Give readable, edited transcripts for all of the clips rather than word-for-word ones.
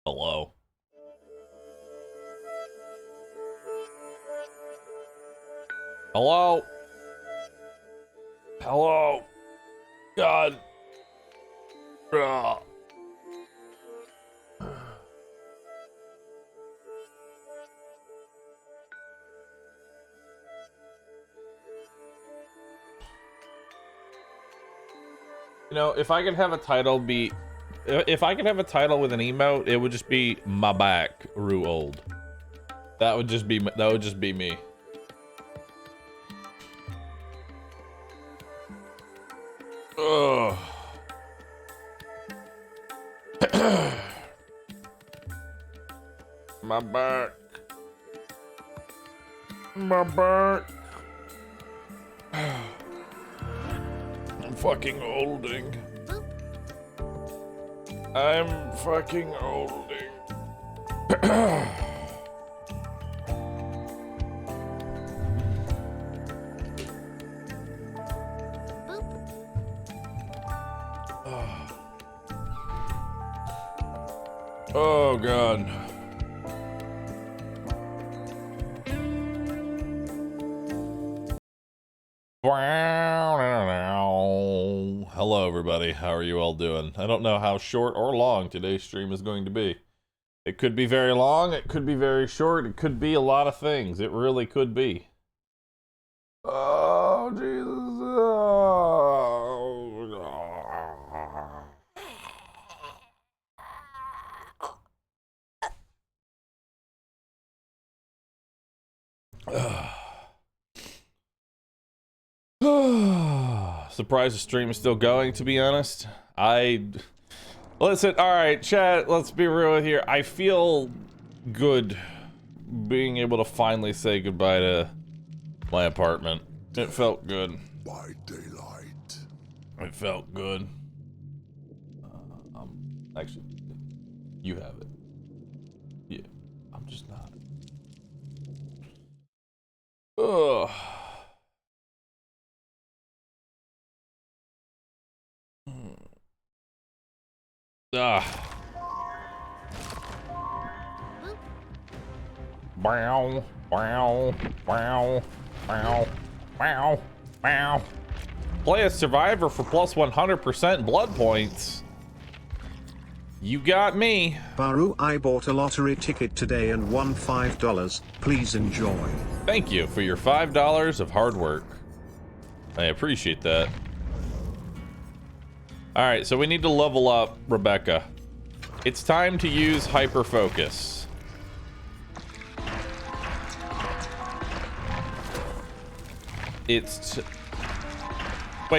Hello. Hello. Hello. God. Ugh. You know, if I could have a title with an emote, it would just be my back, Rue old. That would just be me. Ugh. My back. My back. I'm fucking olding. I'm fucking olding. Oh God. Hello everybody, how are you all doing? I don't know how short or long today's stream is going to be. It could be very long, it could be very short, it could be a lot of things. It really could be. Oh Jesus. Surprised the stream is still going, to be honest. Listen, alright, chat, let's be real here. I feel good being able to finally say goodbye to my apartment. It felt good. By daylight. It felt good. Actually, you have it. Yeah, I'm just not. Ugh. Bow, bow, bow, bow, bow, bow. Play as Survivor for plus 100% blood points. You got me. Bahroo, I bought a lottery ticket today and won $5. Please enjoy. Thank you for your $5 of hard work. I appreciate that. Alright, so we need to level up Rebecca. It's time to use hyper focus. Wait,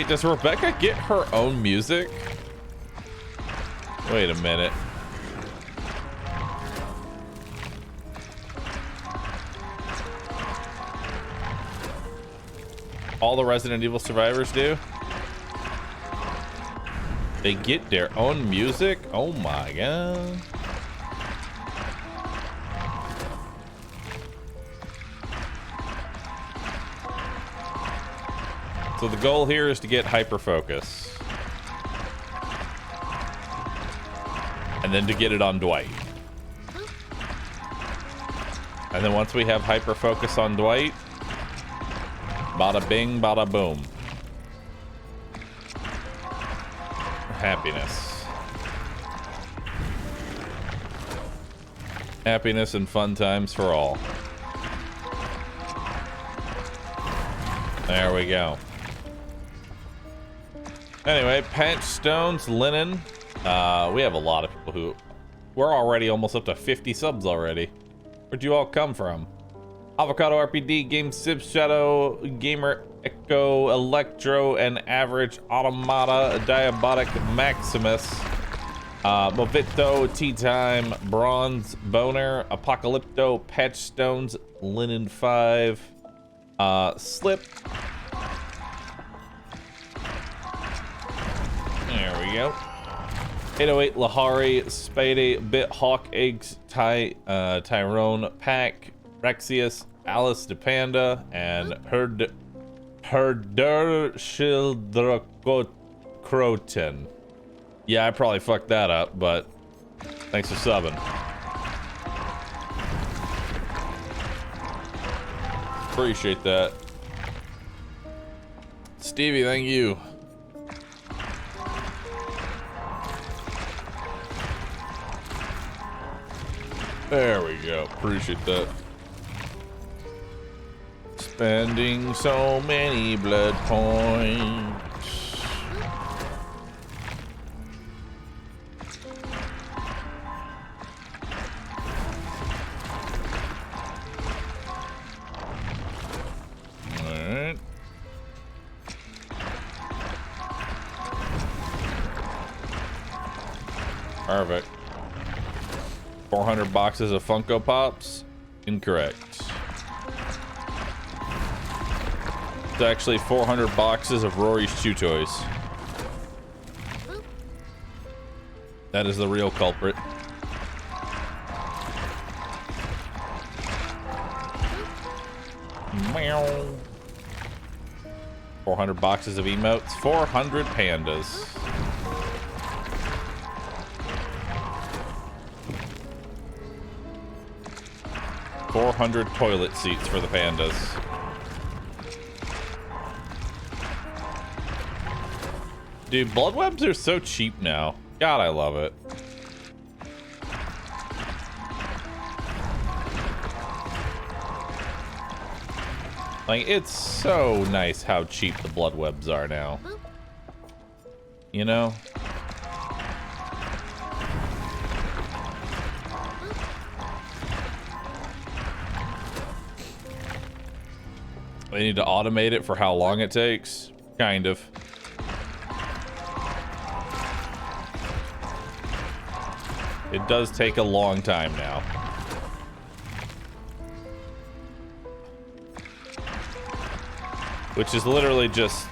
does Rebecca get her own music? Wait a minute. All the Resident Evil survivors do? They get their own music? Oh my God. So the goal here is to get hyper focus. And then to get it on Dwight. And then once we have hyper focus on Dwight, bada bing, bada boom. Happiness. Happiness and fun times for all. There we go. Anyway, patch stones, linen. We have a lot of people who... We're already almost up to 50 subs already. Where'd you all come from? Avocado RPD, Game Sips, Shadow, Gamer Echo, Electro, and Average Automata, Diabotic Maximus, Movito, Tea Time, Bronze Boner, Apocalypto, Patch Stones, Linen 5, Slip. There we go. 808 Lahari, Spady, Bit Hawk Eggs, Tyrone, Pack, Rexius, Alice de Panda, and Herder Shildrakroten. Yeah, I probably fucked that up, but Thanks for subbing. Appreciate that. Stevie, thank you. There we go. Appreciate that. Spending so many blood points. Alright. Perfect. 400 boxes of Funko Pops? Incorrect. It's actually 400 boxes of Rory's Chew Toys. That is the real culprit. Meow. 400 boxes of emotes, 400 pandas. $400 toilet seats for the pandas. Dude, blood webs are so cheap now. God, I love it. Like, it's so nice how cheap the blood webs are now. You know? They need to automate it for how long it takes. Kind of. It does take a long time now. Which is literally just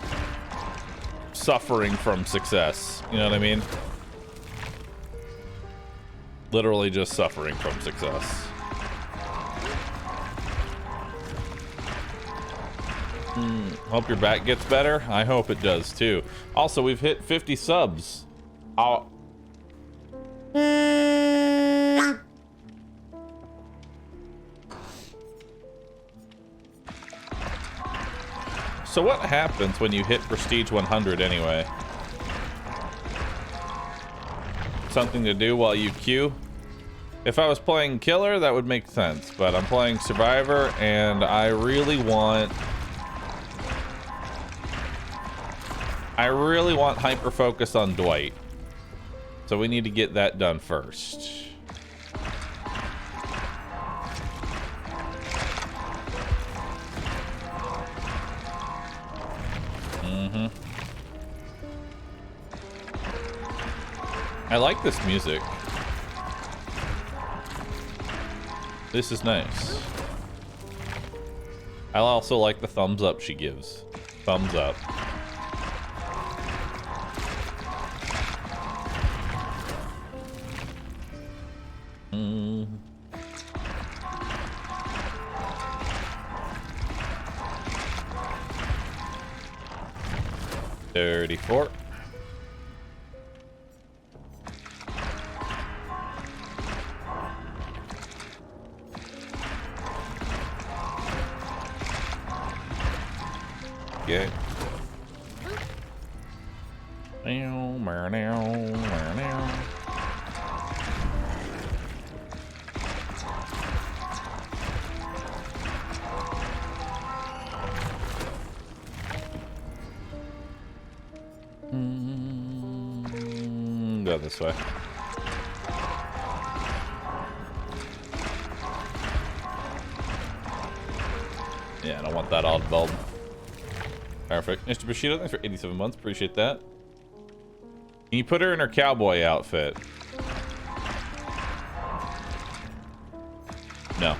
suffering from success. You know what I mean? Literally just suffering from success. Hope your back gets better. I hope it does too. Also, we've hit 50 subs. So what happens when you hit Prestige 100 anyway? Something to do while you queue? If I was playing Killer, that would make sense, but I'm playing Survivor and I really want hyper focus on Dwight. So we need to get that done first. I like this music. This is nice. I also like the thumbs up she gives. Thumbs up. Mm. 34. Okay. Go this way. Yeah, I don't want that odd bulb. Perfect. Mr. Bushido, thanks for 87 months. Appreciate that. Can you put her in her cowboy outfit? No.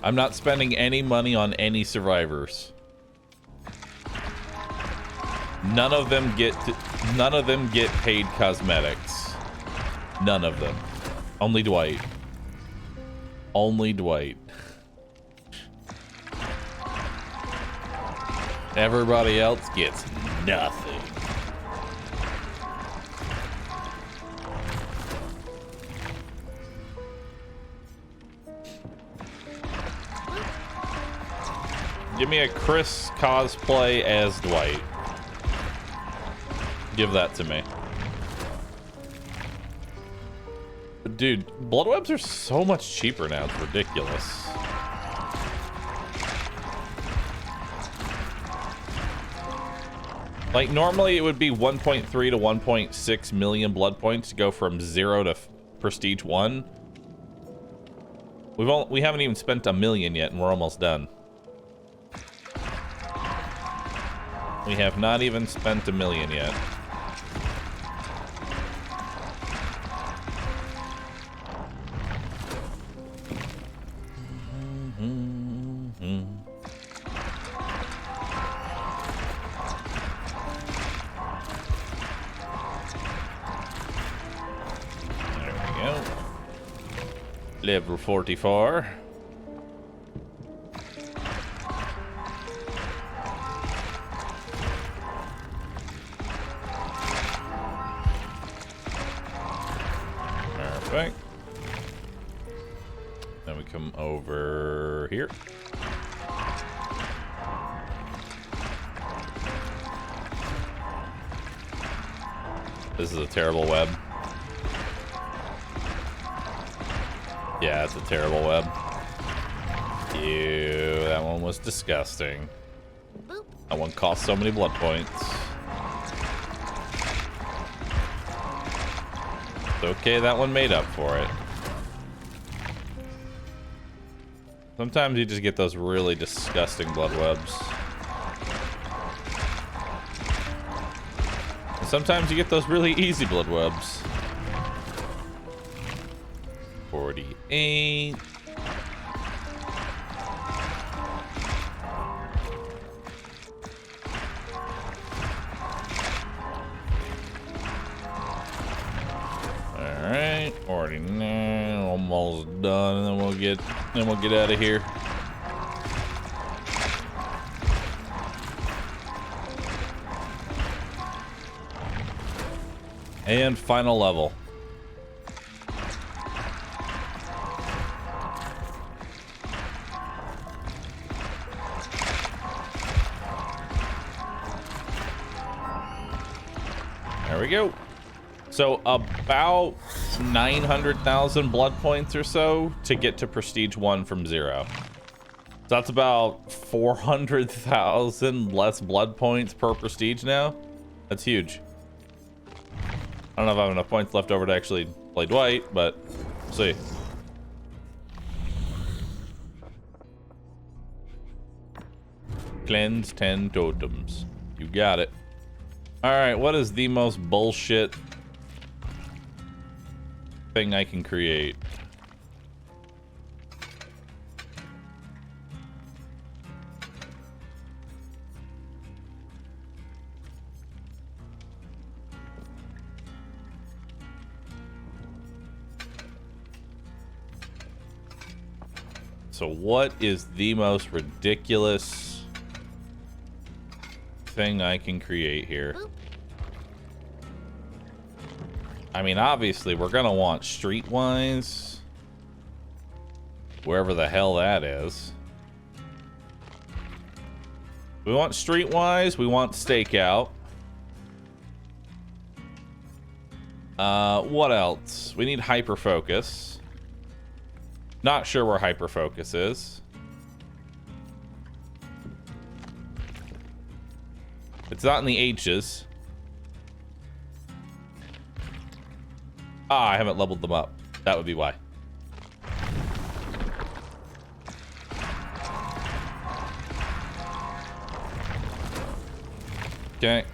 I'm not spending any money on any survivors. None of them get paid cosmetics. None of them. Only Dwight. Only Dwight. Everybody else gets nothing. Give me a Chris cosplay as Dwight. Give that to me. But dude, blood webs are so much cheaper now. It's ridiculous. Like, normally it would be 1.3 to 1.6 million blood points to go from 0 to Prestige 1. We haven't even spent 1 million yet, and we're almost done. We have not even spent 1 million yet. Level 44. Perfect. Then we come over here. This is a terrible web. Yeah, it's a terrible web. Ew, that one was disgusting. That one cost so many blood points. It's okay, that one made up for it. Sometimes you just get those really disgusting blood webs. And sometimes you get those really easy blood webs. 48. Alright, 49, almost done, and then we'll get out of here. And final level. There we go. So about 900,000 blood points or so to get to Prestige 1 from 0. So that's about 400,000 less blood points per Prestige now. That's huge. I don't know if I have enough points left over to actually play Dwight, but we'll see. Cleanse 10 totems. You got it. Alright, what is the most bullshit thing I can create? So what is the most ridiculous thing I can create here? I mean, obviously, we're gonna want Streetwise, wherever the hell that is. We want Streetwise, we want Stakeout. What else? We need Hyperfocus. Not sure where Hyperfocus is. It's not in the H's. Ah, I haven't leveled them up. That would be why. Okay.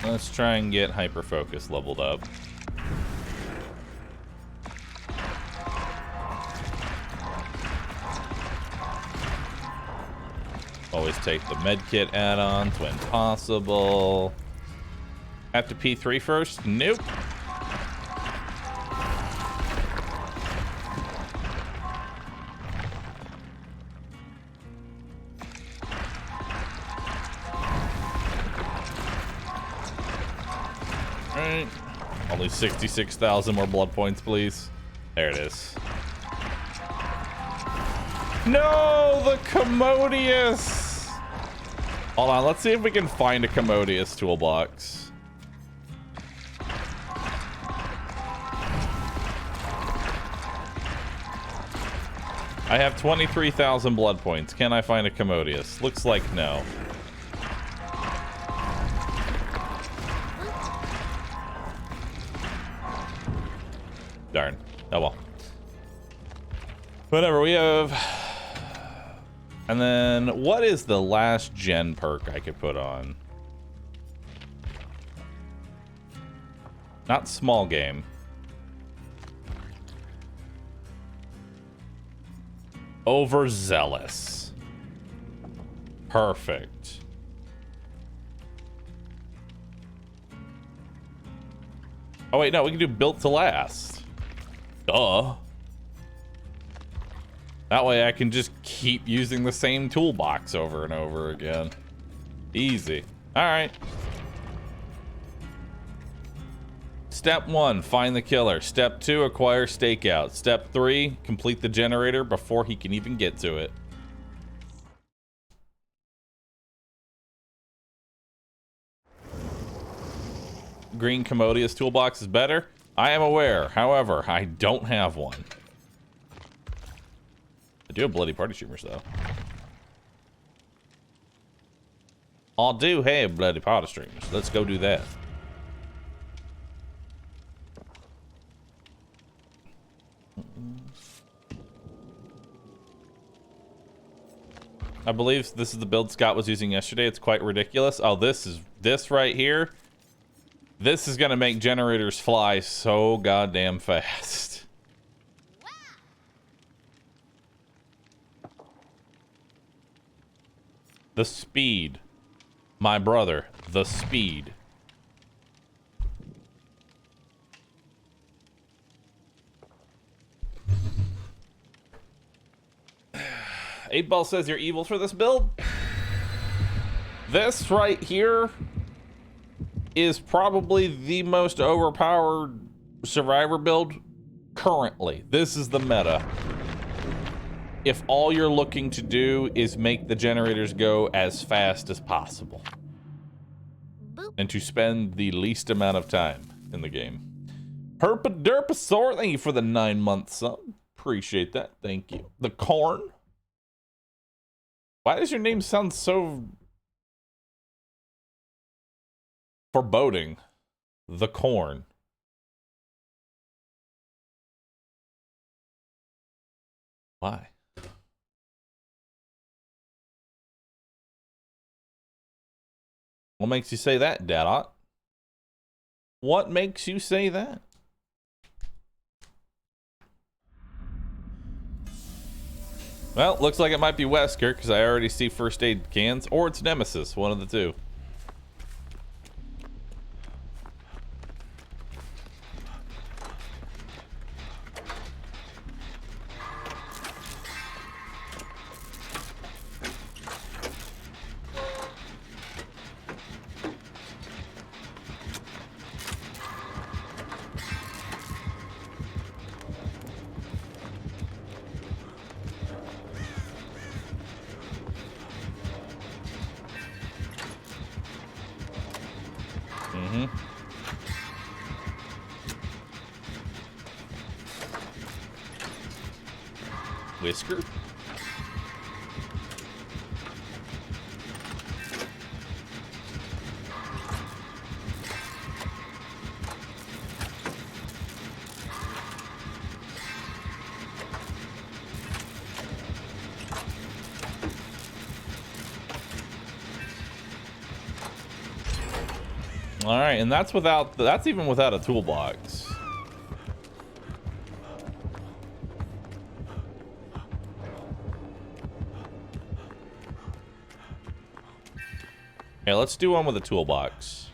Let's try and get Hyperfocus leveled up. Always take the medkit add-ons when possible. Have to P3 first? Nope. Only 66,000 more blood points, please. There it is. No, the Commodious. Hold on, let's see if we can find a Commodious toolbox. I have 23,000 blood points. Can I find a Commodious? Looks like no. Darn. Oh well. Whatever, we have... And then, what is the last gen perk I could put on? Not small game. Overzealous. Perfect. Oh wait, no, we can do built to last. Duh. That way I can just keep using the same toolbox over and over again. Easy. All right. Step 1, find the killer. Step 2, acquire stakeout. Step 3, complete the generator before he can even get to it. Green Commodious toolbox is better. I am aware. However, I don't have one. I do have bloody party streamers, though. I do have bloody party streamers. Let's go do that. I believe this is the build Scott was using yesterday. It's quite ridiculous. Oh, this right here. This is gonna make generators fly so goddamn fast. The speed. My brother, the speed. Eight Ball says you're evil for this build. This right here is probably the most overpowered survivor build currently. This is the meta. If all you're looking to do is make the generators go as fast as possible. Boop. And to spend the least amount of time in the game. Herpaderpasaur, thank you for the 9-month sub. Appreciate that. Thank you. The Corn. Why does your name sound so foreboding? The Corn. Why? What makes you say that, Dadot? What makes you say that? Well, looks like it might be Wesker, because I already see first aid cans, or it's Nemesis, one of the two. Whisker? All right, and that's even without a toolbox. Okay, let's do one with a toolbox.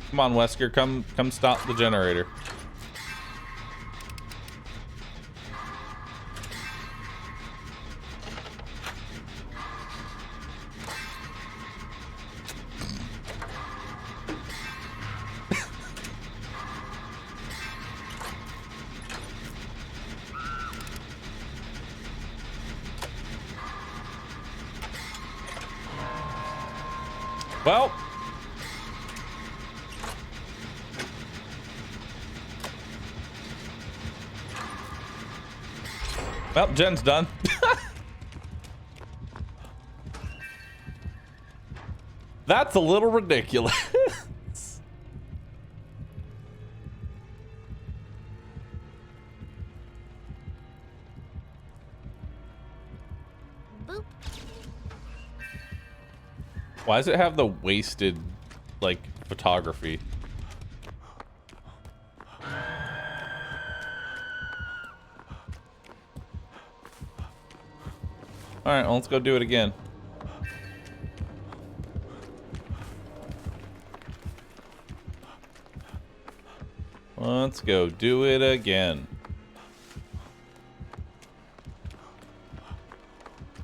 Come on, Wesker, come stop the generator. Well. Well, Jen's done. That's a little ridiculous. Boop. Why does it have the wasted, like, photography? Alright, well, let's go do it again. Let's go do it again.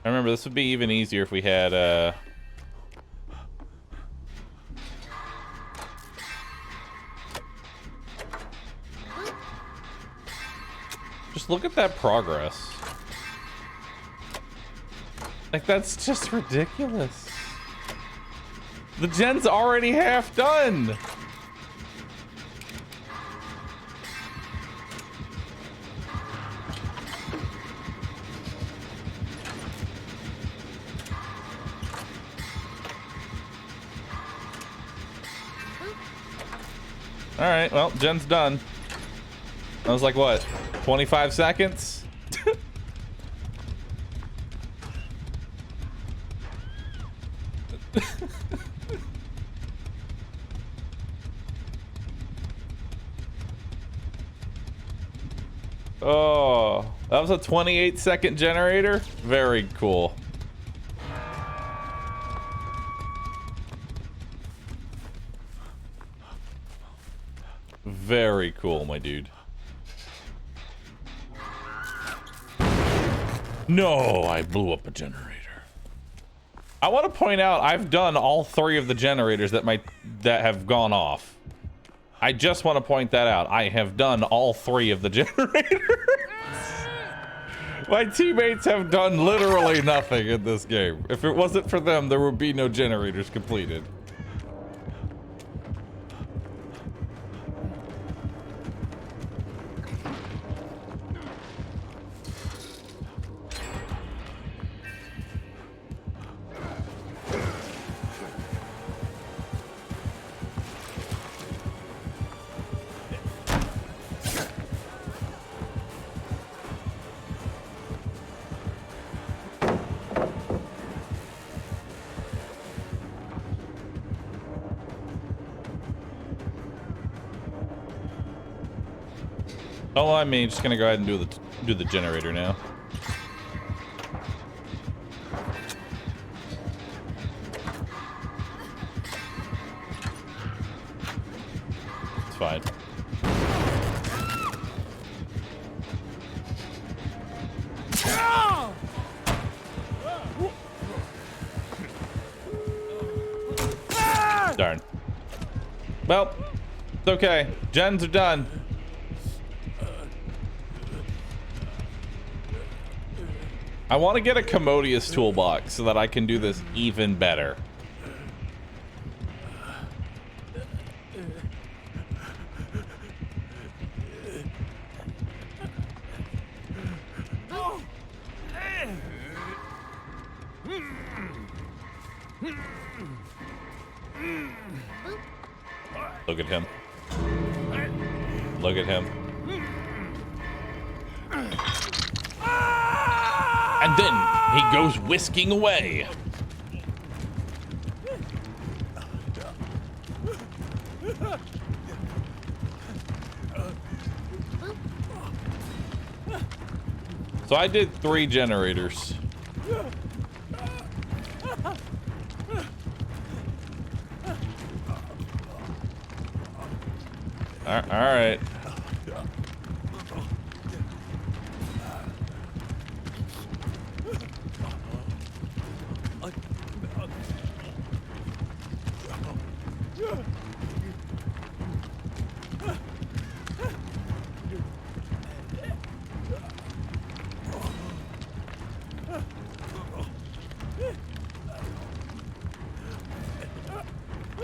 I remember this would be even easier if we had, just look at that progress. Like, that's just ridiculous. The gen's already half done. All right, well, gen's done. That was like, what, 25 seconds? Oh, that was a 28-second generator? Very cool. Very cool, my dude. No, I blew up a generator. I want to point out I've done all 3 of the generators that have gone off. I just want to point that out. I have done all 3 of the generators. My teammates have done literally nothing in this game. If it wasn't for them, there would be no generators completed. Oh, I mean, just gonna go ahead and do the generator now. It's fine. Darn. Well, it's okay. Gens are done. I want to get a commodious toolbox so that I can do this even better. Look at him. Look at him. And then he goes whisking away. So I did 3 generators. All right.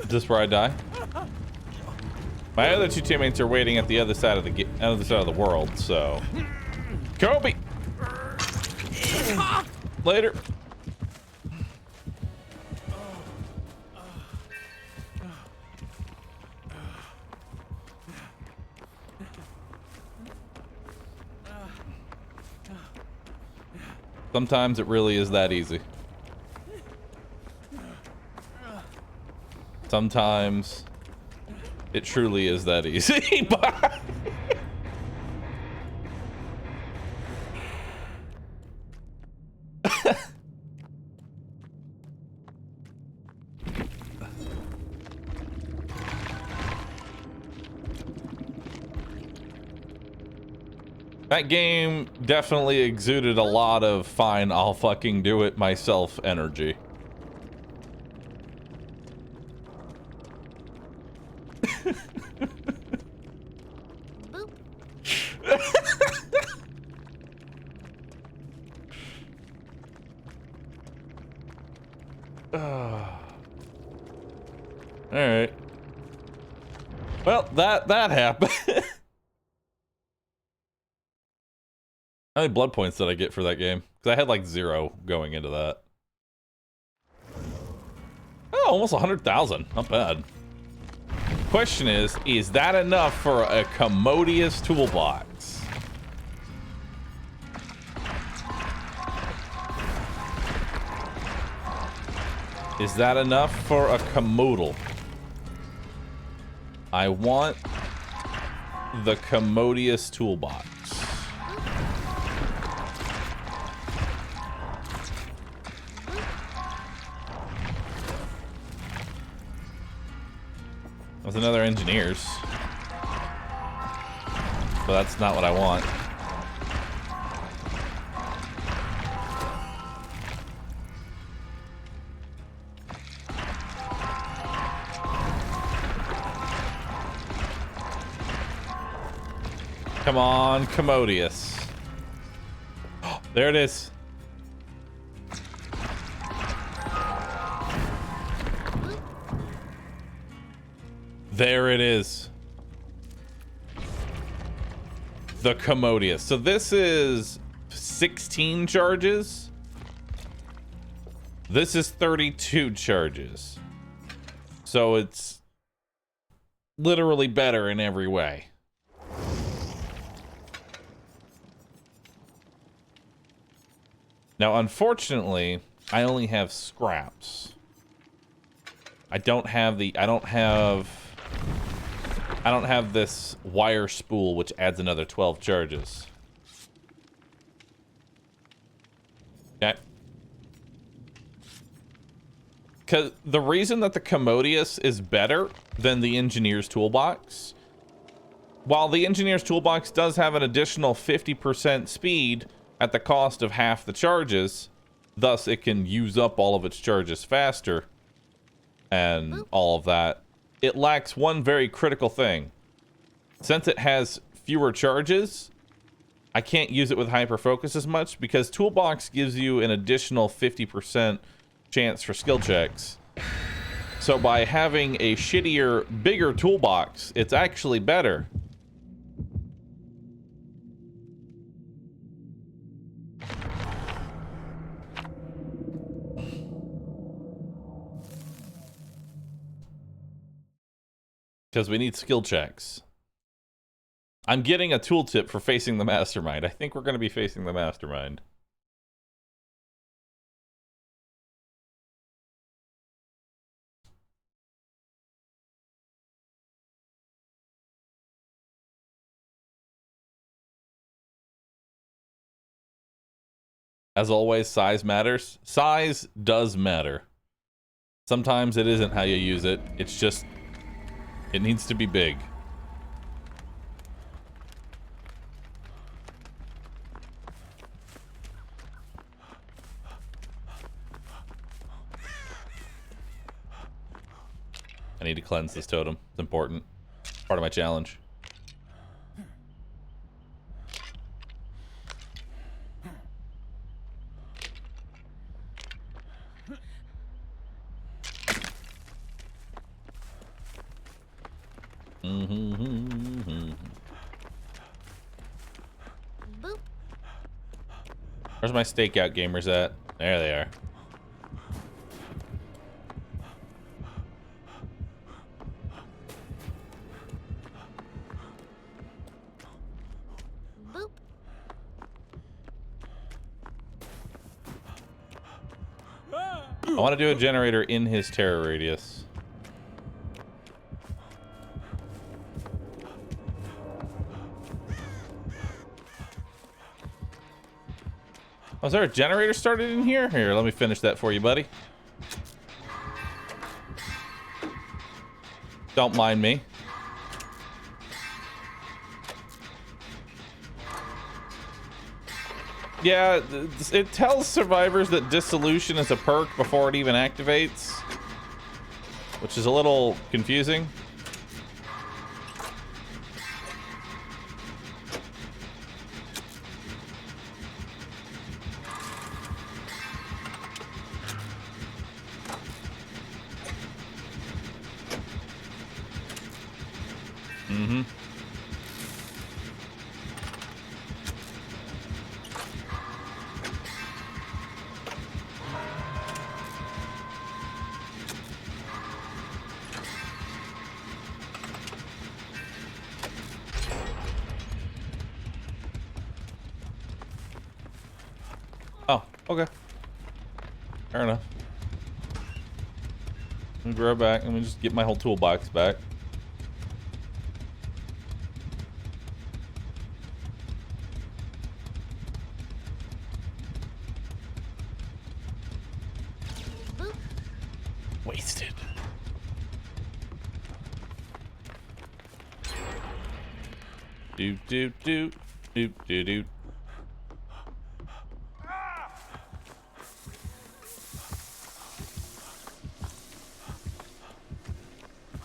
Is this where I die? My other two teammates are waiting at the other side of the world, so. Kobe! Later. Sometimes it really is that easy. Sometimes it truly is that easy. That game definitely exuded a lot of fine, I'll fucking do it myself energy. All right. Well, that happened. How many blood points did I get for that game? Because I had like 0 going into that. Oh, almost 100,000. Not bad. Question is that enough for a commodious toolbox? Is that enough for a commodal? I want the commodious toolbox. With another engineers. But that's not what I want. Come on, commodious. There it is. There it is. The commodious. So this is 16 charges. This is 32 charges. So it's literally better in every way. Now, unfortunately, I only have scraps. I don't have this wire spool, which adds another 12 charges. Okay. Because the reason that the commodious is better than the engineer's toolbox, while the engineer's toolbox does have an additional 50% speed at the cost of half the charges, thus it can use up all of its charges faster and all of that, it lacks one very critical thing. Since it has fewer charges, I can't use it with hyper focus as much because toolbox gives you an additional 50% chance for skill checks. So by having a shittier, bigger toolbox, it's actually better. Because we need skill checks. I'm getting a tooltip for facing the mastermind. I think we're going to be facing the mastermind. As always, size matters. Size does matter. Sometimes it isn't how you use it. It's just, it needs to be big. I need to cleanse this totem. It's important. Part of my challenge. Boop. Where's my stakeout gamers at? There they are. Boop. I want to do a generator in his terror radius. Oh, is there a generator started in here? Here, let me finish that for you, buddy. Don't mind me. Yeah, it tells survivors that dissolution is a perk before it even activates, which is a little confusing. Mm-hmm. Oh, okay. Fair enough. Let me grab back. Let me just get my whole toolbox back. Boop. Wasted. Do do do do do do.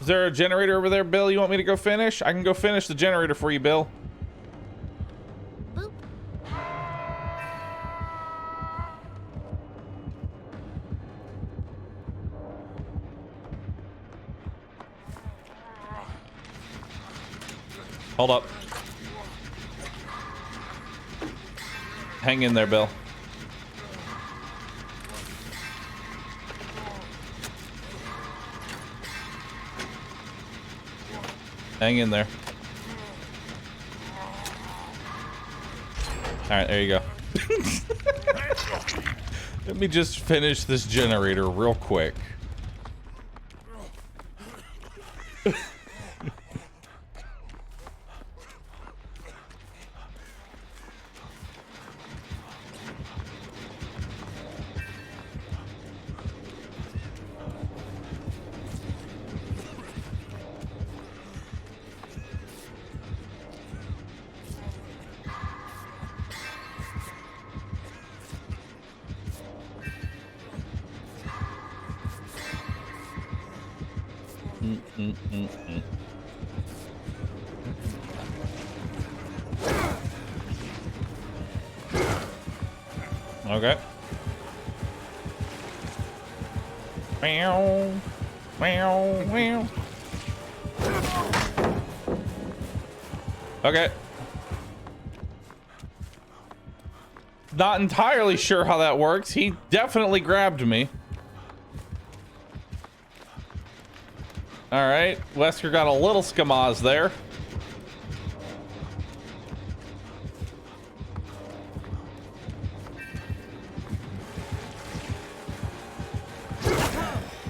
Is there a generator over there, Bill? You want me to go finish? I can go finish the generator for you, Bill. Boop. Hold up. Hang in there, Bill. Hang in there. All right, there you go. Let me just finish this generator real quick. Okay. Meow. Meow. Meow. Okay. Not entirely sure how that works. He definitely grabbed me. All right. Wesker got a little scamaz there.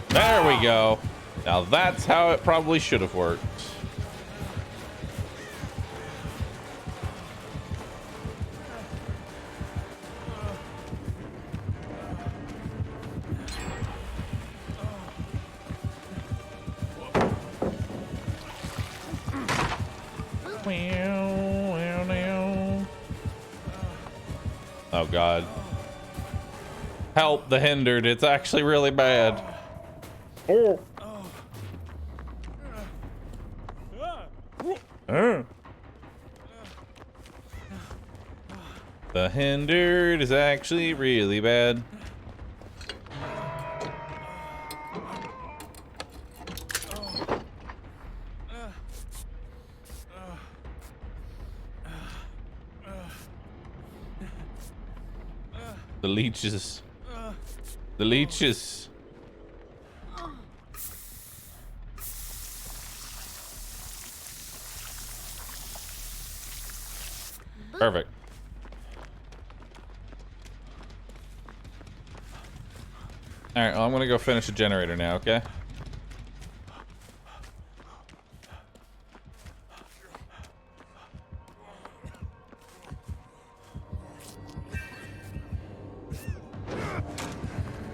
There we go. Now that's how it probably should have worked. Oh God. Help the hindered. It's actually really bad. Oh. The hindered is actually really bad. The leeches. The leeches. Perfect. Alright, well, I'm gonna go finish the generator now, okay?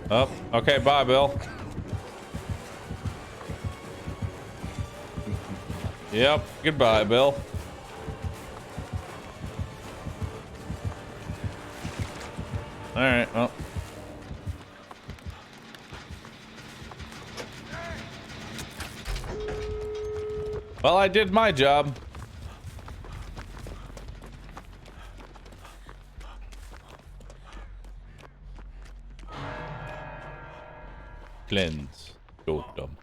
Oh, okay, bye, Bill. Yep, goodbye, Bill. Alright, well. Well, I did my job. Cleanse. Totem.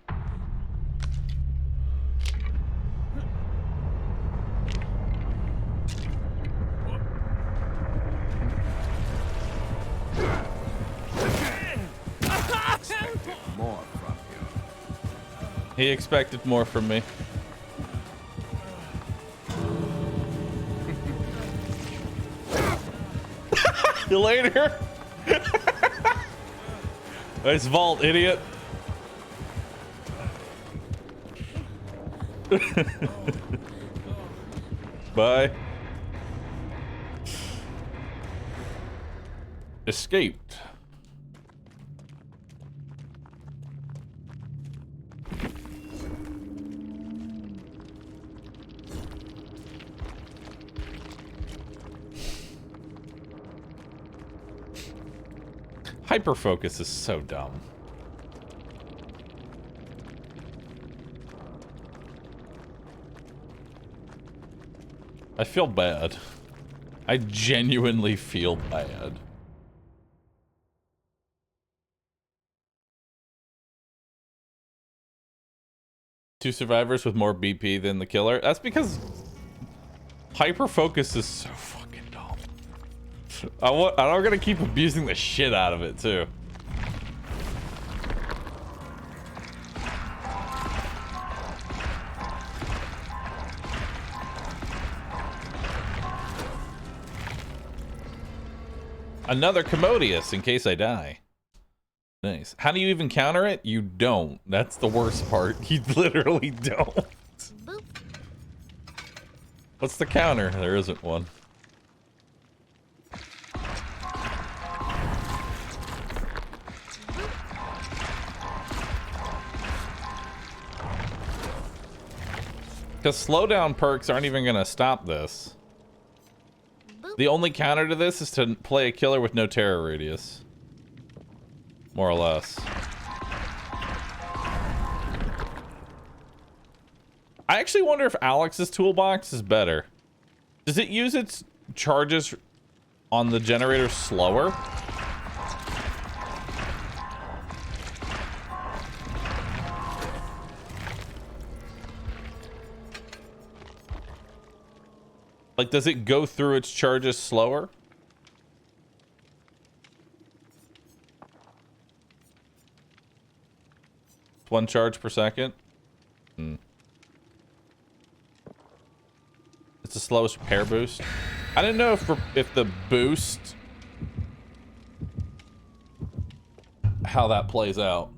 More from you. He expected more from me. See you later. Nice vault, idiot. Bye. Escaped. Hyperfocus is so dumb. I feel bad. I genuinely feel bad. Two survivors with more BP than the killer. That's because hyperfocus is so fucking dumb. I'm gonna keep abusing the shit out of it too. Another Commodious in case I die. Nice. How do you even counter it? You don't. That's the worst part. You literally don't. Boop. What's the counter? There isn't one. Because slowdown perks aren't even going to stop this. Boop. The only counter to this is to play a killer with no terror radius. More or less. I actually wonder if Alex's toolbox is better. Does it use its charges on the generator slower? Like, does it go through its charges slower? One charge per second. It's the slowest repair boost. I didn't know if the boost, how that plays out.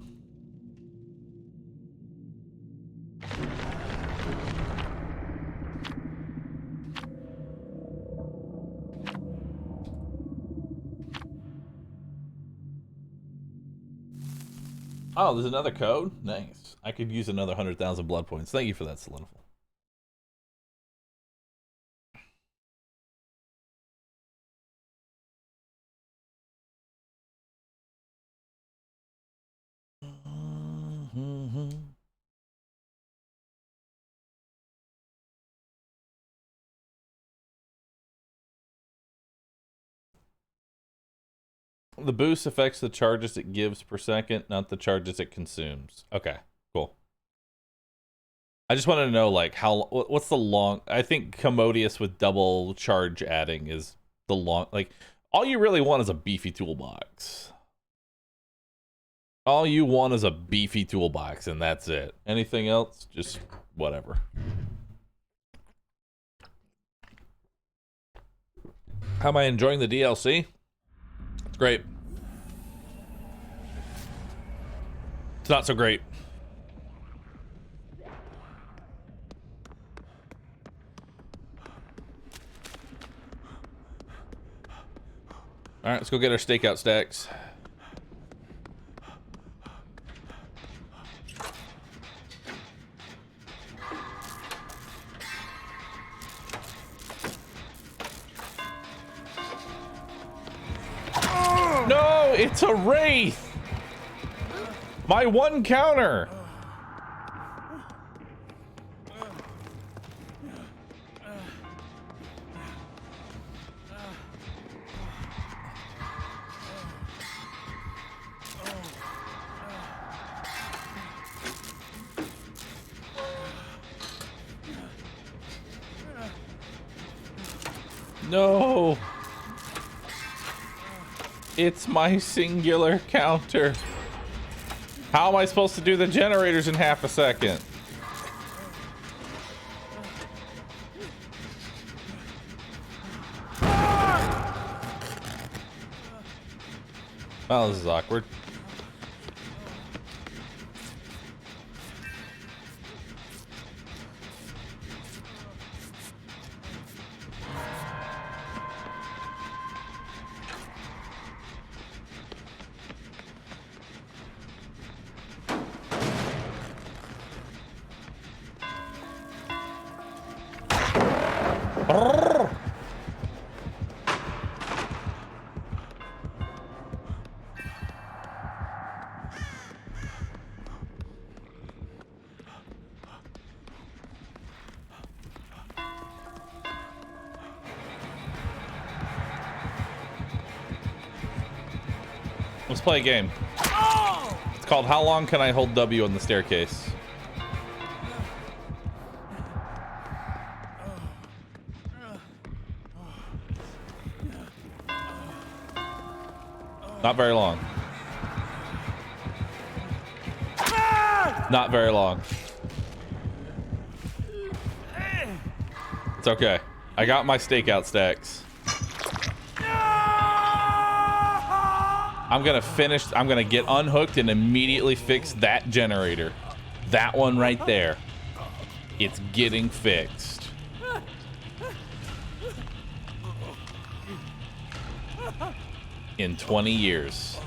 Oh, there's another code? Nice. I could use another 100,000 blood points. Thank you for that, Solidiful. The boost affects the charges it gives per second, not the charges it consumes. Okay, cool. I just wanted to know, like, what's the long... I think Commodious with double charge adding is the long... Like, All you really want is a beefy toolbox. All you want is a beefy toolbox, and that's it. Anything else, just whatever. How am I enjoying the DLC? It's great. It's not so great. All right, let's go get our stakeout stacks. No, it's a wraith. My one counter. No. It's my singular counter. How am I supposed to do the generators in half a second? Oh, this is awkward. Let's play a game. It's called How Long Can I Hold W on the Staircase? Not very long. Not very long. It's okay. I got my stakeout stacks. I'm gonna finish. I'm gonna get unhooked and immediately fix that generator. That one right there. It's getting fixed. In 20 years.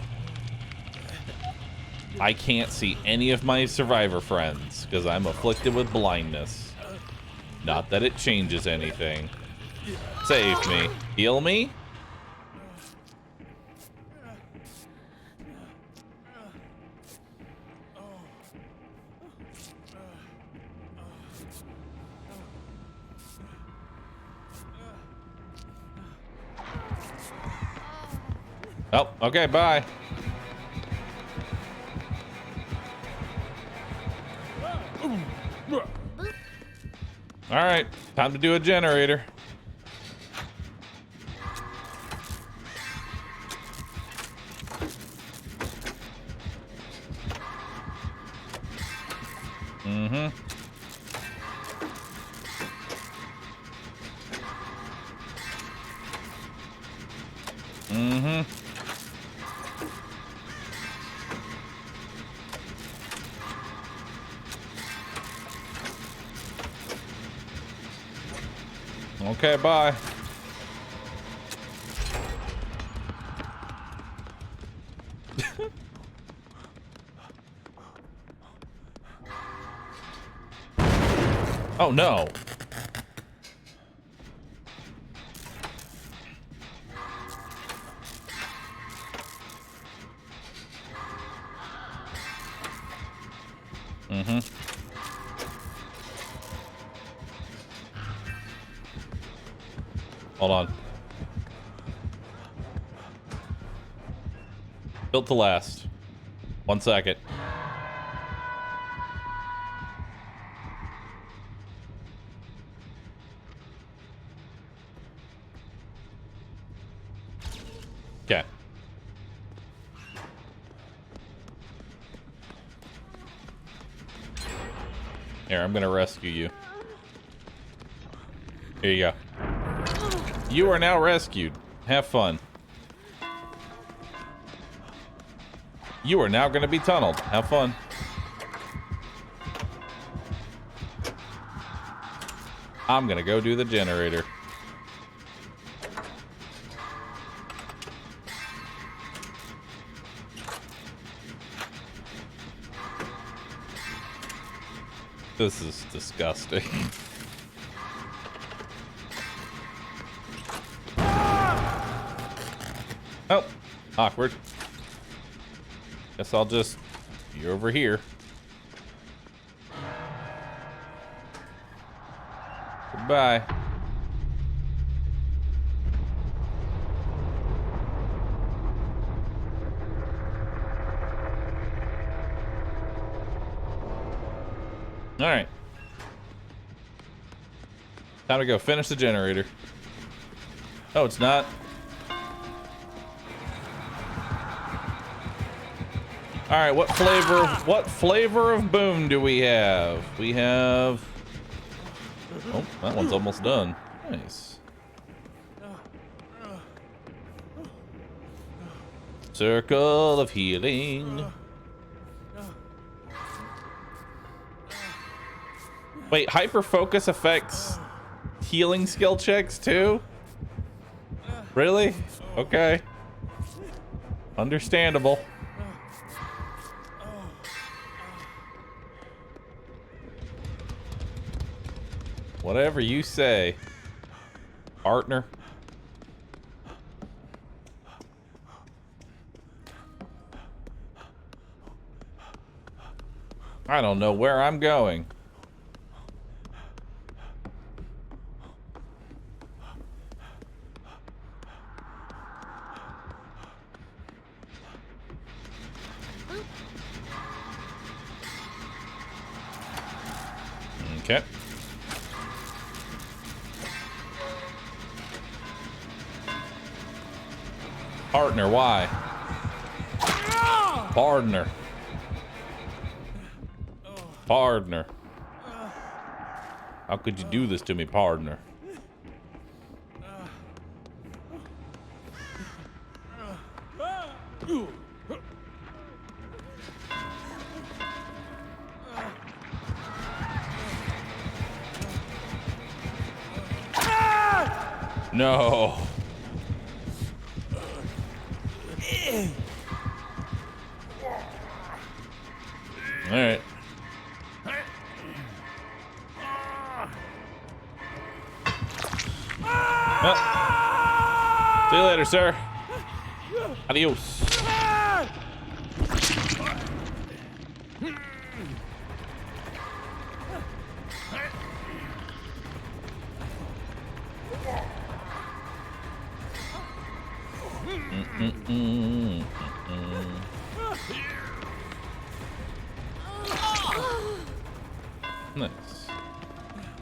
I can't see any of my survivor friends because I'm afflicted with blindness. Not that it changes anything. Save me. Heal me? Oh, okay, bye. All right, time to do a generator. Mm-hmm. Mm-hmm. Okay, bye. Oh no. Mm-hmm. Hold on. Built to last. 1 second. Okay. Here, I'm gonna rescue you. Here you go. You are now rescued. Have fun. You are now gonna be tunneled. Have fun. I'm gonna go do the generator. This is disgusting. Oh, awkward. Guess I'll just be over here. Goodbye. All right. Time to go finish the generator. Oh, it's not. All right, what flavor of boom do we have? We have... Oh, that one's almost done. Nice. Circle of healing. Wait, hyper focus affects healing skill checks too? Really? Okay. Understandable. Whatever you say, partner. I don't know where I'm going. Okay. Partner, why? Partner. Partner. How could you do this to me, partner? No. All right. Well, see you later, sir. Adios. Nice.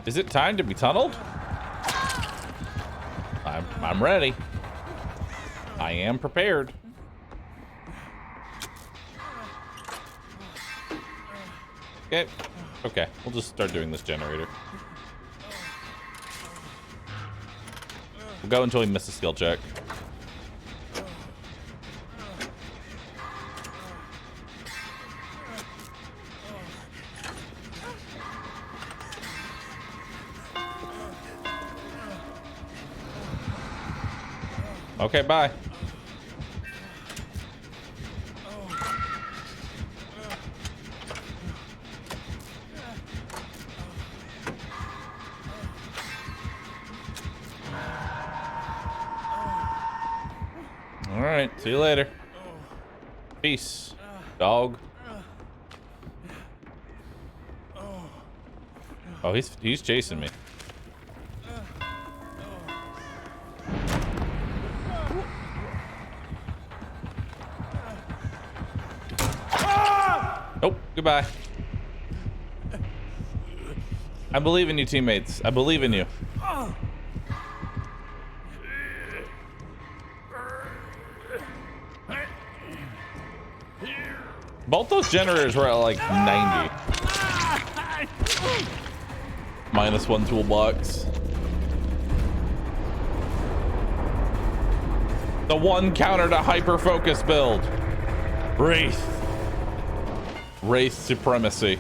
Is it time to be tunneled? I'm ready. I am prepared. Okay. Okay, we'll just start doing this generator. We'll go until we miss a skill check. Okay, bye. All right, see you later. Peace, dog. Oh, he's chasing me. Oh, goodbye. I believe in you, teammates. I believe in you. Both those generators were at like 90. -1 toolbox. The one counter to hyper focus build. Wraith. Wraith supremacy.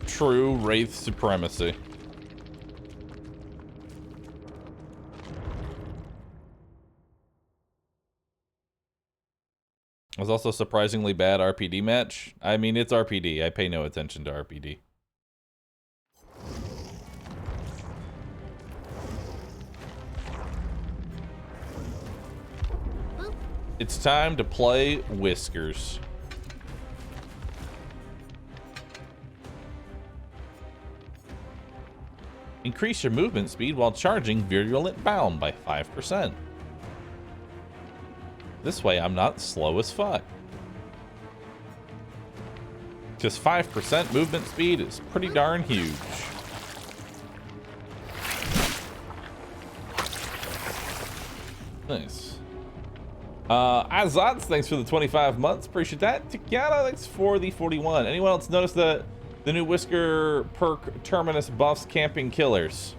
True Wraith supremacy. It was also a surprisingly bad RPD match. I mean, it's RPD. I pay no attention to RPD. It's time to play Whiskers. Increase your movement speed while charging Virulent Bound by 5%. This way I'm not slow as fuck. Just 5% movement speed is pretty darn huge. Nice. Azaz, thanks for the 25 months. Appreciate that. Tikiana, thanks for the 41. Anyone else notice the new Whisker perk Terminus buffs camping killers?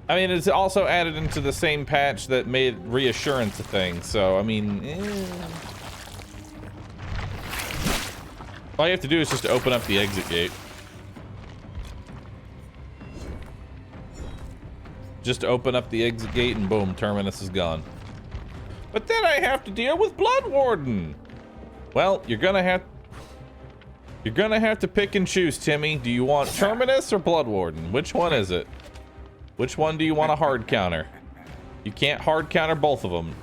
I mean, it's also added into the same patch that made reassurance a thing, so, I mean, all you have to do is just open up the exit gate. Just open up the exit gate and boom, Terminus is gone. But then I have to deal with Blood Warden. Well, you're gonna have to pick and choose, Timmy. Do you want Terminus or Blood Warden? Which one is it? Which one do you want a hard counter? You can't hard counter both of them.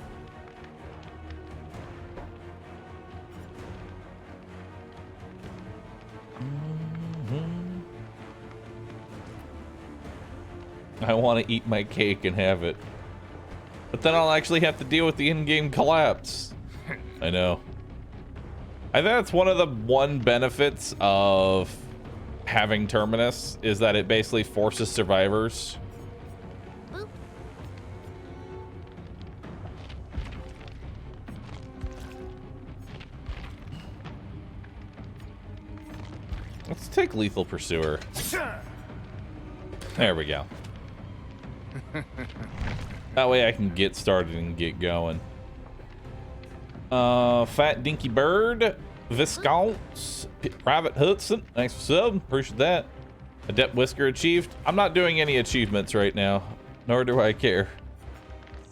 I want to eat my cake and have it. But then I'll actually have to deal with the in-game collapse. I know. I think that's one of the benefits of having Terminus is that it basically forces survivors. Let's take Lethal Pursuer. There we go. That way I can get started and get going. Fat Dinky Bird, Viscounts, Private Hudson, thanks for sub, appreciate that. Adept Whisker achieved. I'm not doing any achievements right now, nor do I care.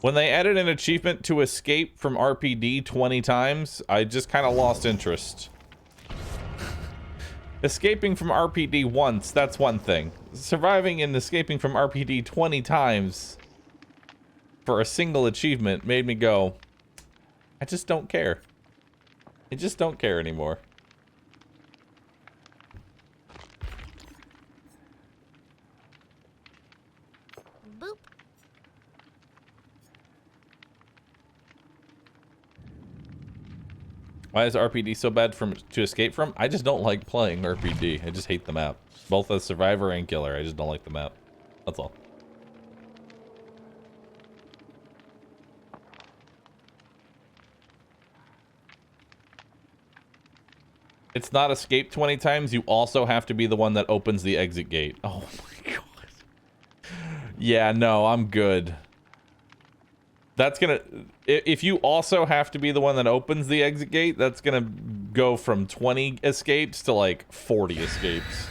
When they added an achievement to escape from RPD 20 times, I just kind of lost interest. Escaping from RPD once, that's one thing. Surviving and escaping from RPD 20 times for a single achievement made me go, I just don't care. I just don't care anymore. Boop. Why is RPD so bad to escape from? I just don't like playing RPD. I just hate the map. Both as survivor and killer. I just don't like the map. That's all. It's not escape 20 times. You also have to be the one that opens the exit gate. Oh my god. Yeah, no, I'm good. That's gonna... If you also have to be the one that opens the exit gate, that's gonna go from 20 escapes to like 40 escapes.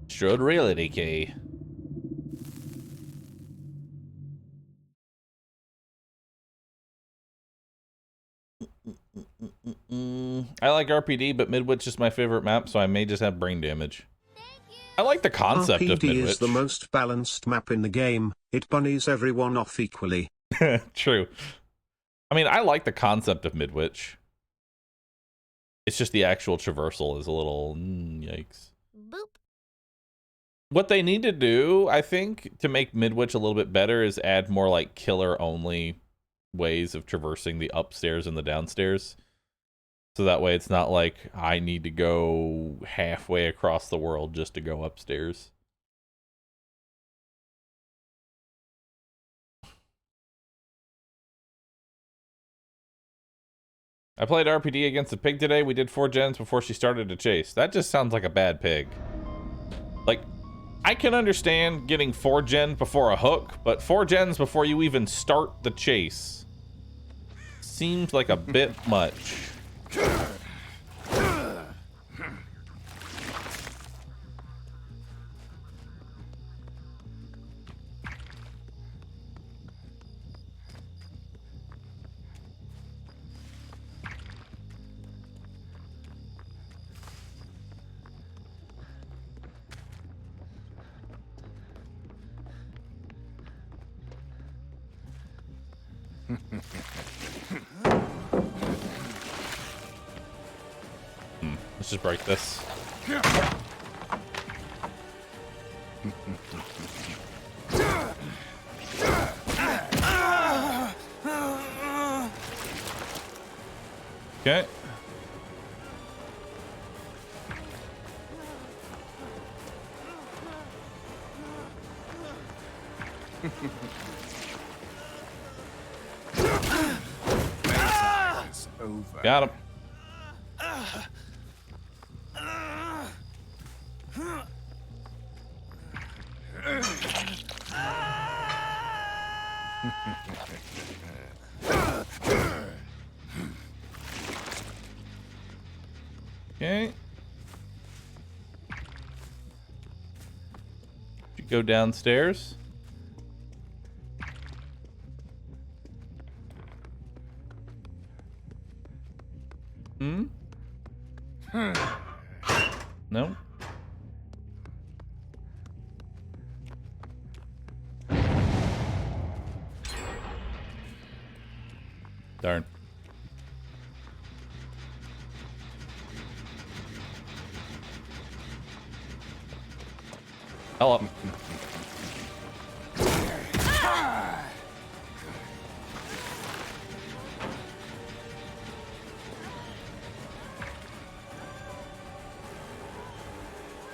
Strode reality key. I like RPD, but Midwich is my favorite map, so I may just have brain damage. I like the concept of RPD Midwich. is the most balanced map in the game. It bunnies everyone off equally. True. I mean, I like the concept of Midwich. It's just the actual traversal is a little yikes. Boop. What they need to do, I think, to make Midwich a little bit better is add more like killer-only ways of traversing the upstairs and the downstairs. So that way it's not like I need to go halfway across the world just to go upstairs. I played RPD against a pig today. We did 4 gens before she started to chase. That just sounds like a bad pig. Like, I can understand getting 4 gens before a hook, but 4 gens before you even start the chase seems like a bit much. Let's just break this. Okay. Over. Got him. Okay. You go downstairs. Hmm? No? Darn. Hello.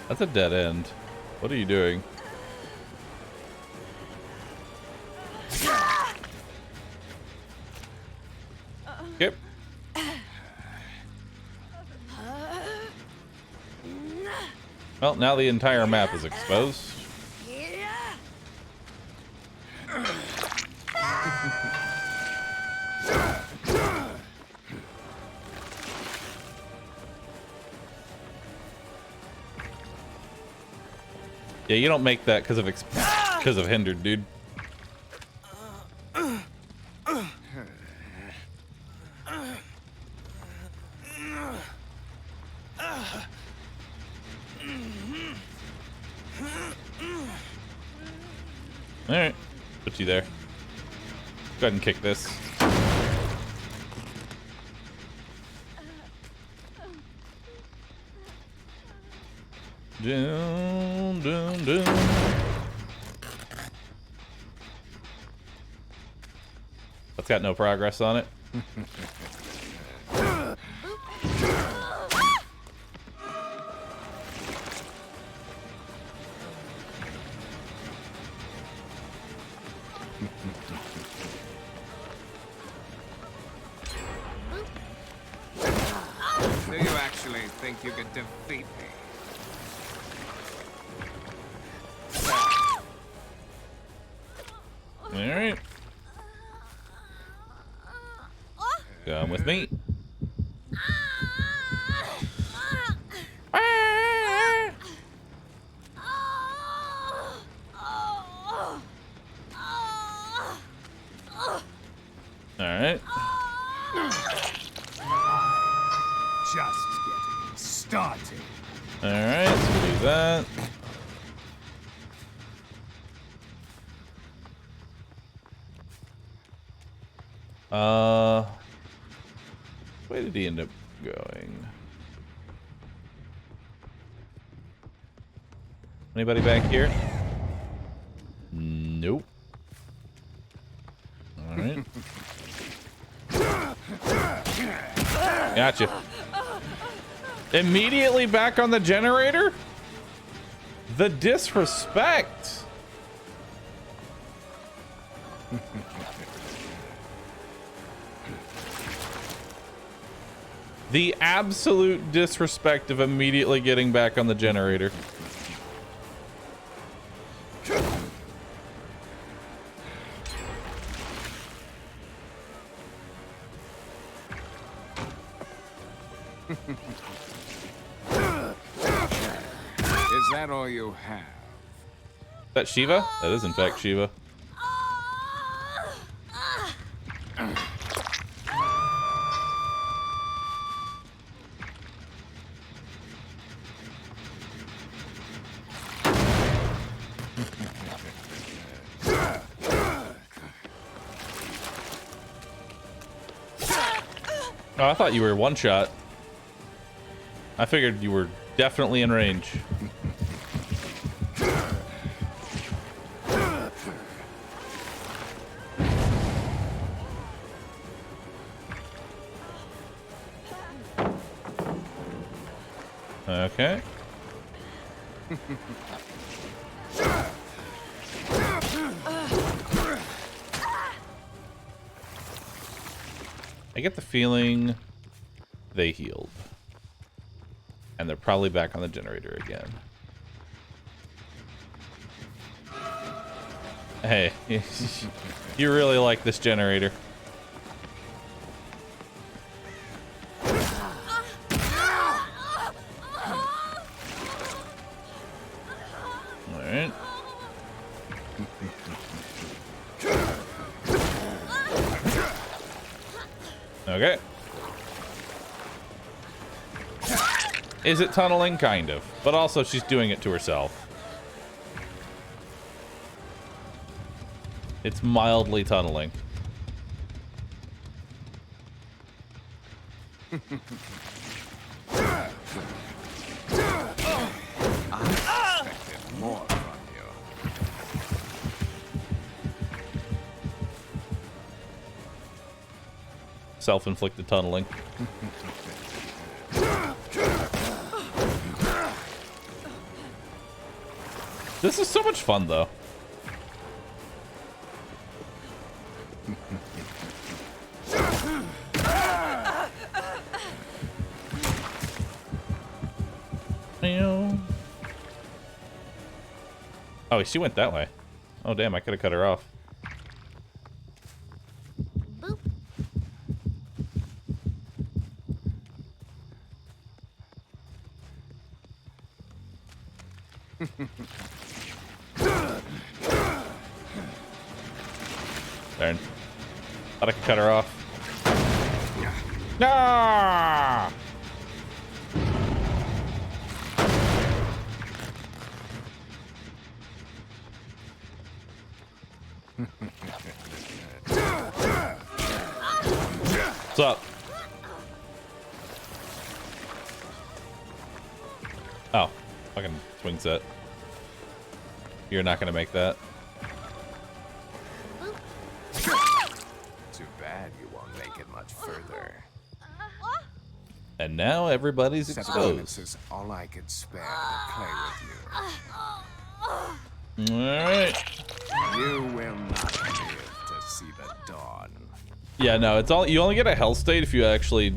That's a dead end. What are you doing? Yep. Well, now the entire map is exposed. Yeah, you don't make that because of hindered, dude. All right, put you there. Go ahead and kick this. Doom, doom, doom. That's got no progress on it. Do you actually think you could defeat me? All right. Come with me. All right. Just getting started. All right, so we'll do that. Where did he end up going? Anybody back here? Nope. All right. Gotcha. Immediately back on the generator? The disrespect. The absolute disrespect of immediately getting back on the generator. Is that all you have? Is that Shiva? That is in fact Shiva. Oh, I thought you were one shot. I figured you were definitely in range. Okay. I get the feeling they healed. And they're probably back on the generator again. Hey, you really like this generator. Alright. Okay. Is it tunneling? Kind of. But also she's doing it to herself. It's mildly tunneling. I expected more from you. Self-inflicted tunneling. This is so much fun, though. Oh, she went that way. Oh, damn, I could have cut her off. Boop. Darn. Thought I could cut her off. Ah! What's up? Oh, fucking swing set. You're not gonna make that. Too bad you won't make it much further. And now everybody's 7 exposed. minutes is all I could spare to play with Alright. you. You will not live to see the dawn. Yeah, no, it's all you only get a hell state if you actually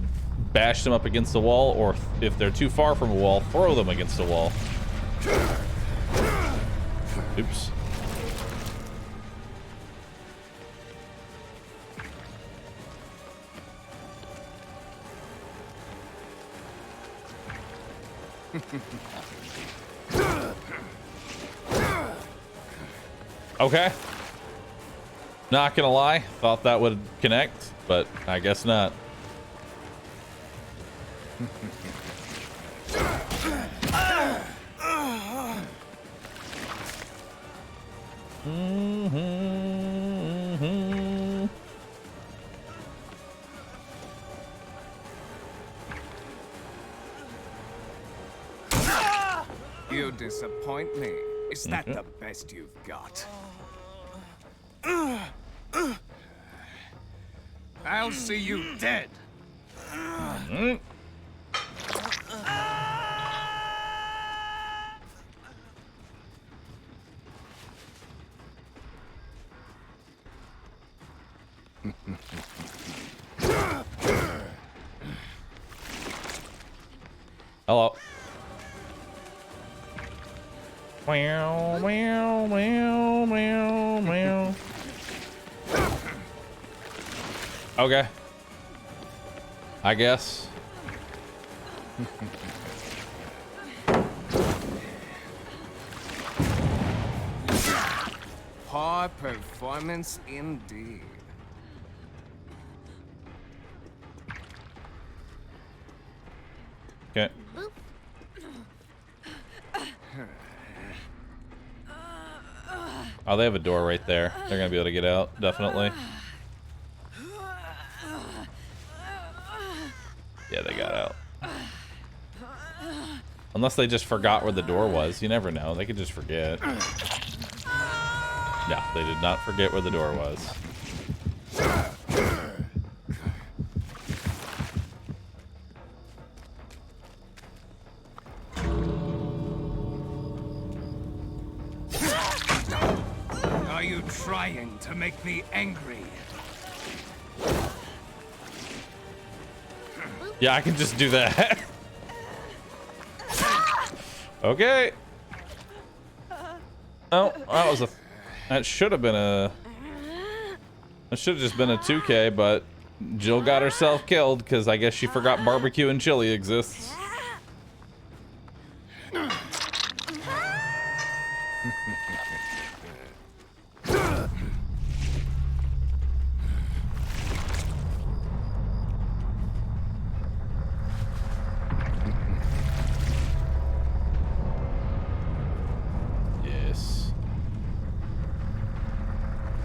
bash them up against the wall, or if they're too far from a wall, throw them against the wall. Oops. Okay. Not gonna lie, thought that would connect, but I guess not. You disappoint me. Is that the best you've got? I'll see you dead. Hello. Meow, meow, meow, meow, meow. Okay. I guess. High performance indeed. Okay. Boop. Oh, they have a door right there. They're gonna be able to get out, definitely. Yeah, they got out. Unless they just forgot where the door was. You never know. They could just forget. No, they did not forget where the door was. Are you trying to make me angry? Yeah, I can just do that. Okay. Oh, that should have been a... That should have just been a 2K, but Jill got herself killed because I guess she forgot barbecue and chili exists.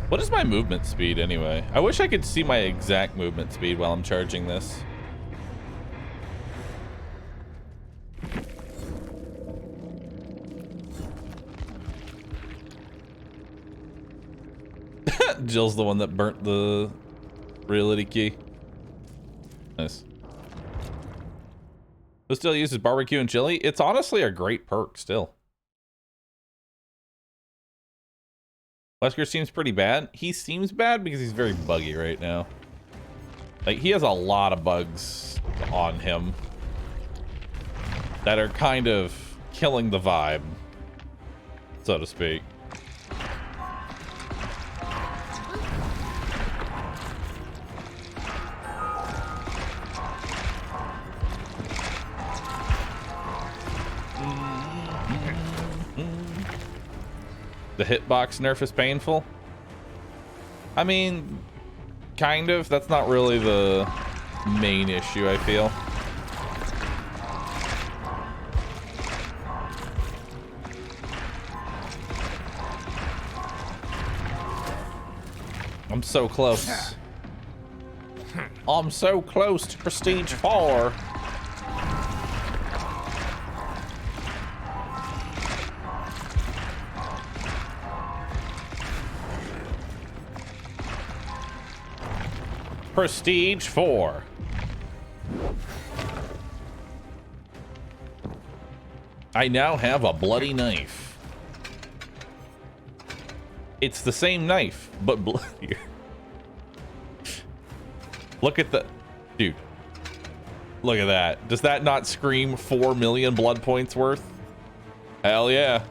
What is my movement speed anyway? I wish I could see my exact movement speed while I'm charging this. Jill's the one that burnt the reality key. Nice. Who still uses barbecue and chili? It's honestly a great perk still. Wesker seems pretty bad. He seems bad because he's very buggy right now. Like, he has a lot of bugs on him that are kind of killing the vibe, so to speak. The hitbox nerf is painful. I mean, kind of. That's not really the main issue, I feel. I'm so close. I'm so close to Prestige 4. Prestige 4. I now have a bloody knife. It's the same knife, but bloodier. Look at the... Dude. Look at that. Does that not scream 4 million blood points worth? Hell yeah.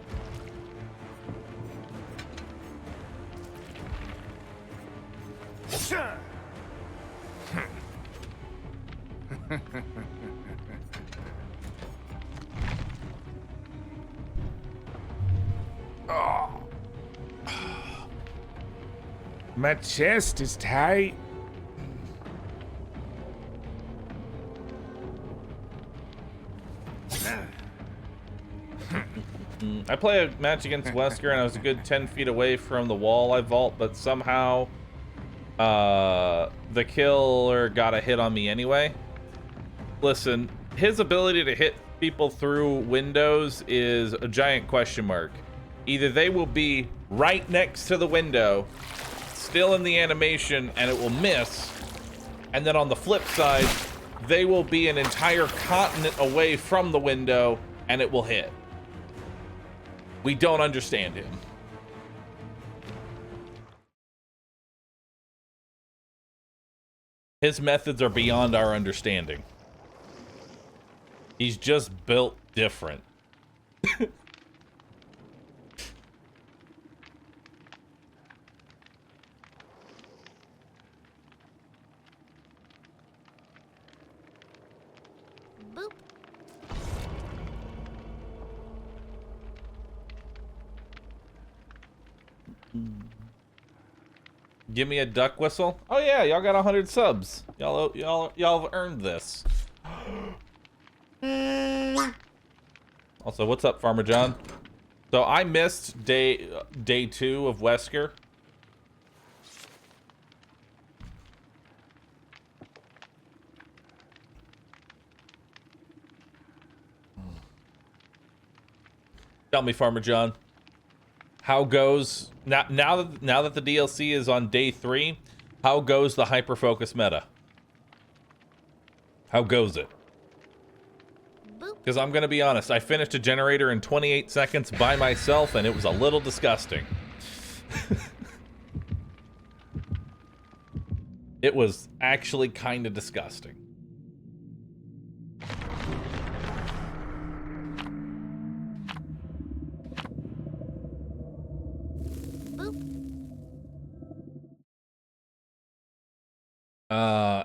My chest is tight. I play a match against Wesker and I was a good 10 feet away from the wall I vault, but somehow the killer got a hit on me anyway. Listen, his ability to hit people through windows is a giant question mark. Either they will be right next to the window, still in the animation, and it will miss. And then on the flip side, they will be an entire continent away from the window, and it will hit. We don't understand him. His methods are beyond our understanding. He's just built different. Boop. Give me a duck whistle. Oh yeah, y'all got 100 subs. Y'all have earned this. Also, what's up, Farmer John? So I missed day 2 of Wesker. Tell me, Farmer John, how goes now that the DLC is on day 3? How goes the hyper focus meta? How goes it? Because I'm gonna be honest, I finished a generator in 28 seconds by myself, and it was a little disgusting. It was actually kind of disgusting.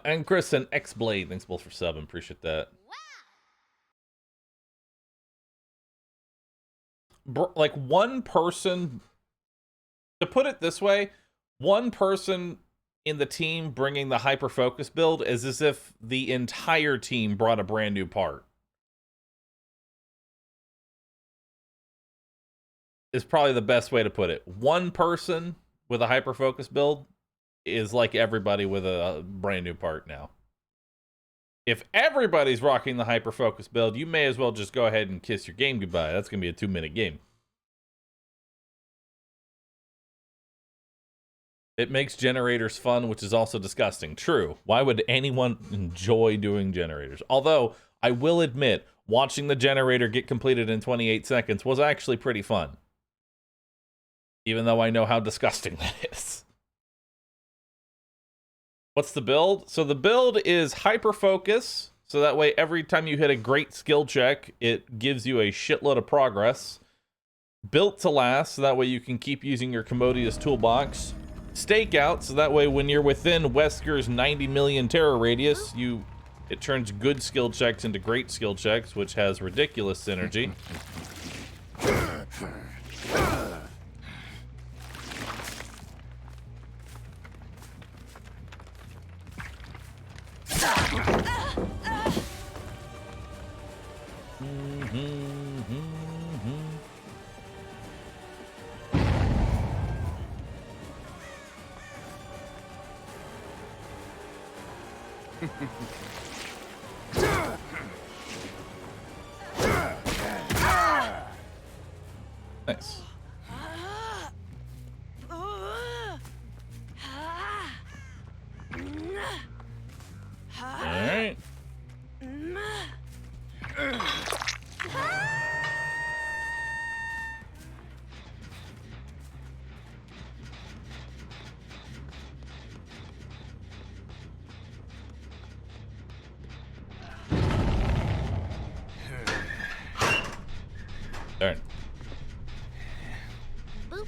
And Chris and X-Blade, thanks both for subbing, appreciate that. Like one person, to put it this way, one person in the team bringing the hyper focus build is as if the entire team brought a brand new part. Is probably the best way to put it. One person with a hyper focus build is like everybody with a brand new part now. If everybody's rocking the hyper focus build, you may as well just go ahead and kiss your game goodbye. That's gonna be a 2-minute game. It makes generators fun, which is also disgusting. True. Why would anyone enjoy doing generators? Although, I will admit, watching the generator get completed in 28 seconds was actually pretty fun. Even though I know how disgusting that is. What's the build? So the build is hyper focus. So that way, every time you hit a great skill check, it gives you a shitload of progress. Built to last, so that way you can keep using your commodious toolbox. Stakeout, so that way when you're within Wesker's 90 million terror radius, it turns good skill checks into great skill checks, which has ridiculous synergy. Nice. All right. Darn. Boop.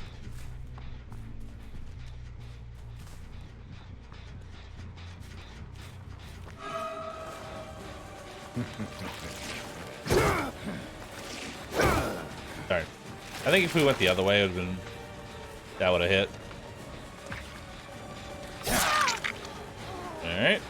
Darn. I think if we went the other way, it would have been. That would have hit. All right.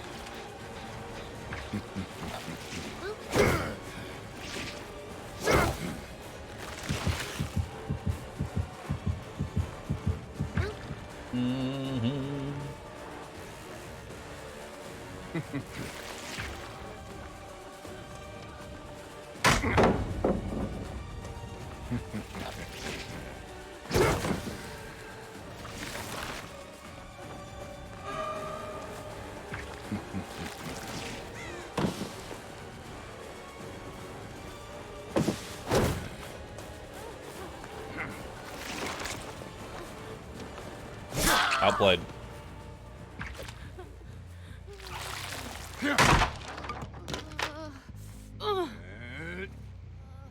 Outplayed.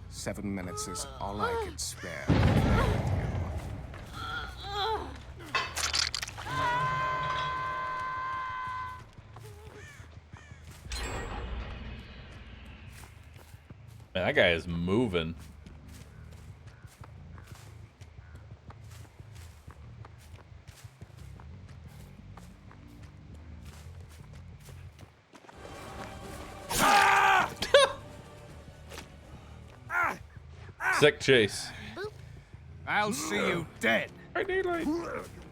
7 minutes is all I could spare. Man, that guy is moving. Sick chase. I'll see you dead.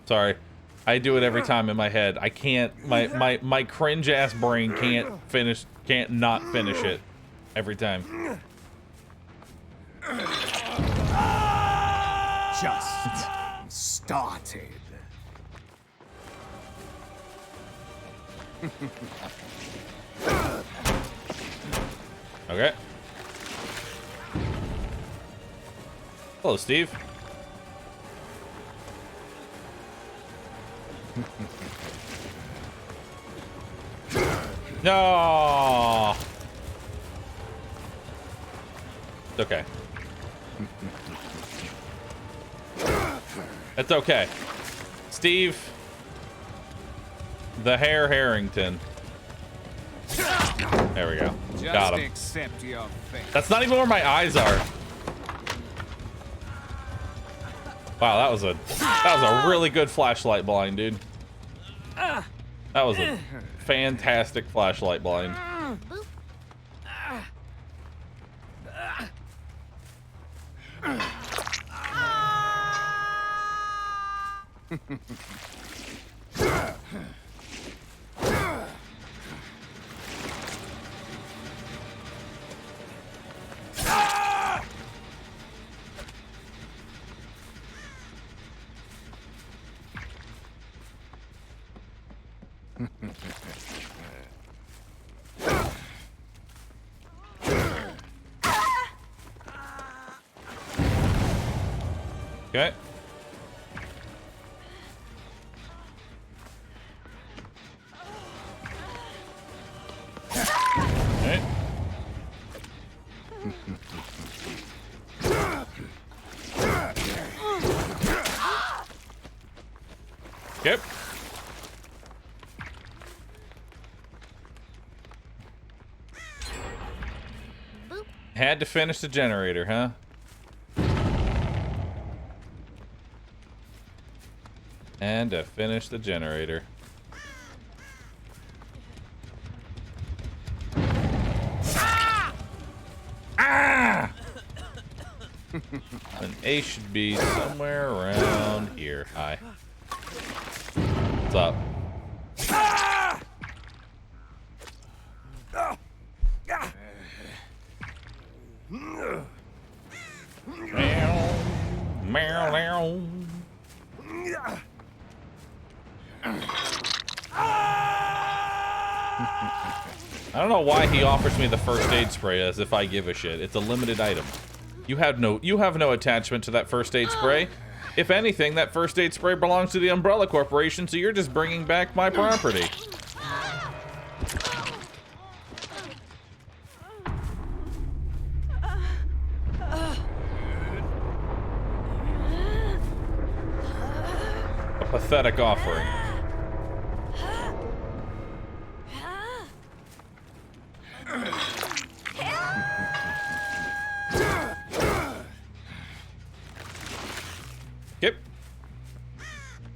Sorry. I do it every time in my head. I can't, my cringe ass brain can't not finish it every time. Just started. Okay. Hello, Steve. No. It's okay. It's okay. Steve, the Hare Harrington. There we go. Got him. Accept your fate. That's not even where my eyes are. Wow, that was a really good flashlight blind, dude. That was a fantastic flashlight blind. Okay. Okay. Yep. Had to finish the generator, huh? And to finish the generator. Ah! An A should be somewhere around here. Hi. What's up? Meow, meow, meow. I don't know why he offers me the first aid spray as if I give a shit. It's a limited item. You have no attachment to that first aid spray. If anything, that first aid spray belongs to the Umbrella Corporation, so you're just bringing back my property. A pathetic offering. Yep.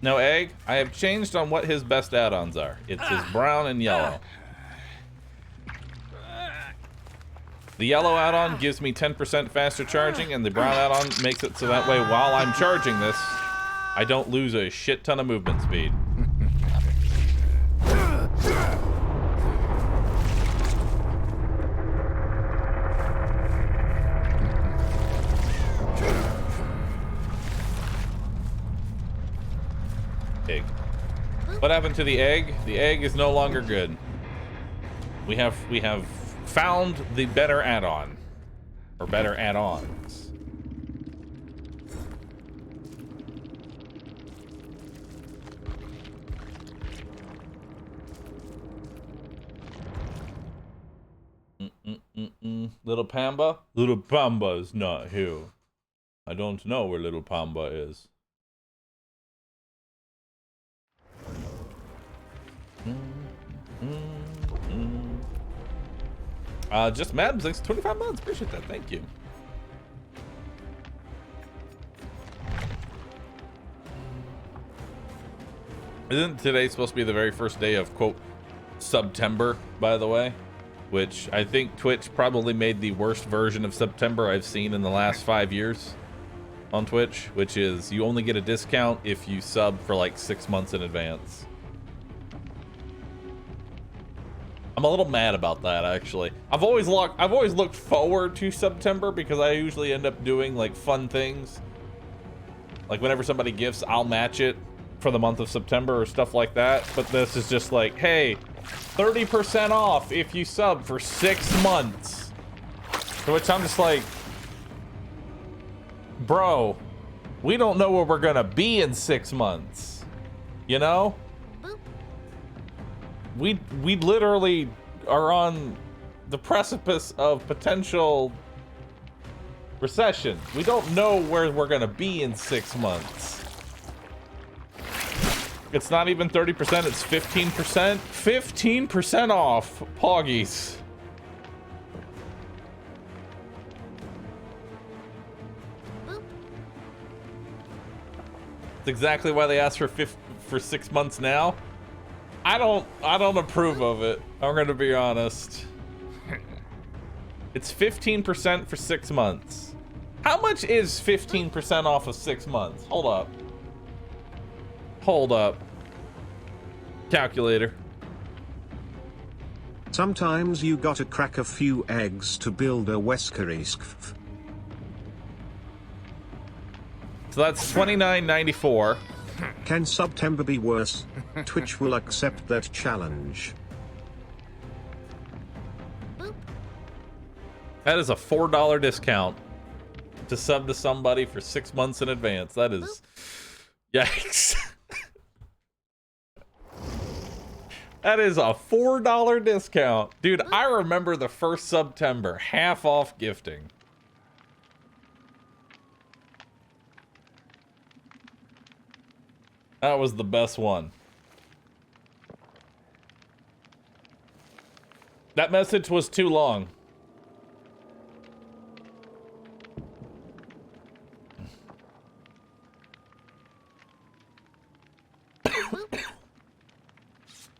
No egg. I have changed on what his best add-ons are. It's his brown and yellow. The yellow add-on gives me 10% faster charging, and the brown add-on makes it so that way while I'm charging this, I don't lose a shit ton of movement speed. Egg. What happened to the egg? The egg is no longer good. We have found the better add-on, or better add-ons. Little Pamba? Little Pamba is not here. I don't know where Little Pamba is. Just Mabs, thanks 25 months. Appreciate that. Thank you. Isn't today supposed to be the very first day of, quote, September, by the way? Which I think Twitch probably made the worst version of September I've seen in the last 5 years on Twitch, which is you only get a discount if you sub for like 6 months in advance. I'm a little mad about that, actually. I've always looked forward to September because I usually end up doing like fun things. Like whenever somebody gifts, I'll match it for the month of September or stuff like that. But this is just like, hey, 30% off if you sub for 6 months. To which I'm just like, bro, we don't know where we're gonna be in 6 months. You know? We literally are on the precipice of potential recession. We don't know where we're gonna be in 6 months. It's not even 30%, it's 15%. 15% off, Poggies. It's exactly why they asked for 6 months now. I don't approve of it. I'm gonna be honest. It's 15% for 6 months. How much is 15% off of 6 months? Hold up. Hold up. Calculator. Sometimes you gotta crack a few eggs to build a Weskerisk. So that's $29.94. Can September be worse? Twitch will accept that challenge. That is a $4 discount to sub to somebody for 6 months in advance. That is... Yikes. That is a $4 discount. Dude, I remember the first September, half off gifting. That was the best one. That message was too long.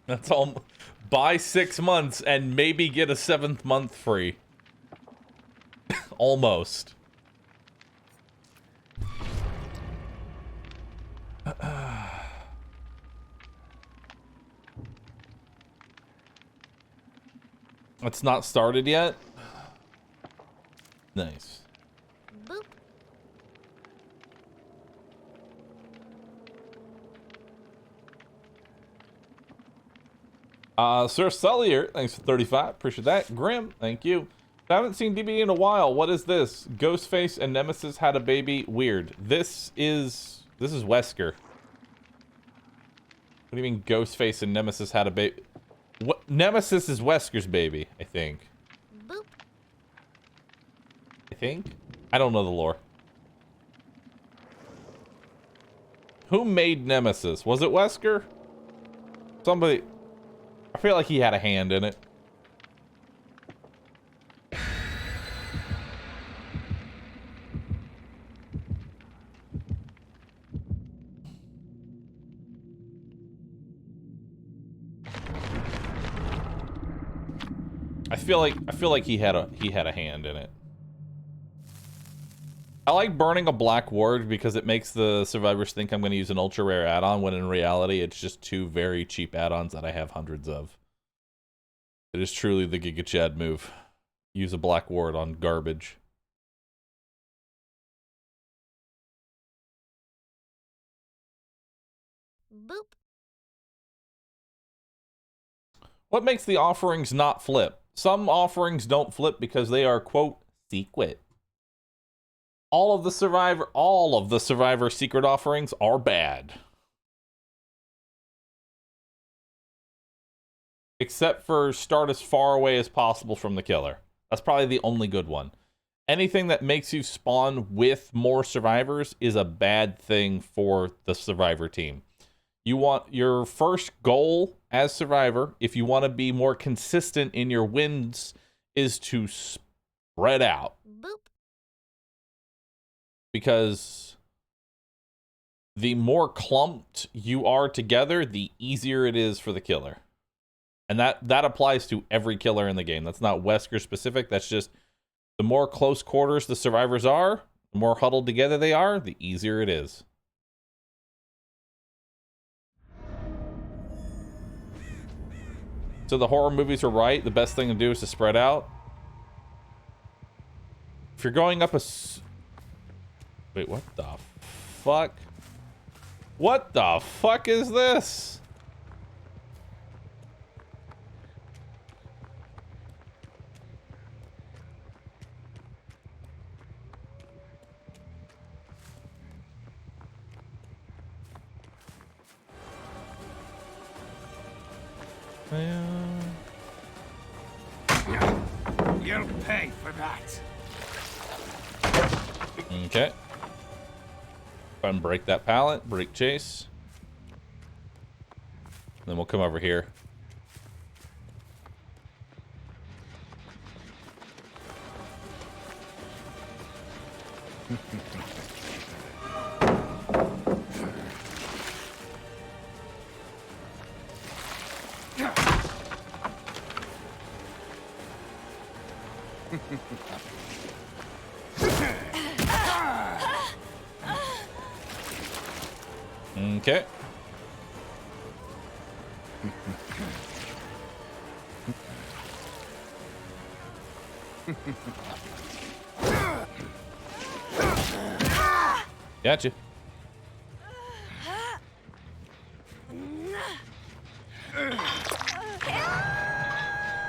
That's all. Buy 6 months and maybe get a 7th month free. Almost. It's not started yet? Nice. Sir Sullier, thanks for 35. Appreciate that. Grim, thank you. I haven't seen DB in a while. What is this? Ghostface and Nemesis had a baby. Weird. This is Wesker. What do you mean Ghostface and Nemesis had a baby? What? Nemesis is Wesker's baby, I think. Boop. I think? I don't know the lore. Who made Nemesis? Was it Wesker? Somebody... I feel like he had a hand in it. I feel like he had a hand in it. I like burning a black ward because it makes the survivors think I'm going to use an ultra rare add-on when in reality it's just 2 very cheap add-ons that I have hundreds of. It is truly the Giga Chad move. Use a black ward on garbage. Boop. What makes the offerings not flip? Some offerings don't flip because they are, quote, secret. All of the survivor secret offerings are bad. Except for start as far away as possible from the killer. That's probably the only good one. Anything that makes you spawn with more survivors is a bad thing for the survivor team. You want your first goal as survivor, if you want to be more consistent in your wins, is to spread out. Boop. Because the more clumped you are together, the easier it is for the killer. And that applies to every killer in the game. That's not Wesker specific. That's just the more close quarters the survivors are, the more huddled together they are, the easier it is. So the horror movies are right. The best thing to do is to spread out. If you're going up a... Wait, what the fuck? What the fuck is this? You'll pay for that. Okay. Go ahead and break that pallet. Break chase. Then we'll come over here. Okay. Gotcha.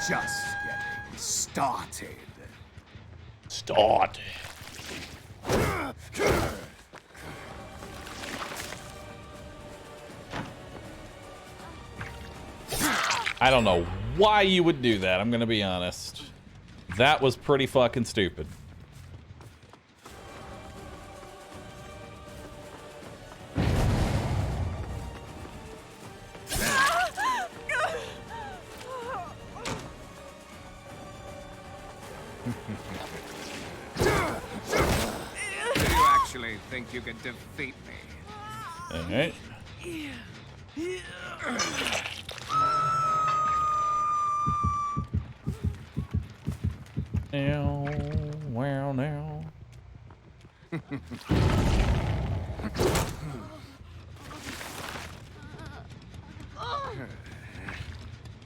Just getting started. Start. I don't know why you would do that, I'm gonna be honest. That was pretty fucking stupid. Do you actually think you can defeat me? Alright. Now, wow, now.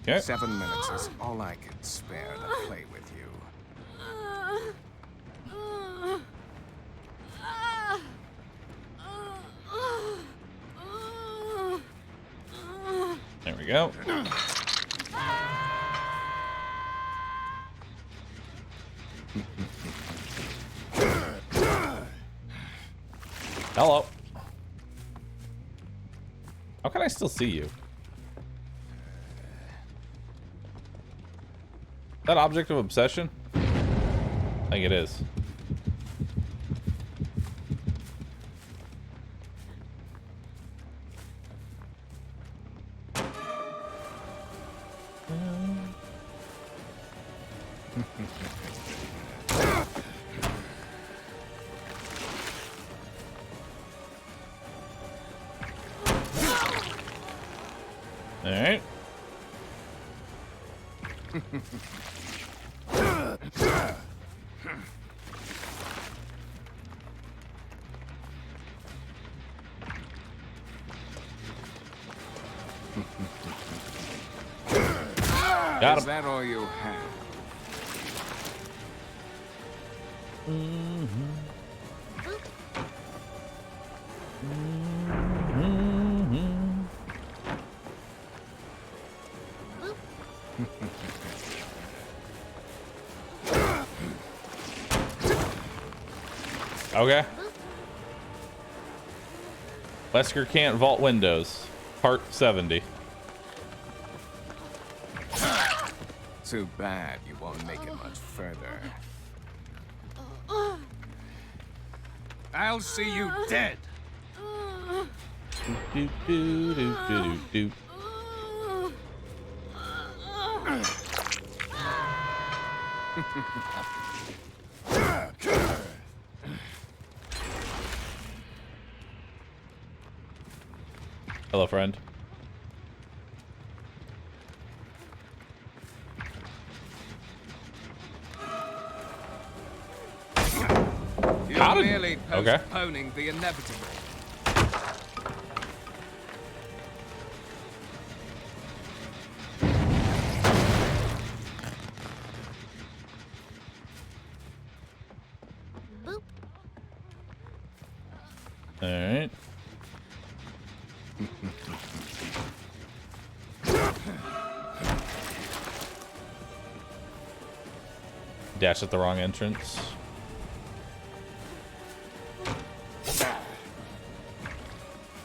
Okay. 7 minutes is all I can spare to play with you. There we go. Hello. How can I still see you? That object of obsession? I think it is. All right. Got Is him. that all you have? Okay. Wesker can't vault windows. Part 70. Too bad you won't make it much further. I'll see you dead. Do, do, do, do, do, do. Hello, friend. You're merely Okay. postponing the inevitable. Boop. All right. Dash at the wrong entrance.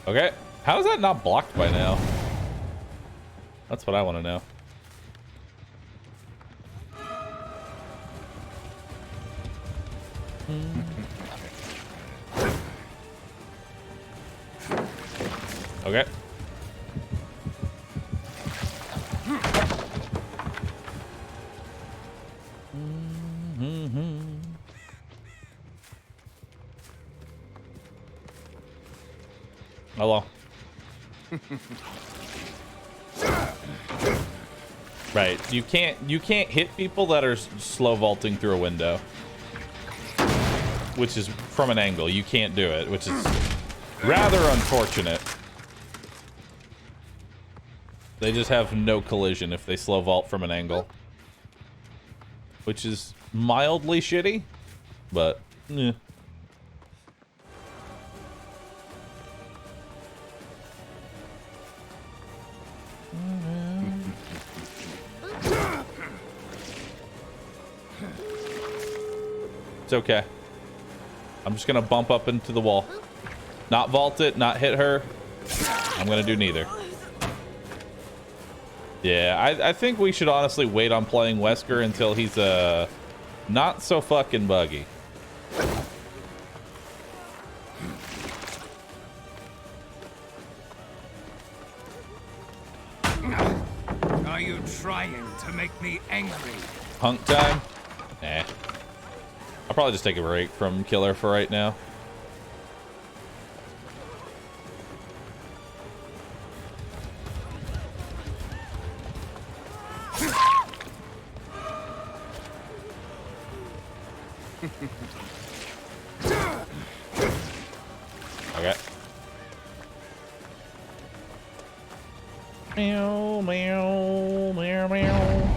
Okay. How is that not blocked by now? That's what I want to know. Okay. Hello. Right. You can't hit people that are slow vaulting through a window. Which is from an angle. You can't do it, which is rather unfortunate. They just have no collision if they slow vault from an angle. Which is mildly shitty, but eh. It's okay. I'm just gonna bump up into the wall. Not vault it, not hit her. I'm gonna do neither. Yeah, I think we should honestly wait on playing Wesker until he's not so fucking buggy. Are you trying to make me angry? Hunk time? Nah. I'll probably just take a break from Killer for right now. Okay. Meow, meow, meow, meow.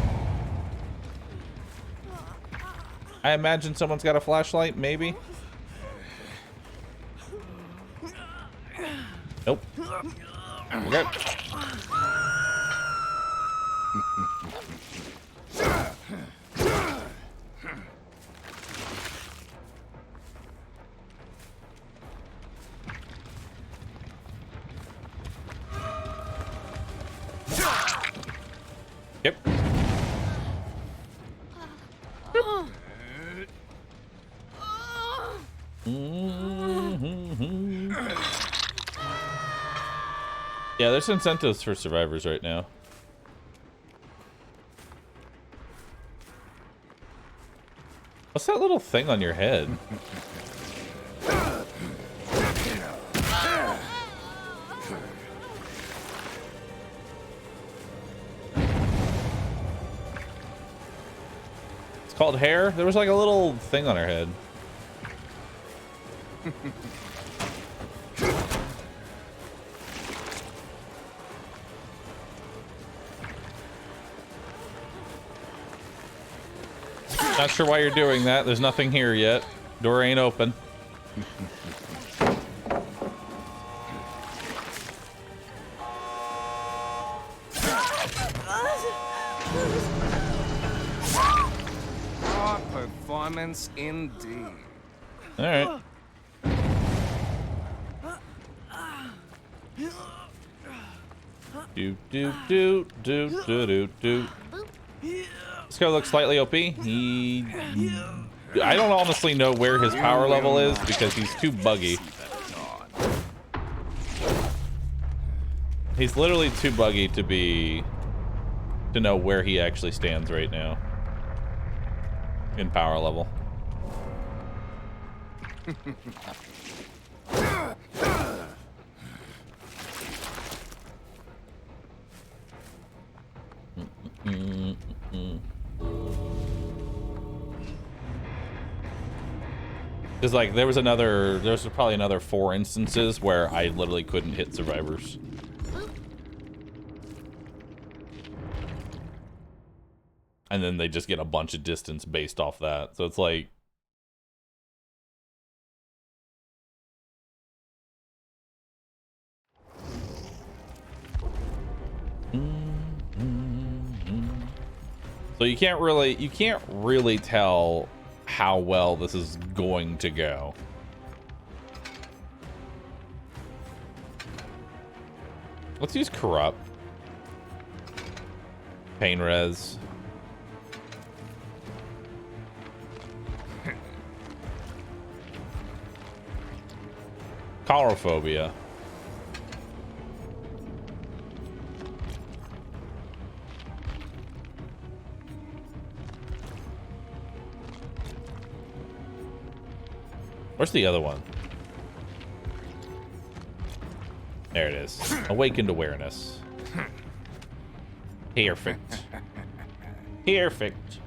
I imagine someone's got a flashlight, maybe? Nope. Okay. Yep. Yeah, there's incentives for survivors right now. What's that little thing on your head? It's called hair? There was like a little thing on her head. Not sure why you're doing that. There's nothing here yet. Door ain't open. Poor performance indeed. All right. Do do do do do do do. This guy looks slightly OP. I don't honestly know where his power level is because he's too buggy. He's literally too buggy to know where he actually stands right now in power level. Because like there's probably another 4 instances where I literally couldn't hit survivors. And then they just get a bunch of distance based off that. So it's like so you can't really tell how well this is going to go. Let's use corrupt. Pain res. Chorophobia. Where's the other one? There it is. Awakened awareness. Perfect. Perfect.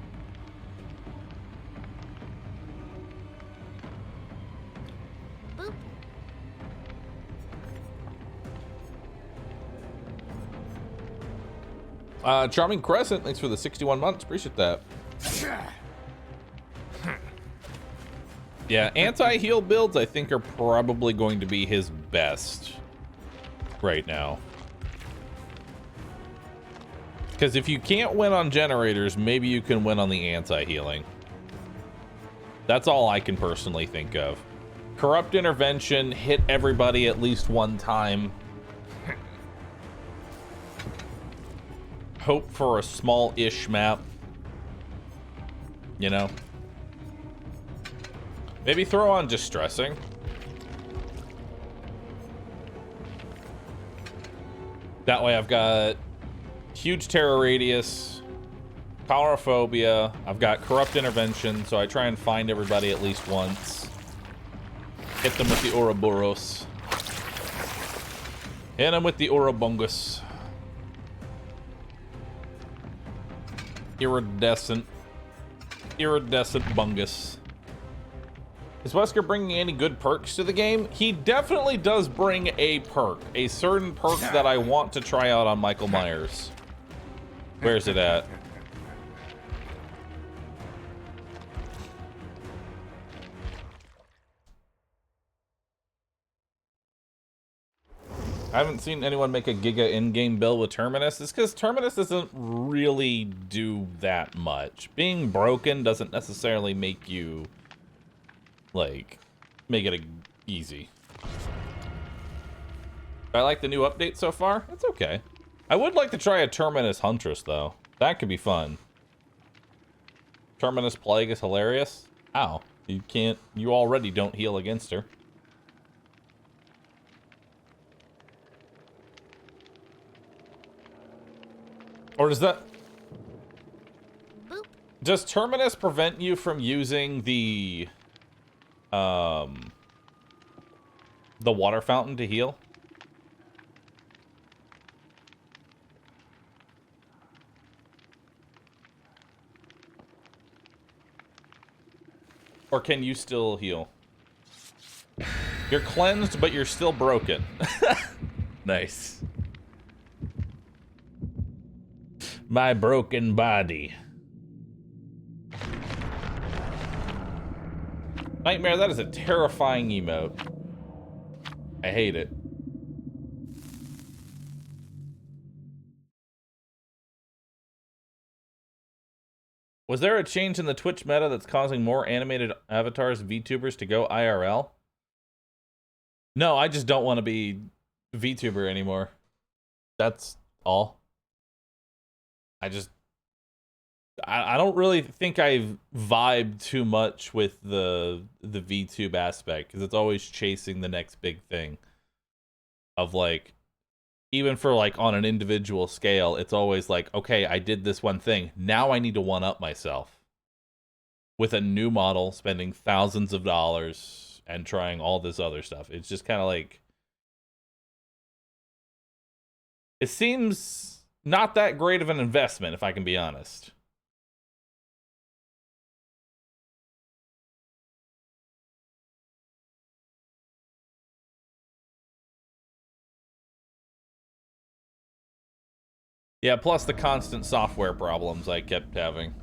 Charming Crescent, thanks for the 61 months. Appreciate that. Yeah, anti-heal builds I think are probably going to be his best right now. Because if you can't win on generators, maybe you can win on the anti-healing. That's all I can personally think of. Corrupt Intervention, hit everybody at least one time. Hope for a small-ish map. You know? Maybe throw on Distressing. That way I've got huge terror radius, Chorophobia, I've got Corrupt Intervention, so I try and find everybody at least once. Hit them with the Ouroboros. Hit them with the Ourobungus. Iridescent bungus. Is Wesker bringing any good perks to the game? He definitely does bring a perk. A certain perk that I want to try out on Michael Myers. Where's it at? I haven't seen anyone make a Giga in-game build with Terminus. It's because Terminus doesn't really do that much. Being broken doesn't necessarily make you, like, make it easy. I like the new update so far. It's okay. I would like to try a Terminus Huntress, though. That could be fun. Terminus Plague is hilarious. Ow. You already don't heal against her. Or does that... Boop. Does Terminus prevent you from using the water fountain to heal? Or can you still heal? You're cleansed, but you're still broken. Nice. My broken body. Nightmare, that is a terrifying emote. I hate it. Was there a change in the Twitch meta that's causing more animated avatars, VTubers to go IRL? No, I just don't want to be VTuber anymore. That's all. I don't really think I vibe too much with the VTube aspect, because it's always chasing the next big thing. Of like, even for like on an individual scale, it's always like, okay, I did this one thing. Now I need to one up myself with a new model, spending thousands of dollars and trying all this other stuff. It's just kind of like, it seems not that great of an investment, if I can be honest. Yeah, plus the constant software problems I kept having.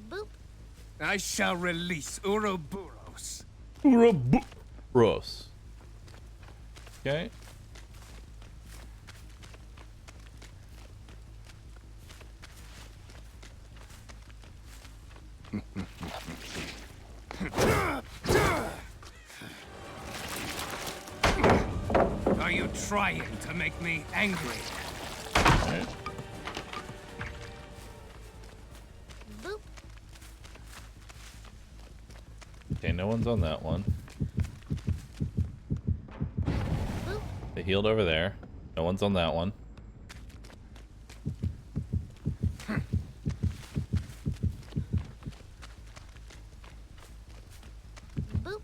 Boop. I shall release Ouroboros. Ouroboros. Okay. Are you trying to make me angry? Alright. Boop. Okay, no one's on that one. Boop. They healed over there. No one's on that one. Boop.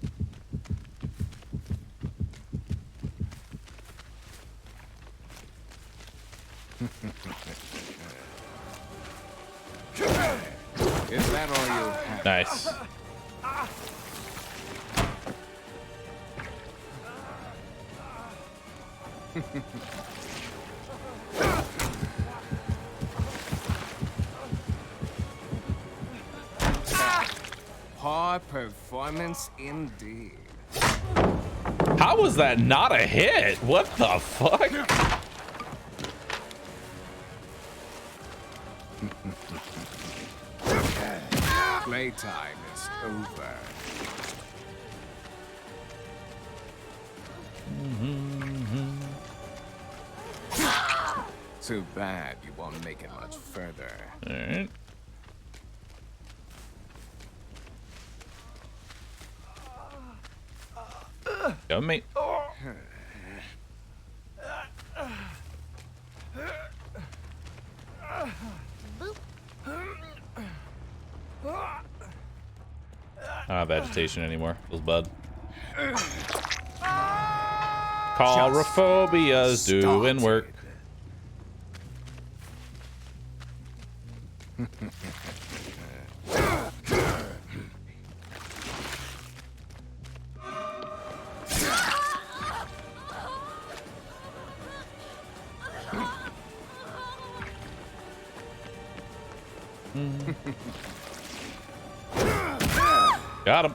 Is that all you have? Nice. Poor performance indeed. How was that not a hit? What the fuck? Playtime is over. Too bad you won't make it much further. Alright. Go, mate. Boop. I don't have agitation anymore. Feels bad. Calrophobia's doing work. Got him.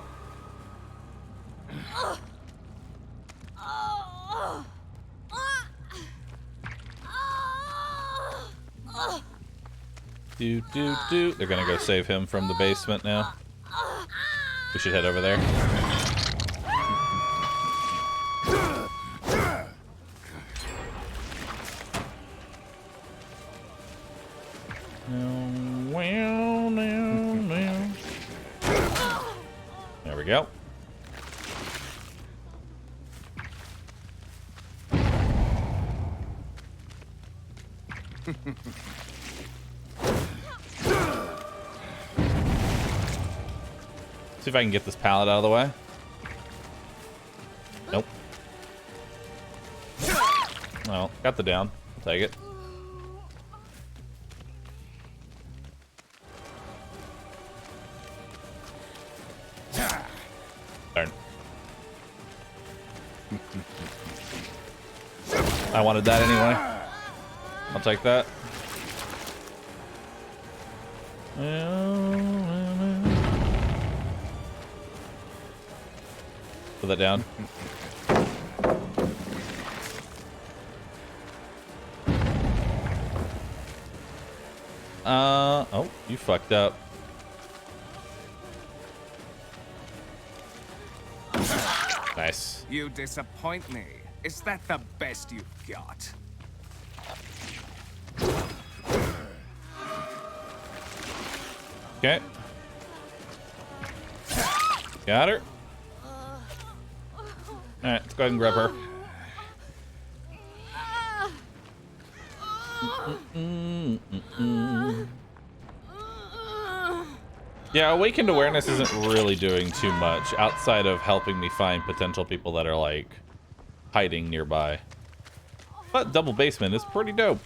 Do. They're gonna go save him from the basement now. We should head over there. There we go. See if I can get this pallet out of the way. Nope. Well, got the down. I'll take it. Darn. I wanted that anyway. I'll take that. Put that down. Oh, you fucked up. Nice. You disappoint me. Is that the best you've got? Okay. Got her. Alright, let's go ahead and grab her. Yeah, awakened awareness isn't really doing too much outside of helping me find potential people that are like hiding nearby. But double basement is pretty dope.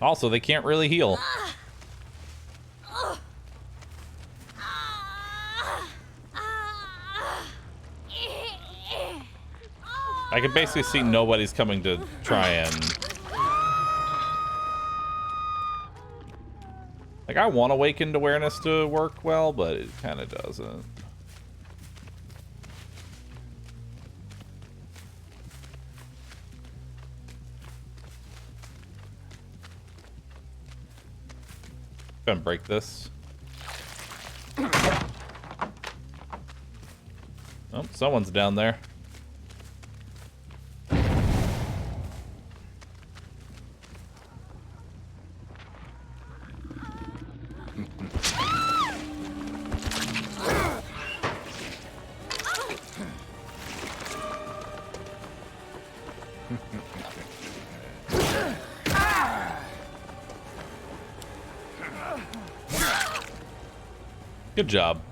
Also, they can't really heal. I can basically see nobody's coming to try and... Like, I want awakened awareness to work well, but it kind of doesn't. Gonna break this. Oh, someone's down there. Good job.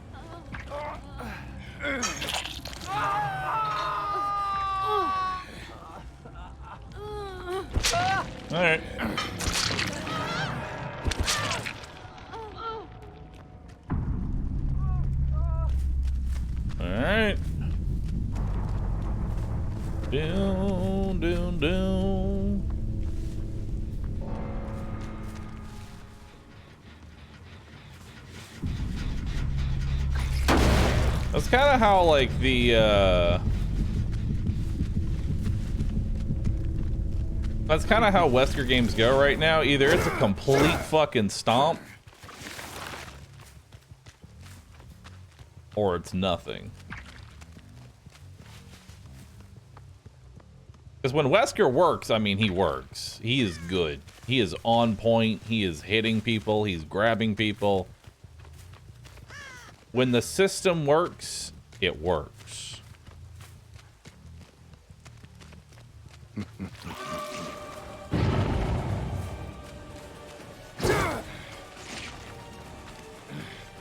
All right. All right. Down, down, down. That's kind of how, like, that's kind of how Wesker games go right now. Either it's a complete fucking stomp, or it's nothing. Because when Wesker works, I mean, he works. He is good. He is on point. He is hitting people. He's grabbing people. When the system works, it works.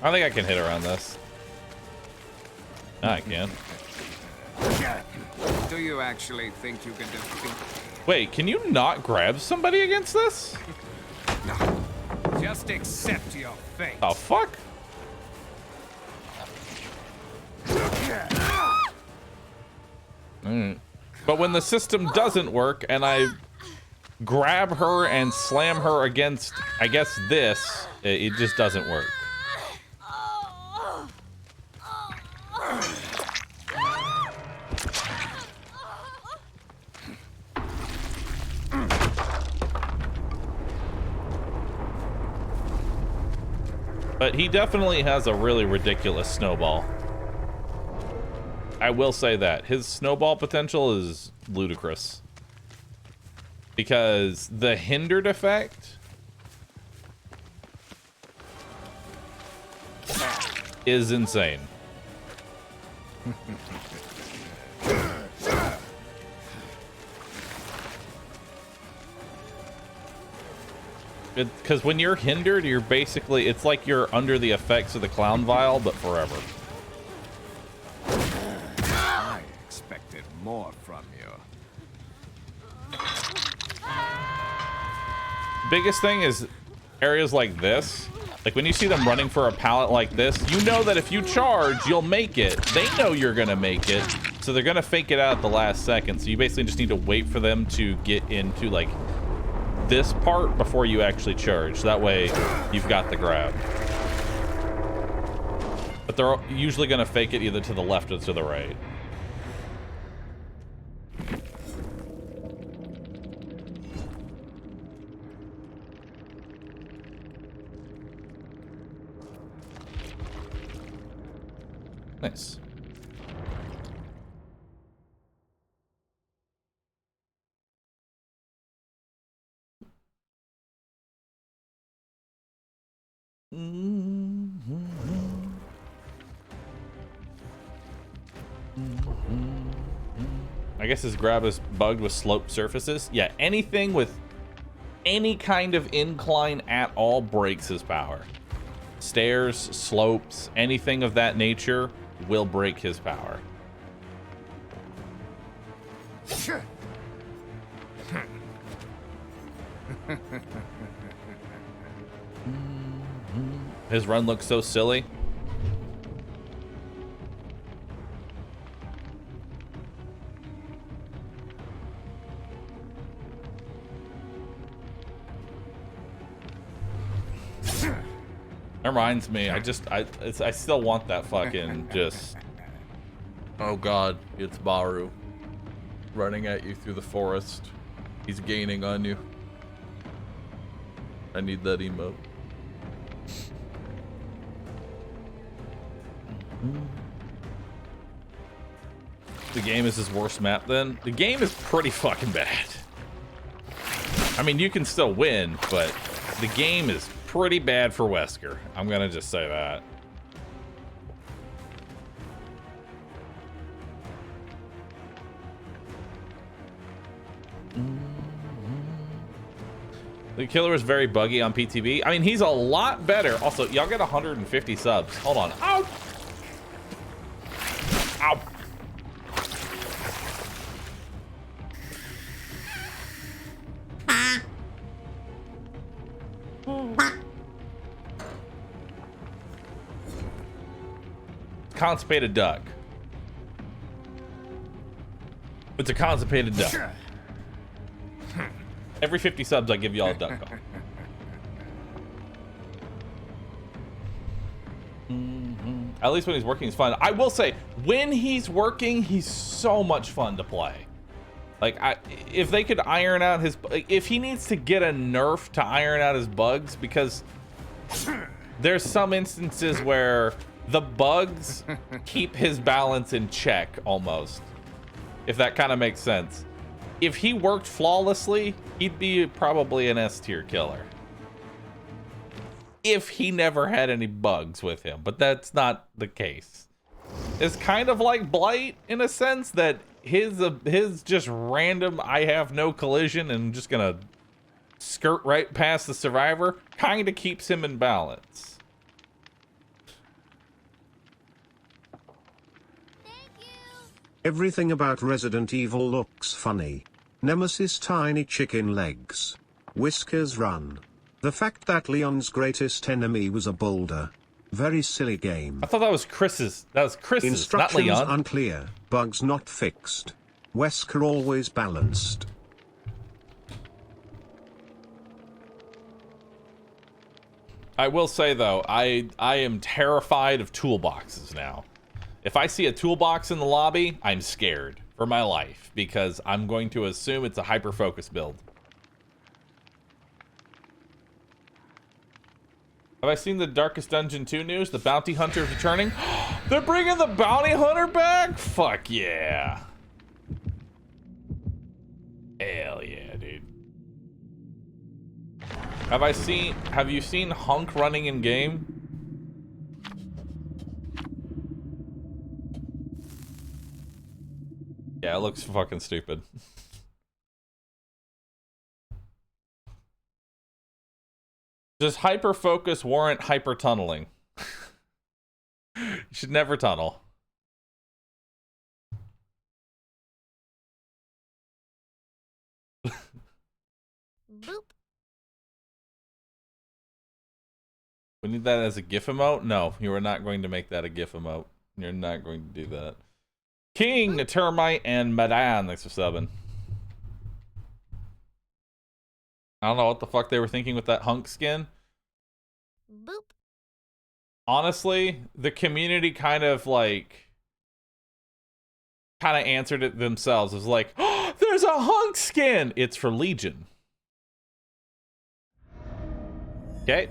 I think I can hit around this. I can. Do you actually think you can defeat me? Wait, can you not grab somebody against this? No. Just accept your fate. Oh, fuck? But when the system doesn't work and I grab her and slam her against, I guess, this, it just doesn't work. But he definitely has a really ridiculous snowball. I will say that. His snowball potential is ludicrous. Because the hindered effect is insane. Because when you're hindered, you're basically, it's like you're under the effects of the clown vial, but forever. I expected more from you. Biggest thing is areas like this. Like when you see them running for a pallet like this, you know that if you charge, you'll make it. They know you're gonna make it, so they're gonna fake it out at the last second. So you basically just need to wait for them to get into like this part before you actually charge. That way you've got the grab. But they're usually gonna fake it either to the left or to the right. Nice. I guess his grab is bugged with sloped surfaces. Yeah, anything with any kind of incline at all breaks his power. Stairs, slopes, anything of that nature will break his power. His run looks so silly. That reminds me, I still want that fucking just... Oh god, it's Bahroo. Running at you through the forest. He's gaining on you. I need that emote. The game is his worst map then? The game is pretty fucking bad. I mean, you can still win, but the game is pretty bad for Wesker. I'm gonna just say that. The killer is very buggy on PTB. I mean, he's a lot better. Also, y'all get 150 subs. Hold on. Ow! Ow! Constipated duck. It's a constipated duck. Every 50 subs, I give y'all a duck call. At least when he's working, he's fun. I will say, when he's working, he's so much fun to play. Like, if they could iron out his... If he needs to get a nerf to iron out his bugs, because there's some instances where the bugs keep his balance in check, almost. If that kind of makes sense. If he worked flawlessly, he'd be probably an S-tier killer. If he never had any bugs with him, but that's not the case. It's kind of like Blight in a sense that his just random, I have no collision and just gonna skirt right past the survivor, kind of keeps him in balance. Everything about Resident Evil looks funny. Nemesis tiny chicken legs. Whisker's run. The fact that Leon's greatest enemy was a boulder. Very silly game. I thought that was Chris's. That was Chris's, not Instructions Leon. unclear. Bugs not fixed. Wesker always balanced. I will say though, I am terrified of toolboxes now. If I see a toolbox in the lobby, I'm scared for my life because I'm going to assume it's a hyper-focus build. Have I seen the Darkest Dungeon 2 news? The Bounty Hunter is returning? They're bringing the Bounty Hunter back? Fuck yeah. Hell yeah, dude. Have you seen Hunk running in game? Yeah, it looks fucking stupid. Does hyper focus warrant hyper tunneling? You should never tunnel. Boop. We need that as a GIF emote? No, you are not going to make that a GIF emote. You're not going to do that. King, a Termite, and Madan, thanks for subbing. I don't know what the fuck they were thinking with that Hunk skin. Boop. Honestly, the community kind of answered it themselves. It was like, oh, there's a Hunk skin! It's for Legion. Okay.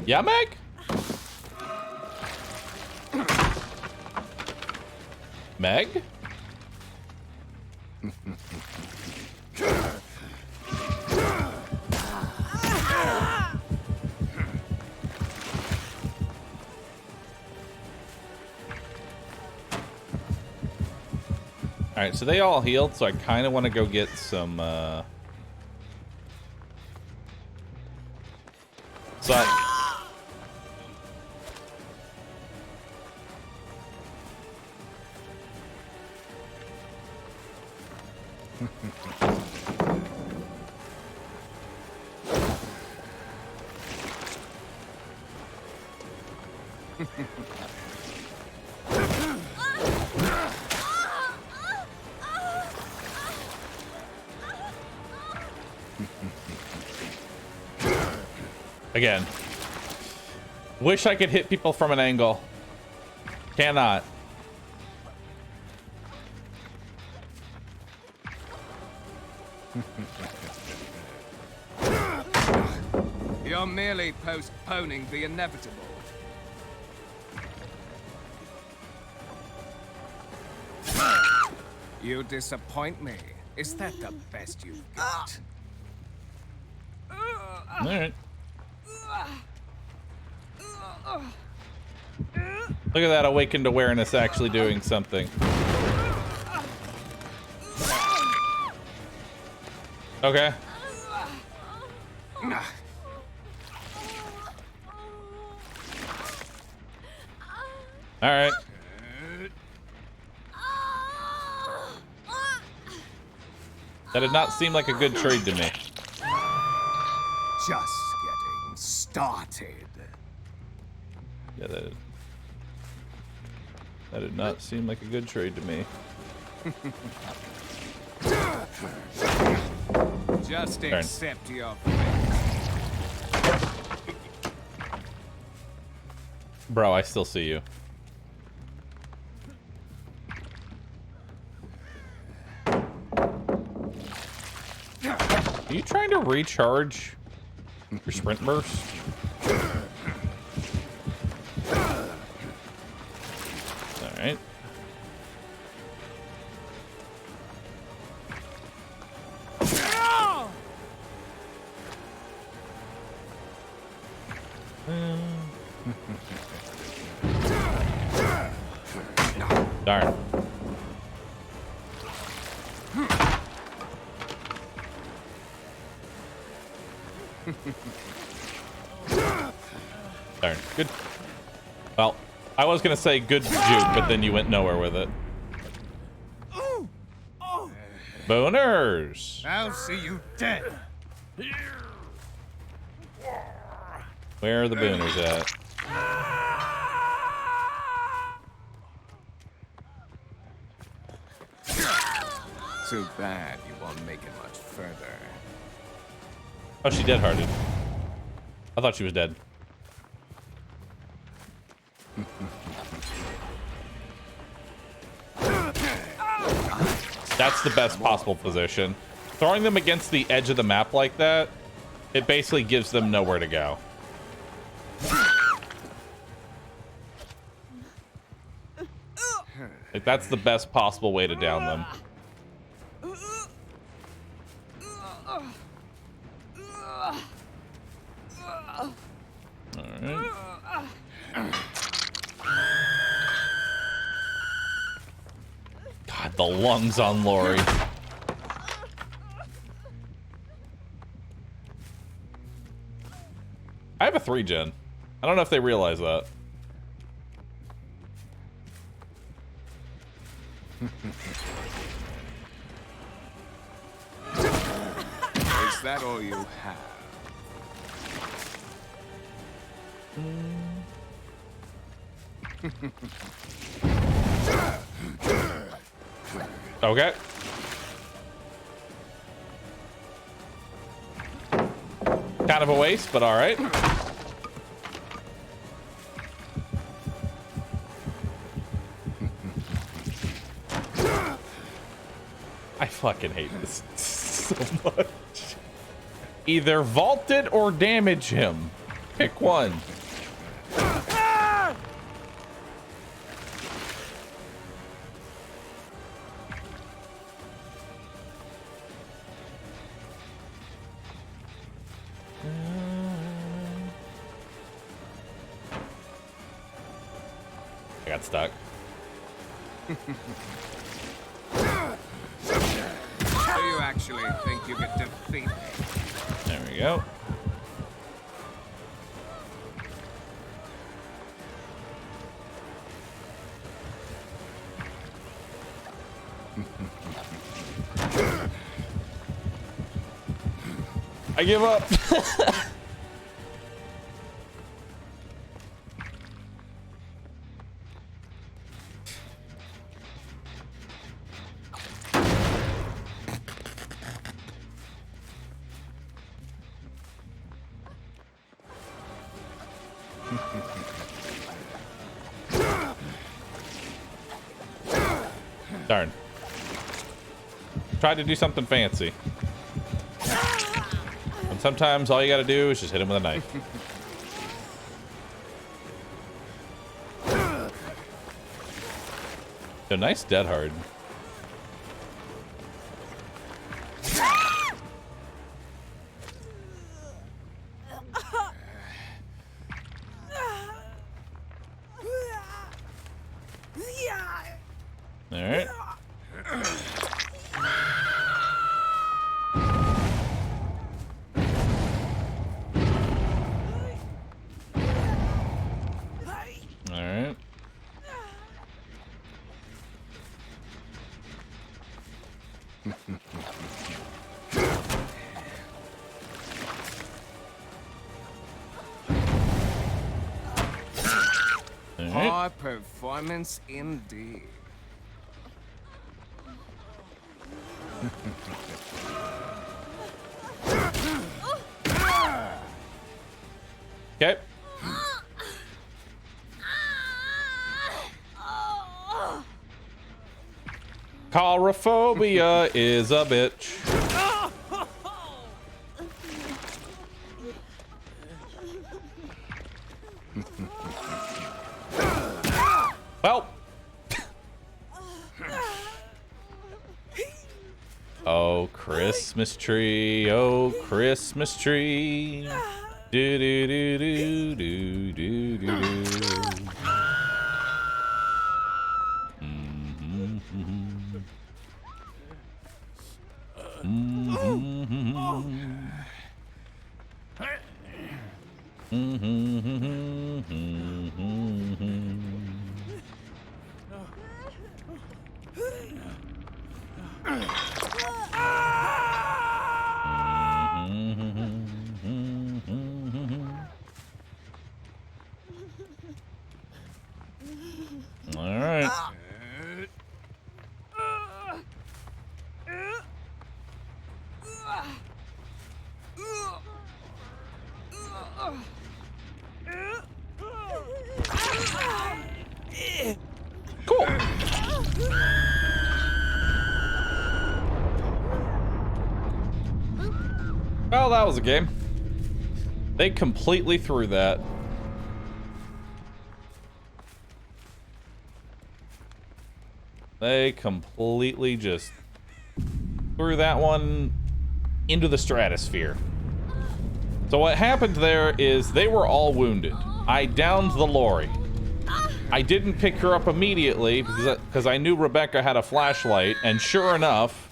Yeah, Meg? Meg? Alright, so they all healed, so I kind of want to go get some, So... Again. Wish I could hit people from an angle. Cannot. You're merely postponing the inevitable. You disappoint me. Is that the best you've got? All right. Look at that awakened awareness actually doing something. Okay. All right. That did not seem like a good trade to me. Just getting started. Yeah, that did not seem like a good trade to me. Just Turn. accept your Bro, I still see you. Are you trying to recharge your sprint burst? Alright. Darn. Darn. Good. Well, I was gonna say good juke, but then you went nowhere with it. Boners! I'll see you dead. Where are the booners at? Too bad you won't make it much further. Oh, she dead-hearted. I thought she was dead. That's the best possible position. Throwing them against the edge of the map like that, it basically gives them nowhere to go. Like, that's the best possible way to down them. Alright. God, the lungs on Lori. I have a 3-gen. I don't know if they realize that. Is that all you have? Okay. Kind of a waste, but all right. I fucking hate this. so much. Either vault it or damage him. Pick one. I got stuck. Do you actually think you could defeat me? There we go. I give up. Darn. Tried to do something fancy. And sometimes all you gotta do is just hit him with a knife. So nice dead hard. All right. All right. High performance indeed. Okay. Coulrophobia is a bitch. Well. Oh, Christmas tree. Oh, Christmas tree. Do do do do do do do do. All right. Cool. Well, that was a game. They completely threw that. They completely just threw that one into the stratosphere. So what happened there is they were all wounded. I downed the lorry. I didn't pick her up immediately because I knew Rebecca had a flashlight, and sure enough,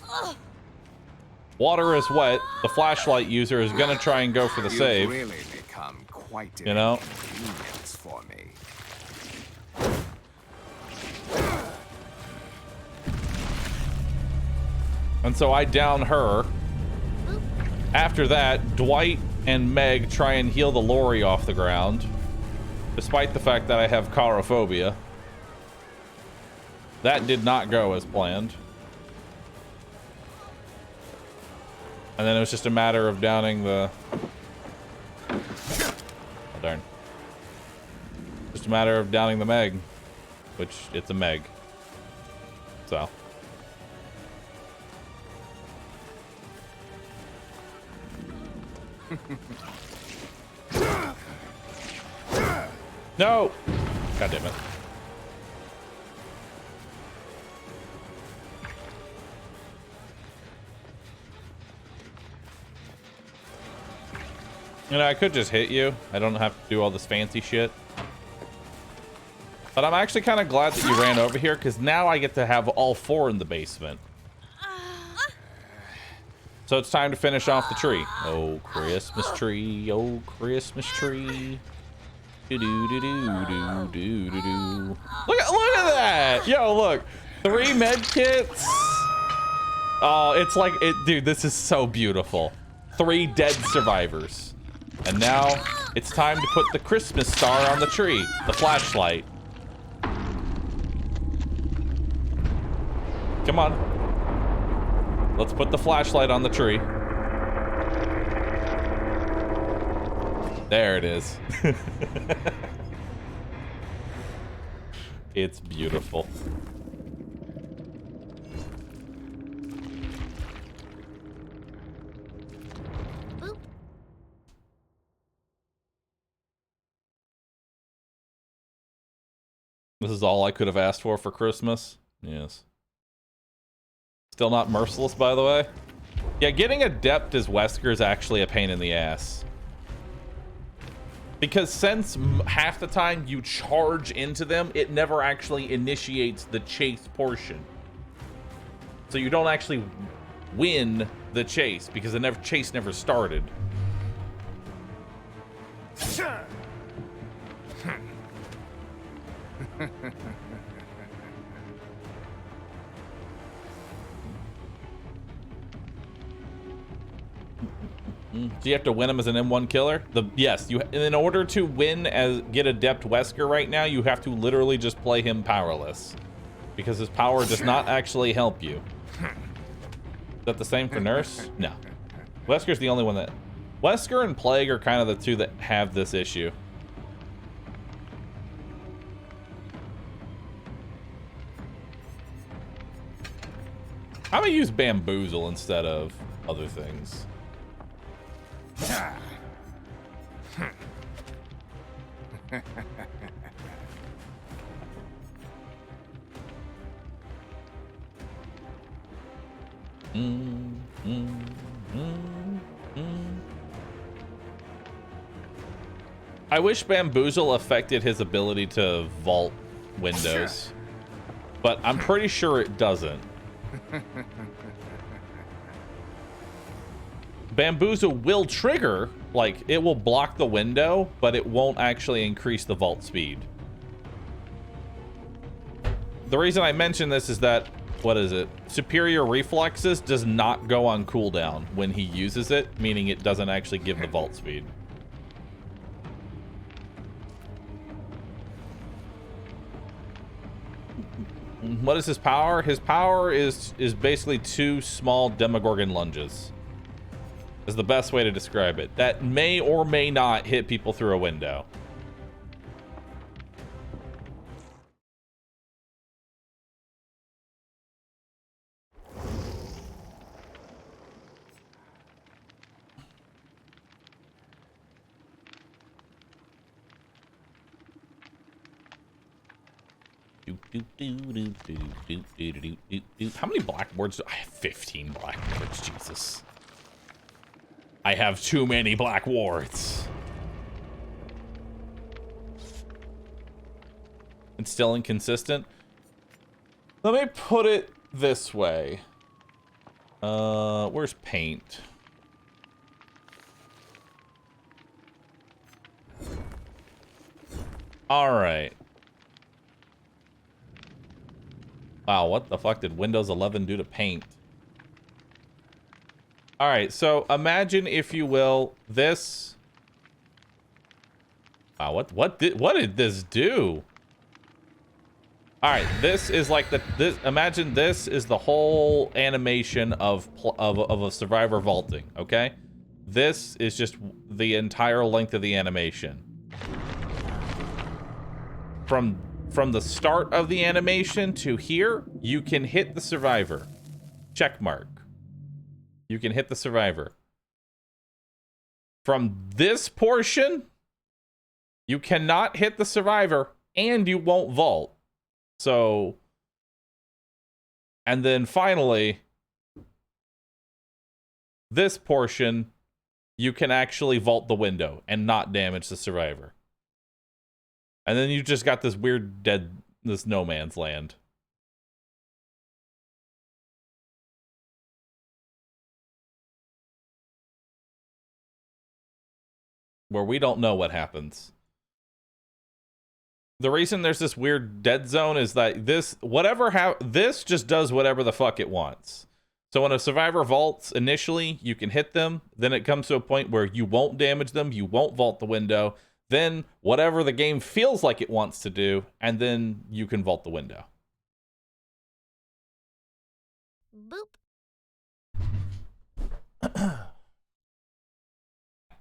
water is wet. The flashlight user is gonna try and go for the save. Really become quite an You know? inconvenience for me. And so I down her. After that, Dwight and Meg try and heal the lorry off the ground, despite the fact that I have coulrophobia. That did not go as planned. And then it was just a matter of downing the... Oh, darn. Just a matter of downing the Meg, which it's a Meg. So. No! God damn it. You know, I could just hit you. I don't have to do all this fancy shit. But I'm actually kind of glad that you ran over here, because now I get to have all 4 in the basement. So it's time to finish off the tree. Oh, Christmas tree. Oh, Christmas tree. Do-do-do-do-do-do-do-do. Look at that. Yo, look. 3 med kits. Oh, it's like it, dude, this is so beautiful. 3 dead survivors. And now it's time to put the Christmas star on the tree, the flashlight. Come on. Let's put the flashlight on the tree. There it is. It's beautiful. Boop. This is all I could have asked for Christmas. Yes. Still not merciless, by the way. Yeah, getting adept as Wesker is actually a pain in the ass. Because since half the time you charge into them, it never actually initiates the chase portion. So you don't actually win the chase because the chase never started. Do you have to win him as an M1 killer? Yes, you. In order to win as get adept Wesker right now, you have to literally just play him powerless, because his power does not actually help you. Is that the same for Nurse? No. Wesker's the only one that. Wesker and Plague are kind of the 2 that have this issue. I'm gonna use Bamboozle instead of other things. I wish Bamboozle affected his ability to vault windows, but I'm pretty sure it doesn't. Bamboozle will trigger, like, it will block the window, but it won't actually increase the vault speed. The reason I mention this is that, what is it? Superior Reflexes does not go on cooldown when he uses it, meaning it doesn't actually give the vault speed. What is his power? His power is basically 2 small Demogorgon lunges. Is the best way to describe it. That may or may not hit people through a window. How many blackboards do I have? 15 blackboards, Jesus. I have too many black warts. It's still inconsistent. Let me put it this way. Where's paint? All right. Wow, what the fuck did Windows 11 do to paint? All right, so imagine, if you will, this. Wow, what did this do? All right, this is like this. Imagine this is the whole animation of a survivor vaulting. Okay, this is just the entire length of the animation. From the start of the animation to here, you can hit the survivor. Check mark. You can hit the survivor. From this portion, you cannot hit the survivor and you won't vault. So, and then finally, this portion, you can actually vault the window and not damage the survivor. And then you just got this weird this no man's land. Where we don't know what happens. The reason there's this weird dead zone is that this just does whatever the fuck it wants. So when a survivor vaults initially, you can hit them. Then it comes to a point where you won't damage them. You won't vault the window. Then whatever the game feels like it wants to do, and then you can vault the window. Boop.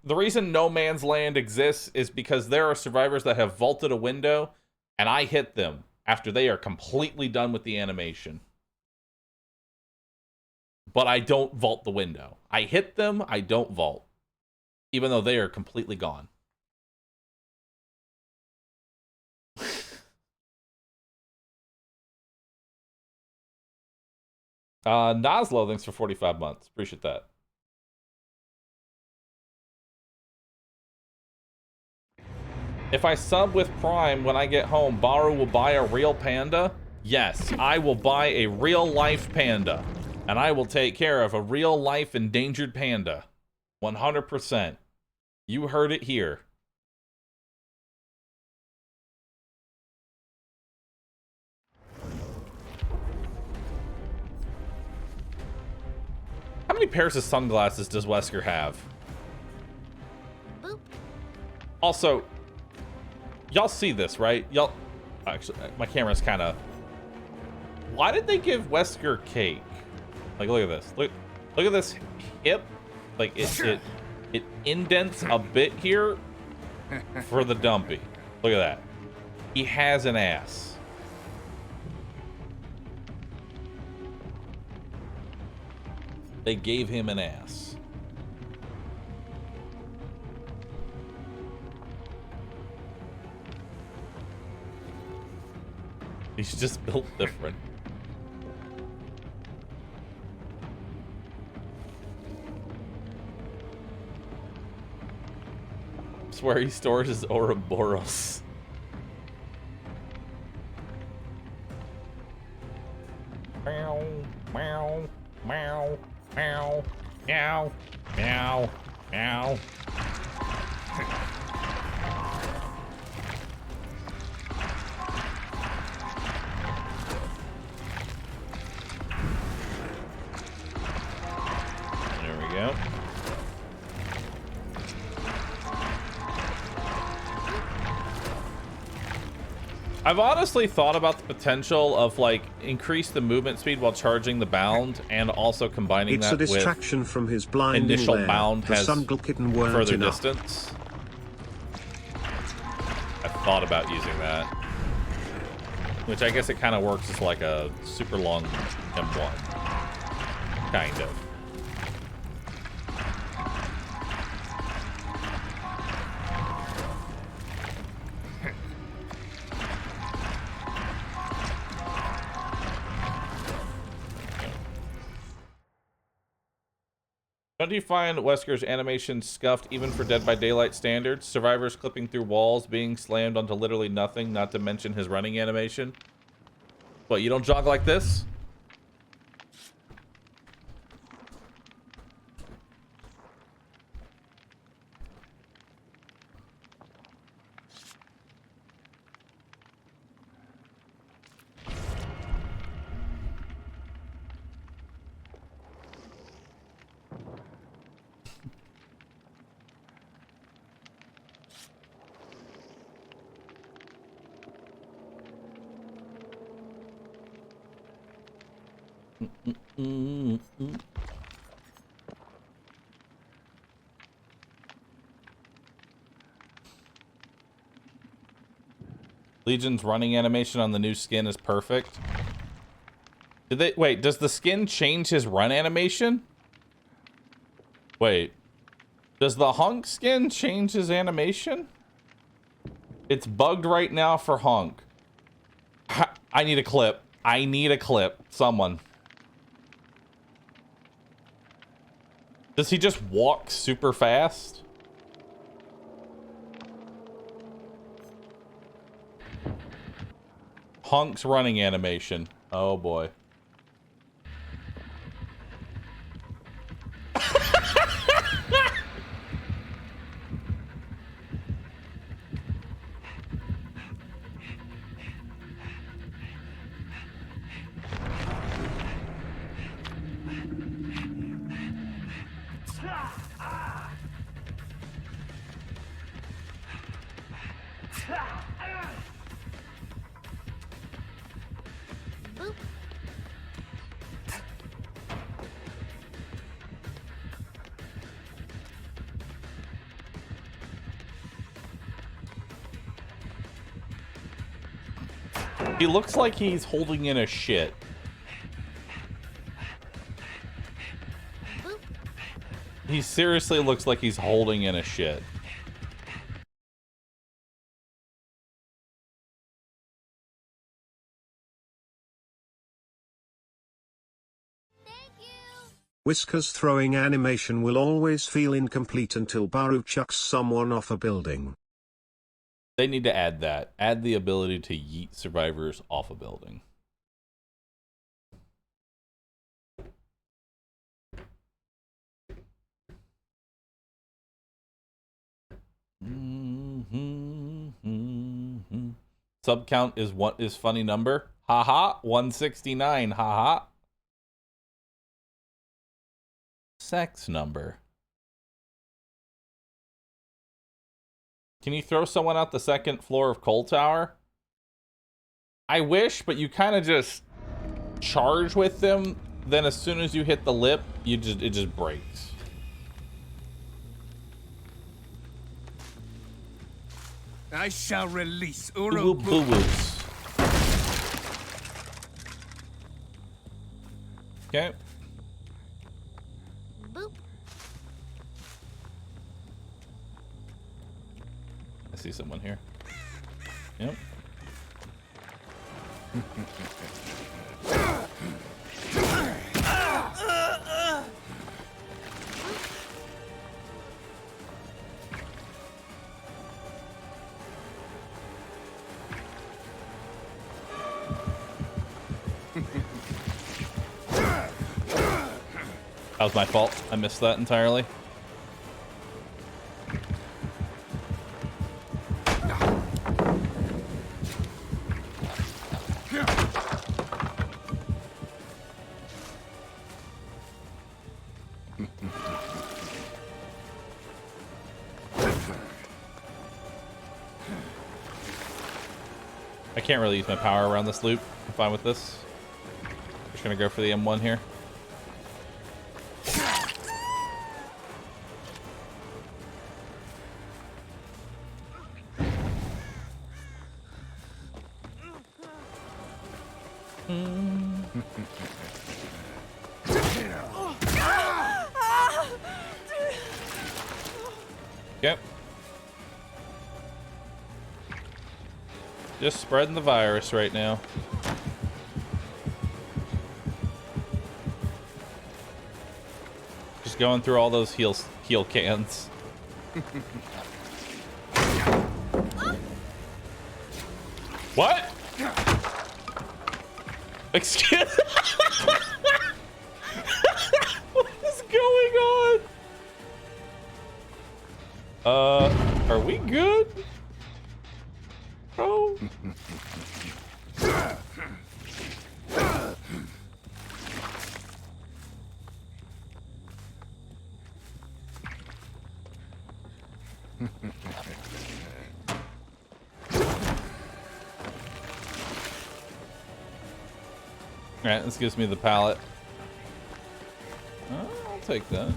The reason No Man's Land exists is because there are survivors that have vaulted a window, and I hit them after they are completely done with the animation. But I don't vault the window. I hit them, I don't vault. Even though they are completely gone. Naslo, thanks for 45 months. Appreciate that. If I sub with Prime when I get home, Bahroo will buy a real panda? Yes, I will buy a real-life panda. And I will take care of a real-life endangered panda. 100%. You heard it here. How many pairs of sunglasses does Wesker have? Boop. Also, y'all see this, right? Y'all, actually, my camera's kind of. Why did they give Wesker cake? Like, look at this. Look at this hip. Like it indents a bit here for the dumpy. Look at that. He has an ass. They gave him an ass. He's just built different. I swear he stores his Ouroboros. Meow, meow, meow, meow, meow, meow, meow. There we go. I've honestly thought about the potential of like increase the movement speed while charging the bound and also combining It's that a distraction with from his blinding initial glare. bound The has Sundal kitten weren't further enough. distance. I've thought about using that. Which I guess it kind of works as like a super long M1. Kind of. Don't you find Wesker's animation scuffed even for Dead by Daylight standards? Survivors clipping through walls, being slammed onto literally nothing, not to mention his running animation. What, you don't jog like this? Legion's running animation on the new skin is perfect. Did they wait, does the skin change his run animation? Wait. Does the Hunk skin change his animation? It's bugged right now for Hunk. I need a clip. I need a clip. Someone. Does he just walk super fast? Hunk's running animation. Oh boy. Boop. He looks like he's holding in a shit. Boop. He seriously looks like he's holding in a shit. Thank you. Whiskers throwing animation will always feel incomplete until Bahroo chucks someone off a building. They need to add that. Add the ability to yeet survivors off a building. Sub count is what is funny number? Haha, 169. Haha. Sex number. Can you throw someone out the second floor of Coal Tower? I wish, but you kind of just charge with them. Then as soon as you hit the lip, it just breaks. I shall release Boo-boo-boo-boos. Uroboros. Okay. Boop. I see someone here. Yep. That was my fault. I missed that entirely. I can't really use my power around this loop. I'm fine with this. Just gonna go for the M1 here. Yep. Just spreading the virus right now. Just going through all those heal cans. What? Excuse What is going on? Are we good? Bro? Alright, this gives me the pallet. Oh, I'll take that.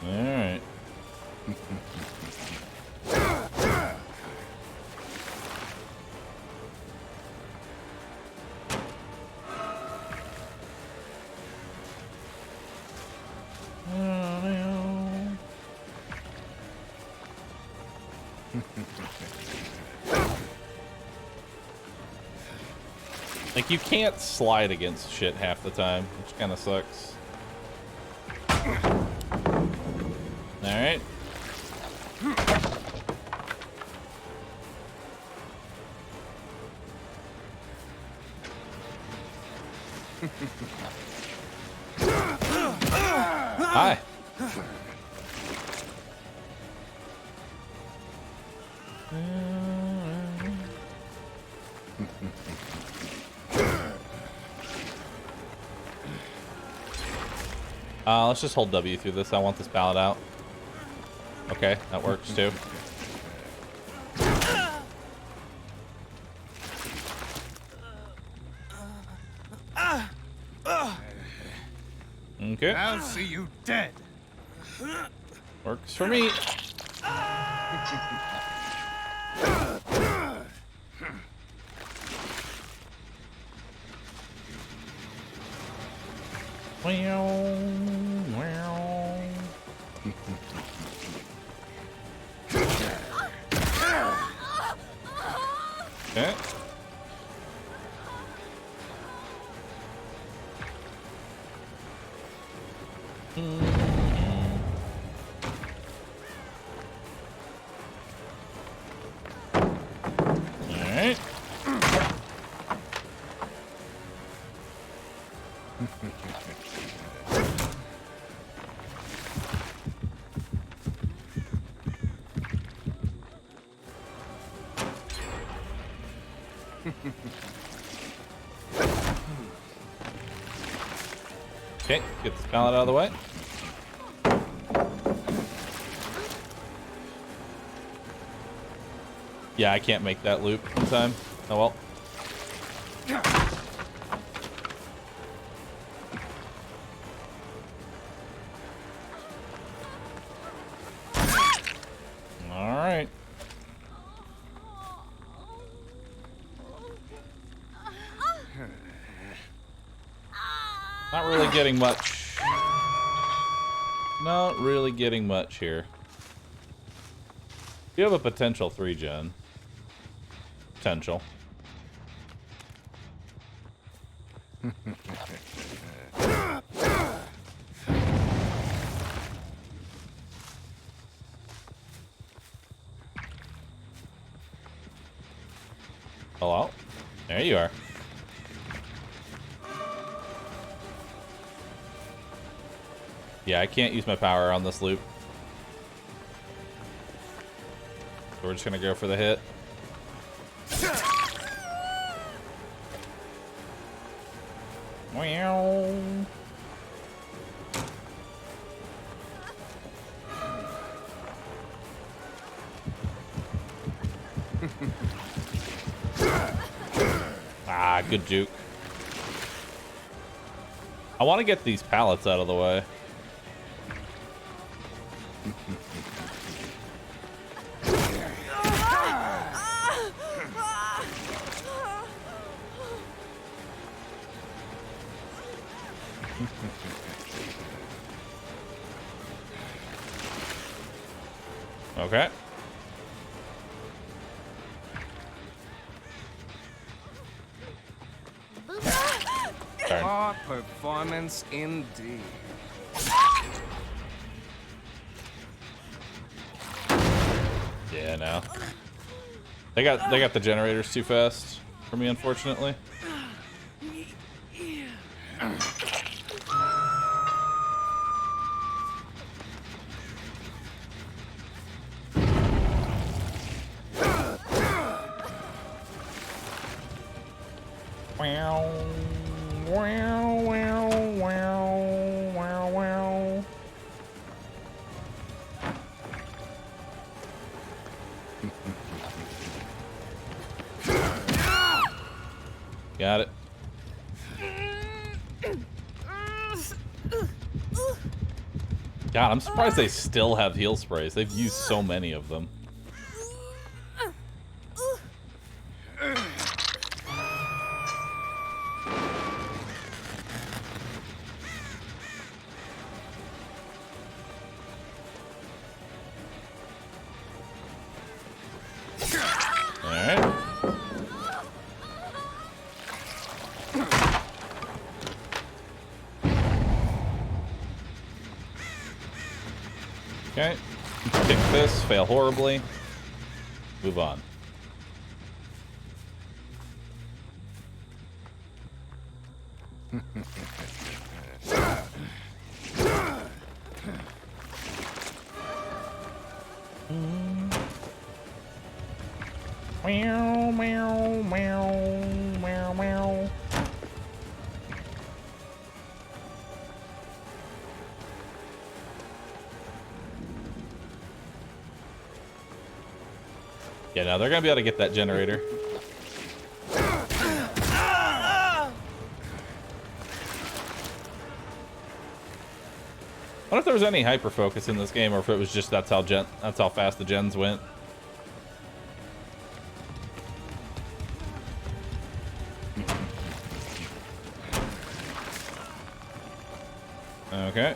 Alright. Like, you can't slide against shit half the time, which kind of sucks. Alright. Hi. Let's just hold W through this. I want this ballot out. Okay, that works too. Okay. I'll see you dead. Works for me. Okay. Alright. Okay, get this pallet out of the way. Yeah, I can't make that loop in time. Oh well. Alright. Not really getting much. Not really getting much here. You have a potential 3-gen. Potential. Hello? There you are. Yeah, I can't use my power on this loop. So we're just gonna go for the hit. Meow. Ah, good juke. I want to get these pallets out of the way. Okay. Darn. Hard performance indeed. Yeah, no. They got the generators too fast for me, unfortunately. Got it. God, I'm surprised they still have heal sprays. They've used so many of them. Okay. Kick this. Fail horribly. Move on. Meow, meow, meow, meow, meow. Yeah, now they're gonna be able to get that generator. I wonder if there was any hyper focus in this game, or if it was just that's how fast the gens went. Okay.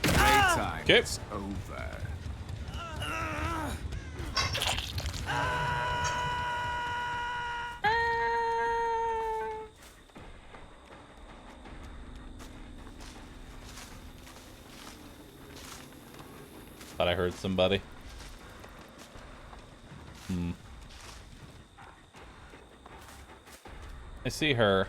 Playtime's over. Thought I heard somebody. I see her.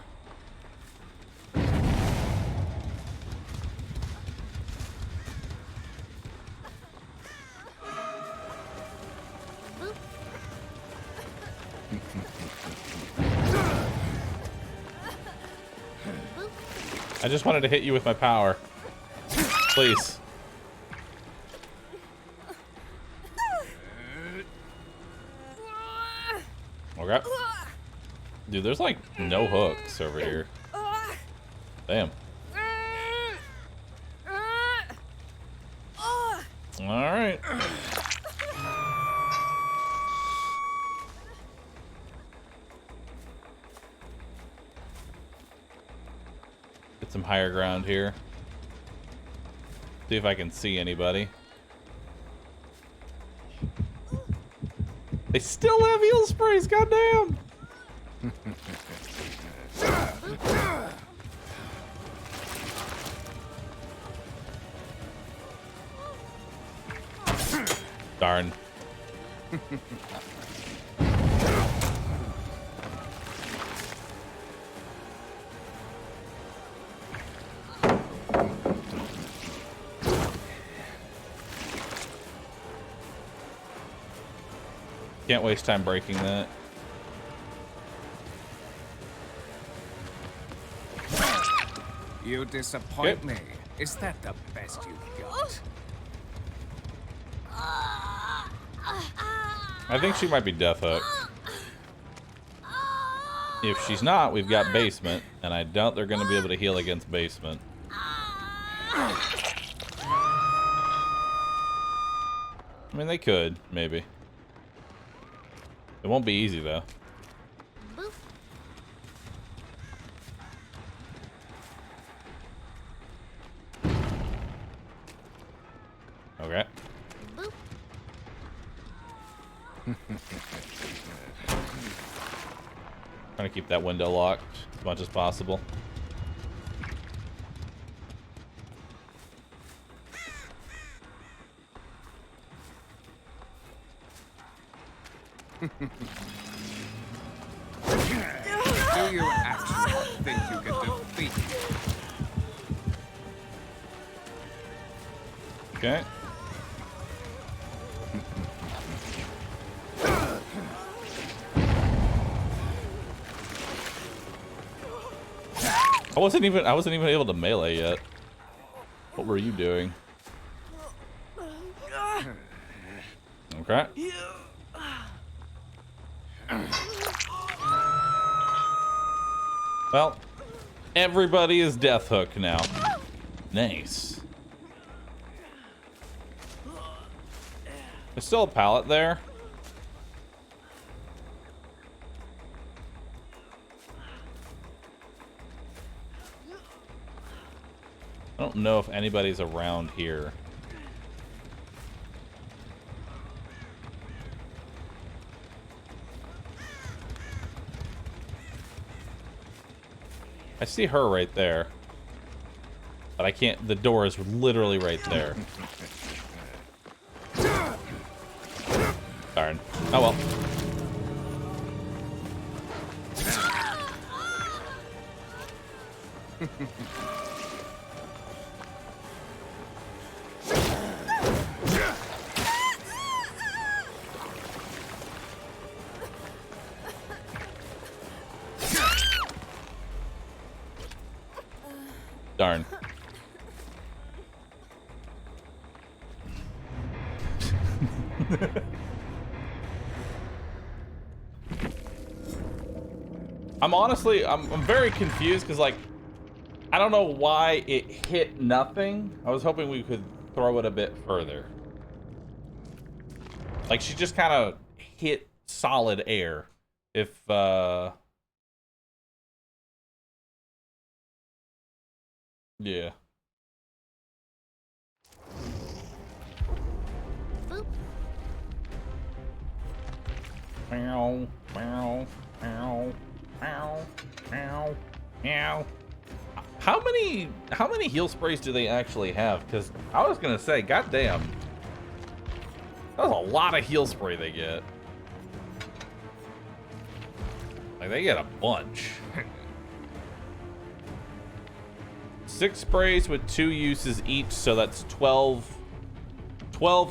I just wanted to hit you with my power. Please. Okay. Dude, there's like no hooks over here. Damn. Alright. Get some higher ground here. See if I can see anybody. They still have heal sprays, goddamn! Darn. Can't waste time breaking that. You disappoint me. Is that the best you've got? I think she might be Death Hook. If she's not, we've got Basement, and I doubt they're going to be able to heal against Basement. I mean, they could, maybe. It won't be easy, though. Boop. Okay. Boop. Trying to keep that window locked as much as possible. Do you actually think you can defeat me? Okay. I wasn't even able to melee yet. What were you doing? Okay. Well, everybody is Death Hook now. Nice. There's still a pallet there. I don't know if anybody's around here. I see her right there. But I can't, the door is literally right there. Darn. Oh well. Darn. I'm very confused because, like, I don't know why it hit nothing. I was hoping we could throw it a bit further. Like, she just kind of hit solid air. If, yeah. Boop. Meow, meow, meow, meow, meow, meow. How many heal sprays do they actually have? Because I was gonna say, goddamn, that's a lot of heal spray they get. Like, they get a bunch. 6 sprays with 2 uses each, so that's 12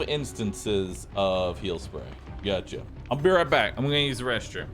instances of heal spray. Gotcha. I'll be right back. I'm gonna use the restroom.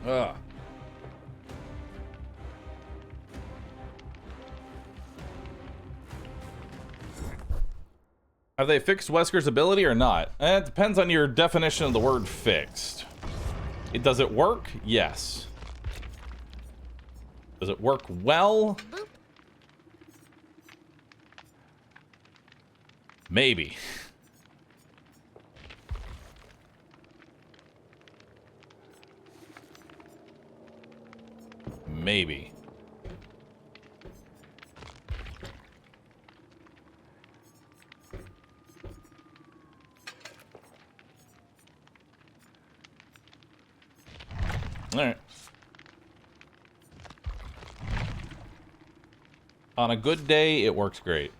Ugh. Have they fixed Wesker's ability or not? It depends on your definition of the word fixed. Does it work? Yes. Does it work well? Boop. Maybe. Maybe. All right. On a good day, it works great.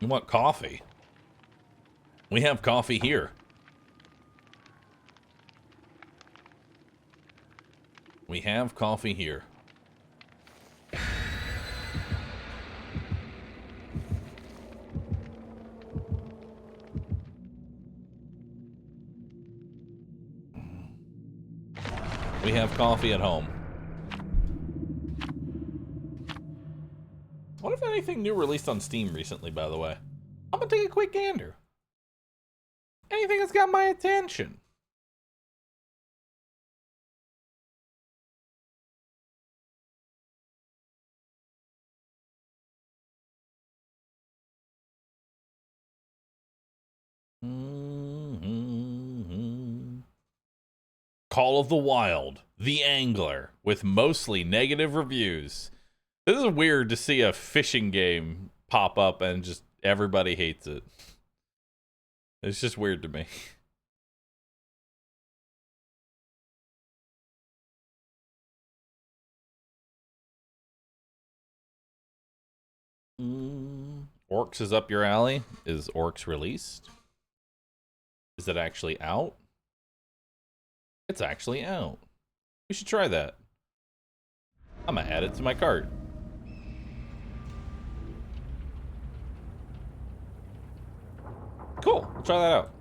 You want coffee? We have coffee here. We have coffee here. We have coffee at home. What if anything new released on Steam recently, by the way? I'm gonna take a quick gander. Anything that's got my attention. Call of the Wild, The Angler, with mostly negative reviews. This is weird to see a fishing game pop up and just everybody hates it. It's just weird to me. Orcs is up your alley. Is Orcs released? Is it actually out? It's actually out. We should try that. I'm gonna add it to my cart. Cool, we'll try that out.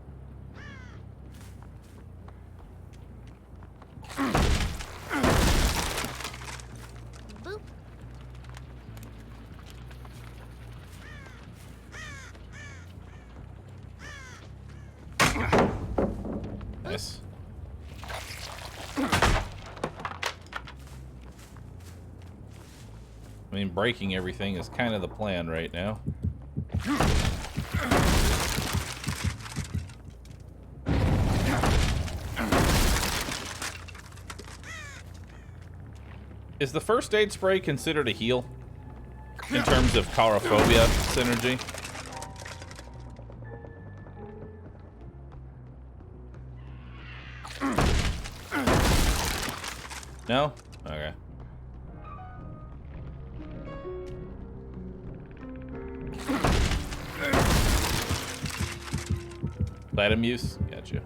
Boop. Nice. I mean, breaking everything is kind of the plan right now. Is the first aid spray considered a heal in terms of Chorophobia synergy? No? Okay. Item use? Gotcha.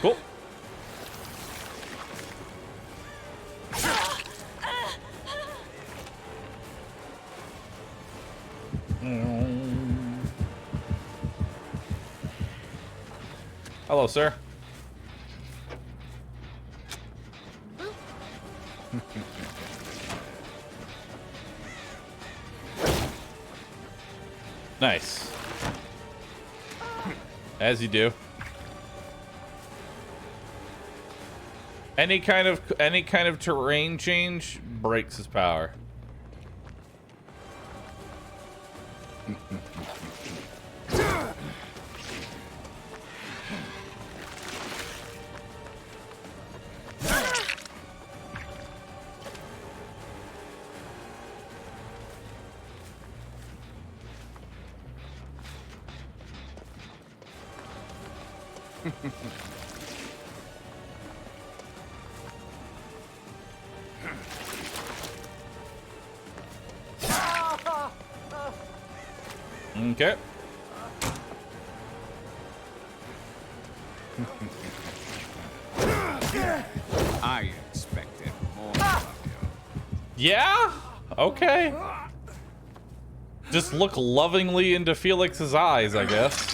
Cool. Hello, sir. Nice. As you do. Any kind of terrain change breaks his power. Okay. I expected more from you. Yeah? Okay. Just look lovingly into Felix's eyes, I guess.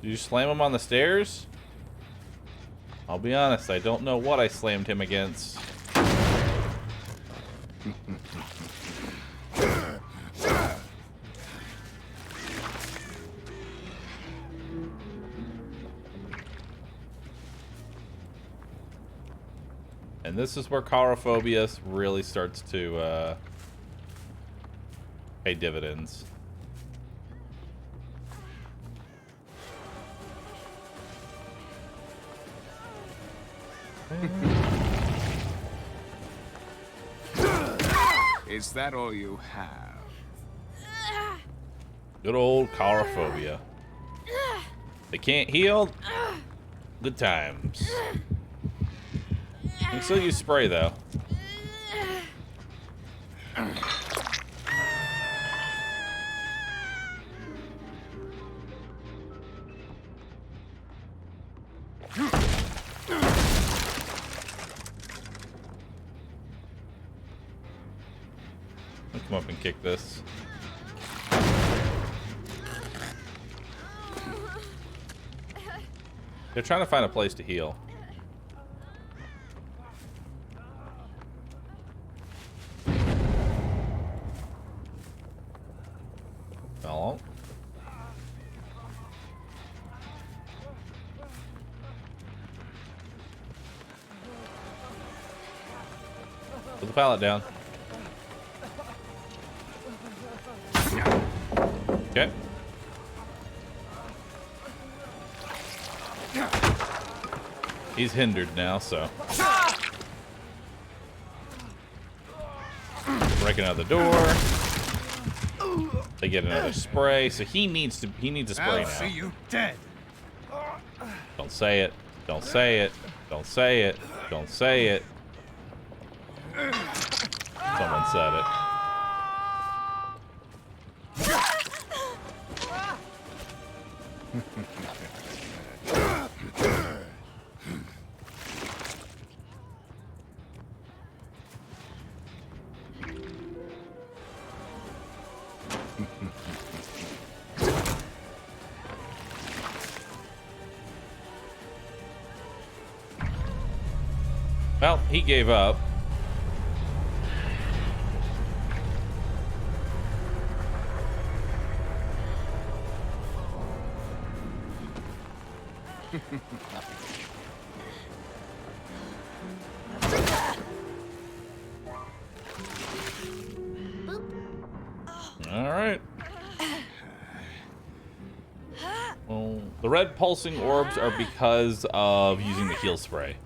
Did you slam him on the stairs? I'll be honest, I don't know what I slammed him against. And this is where Chorophobia really starts to pay dividends. Is that all you have? Good old Chorophobia. They can't heal. Good times. You can still use spray though. come up and kick this. They're trying to find a place to heal. Hello? Put the pallet down. Okay. He's hindered now, so. Breaking out the door. They get another spray, so he needs a spray I'll now. see you dead. Don't say it. Don't say it. Don't say it. Don't say it. Someone said it. Well, he gave up. All right. Well, the red pulsing orbs are because of using the heal spray.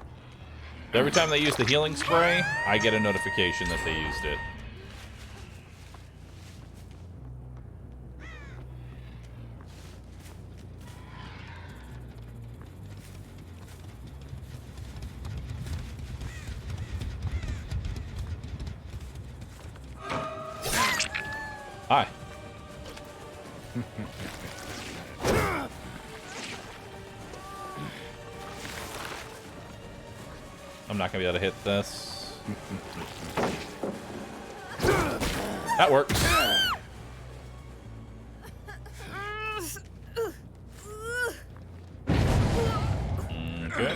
So every time they use the healing spray, I get a notification that they used it. Hi. I'm not gonna be able to hit this. That works. Okay.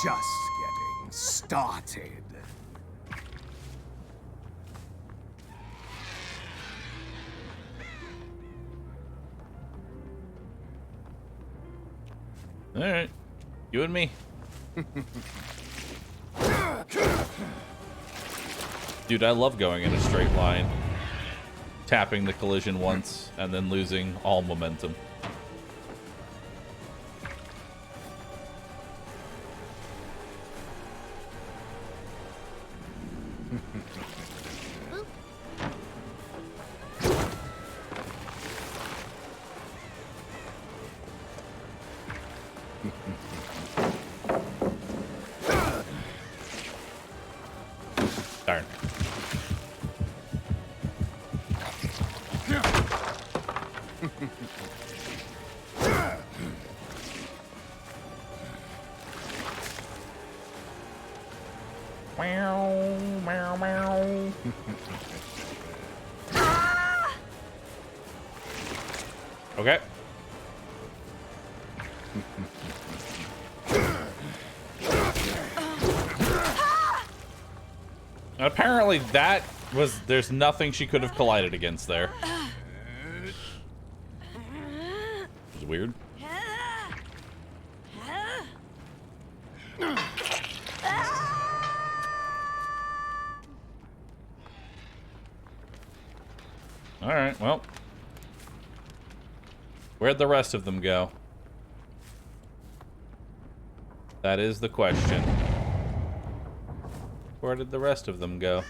Just getting started. All right. You and me. Dude, I love going in a straight line. Tapping the collision once and then losing all momentum. Darn. Meow, meow, meow. Okay. Apparently that was, there's nothing she could have collided against there. Which is weird. Alright, well. Where'd the rest of them go? That is the question. Where did the rest of them go?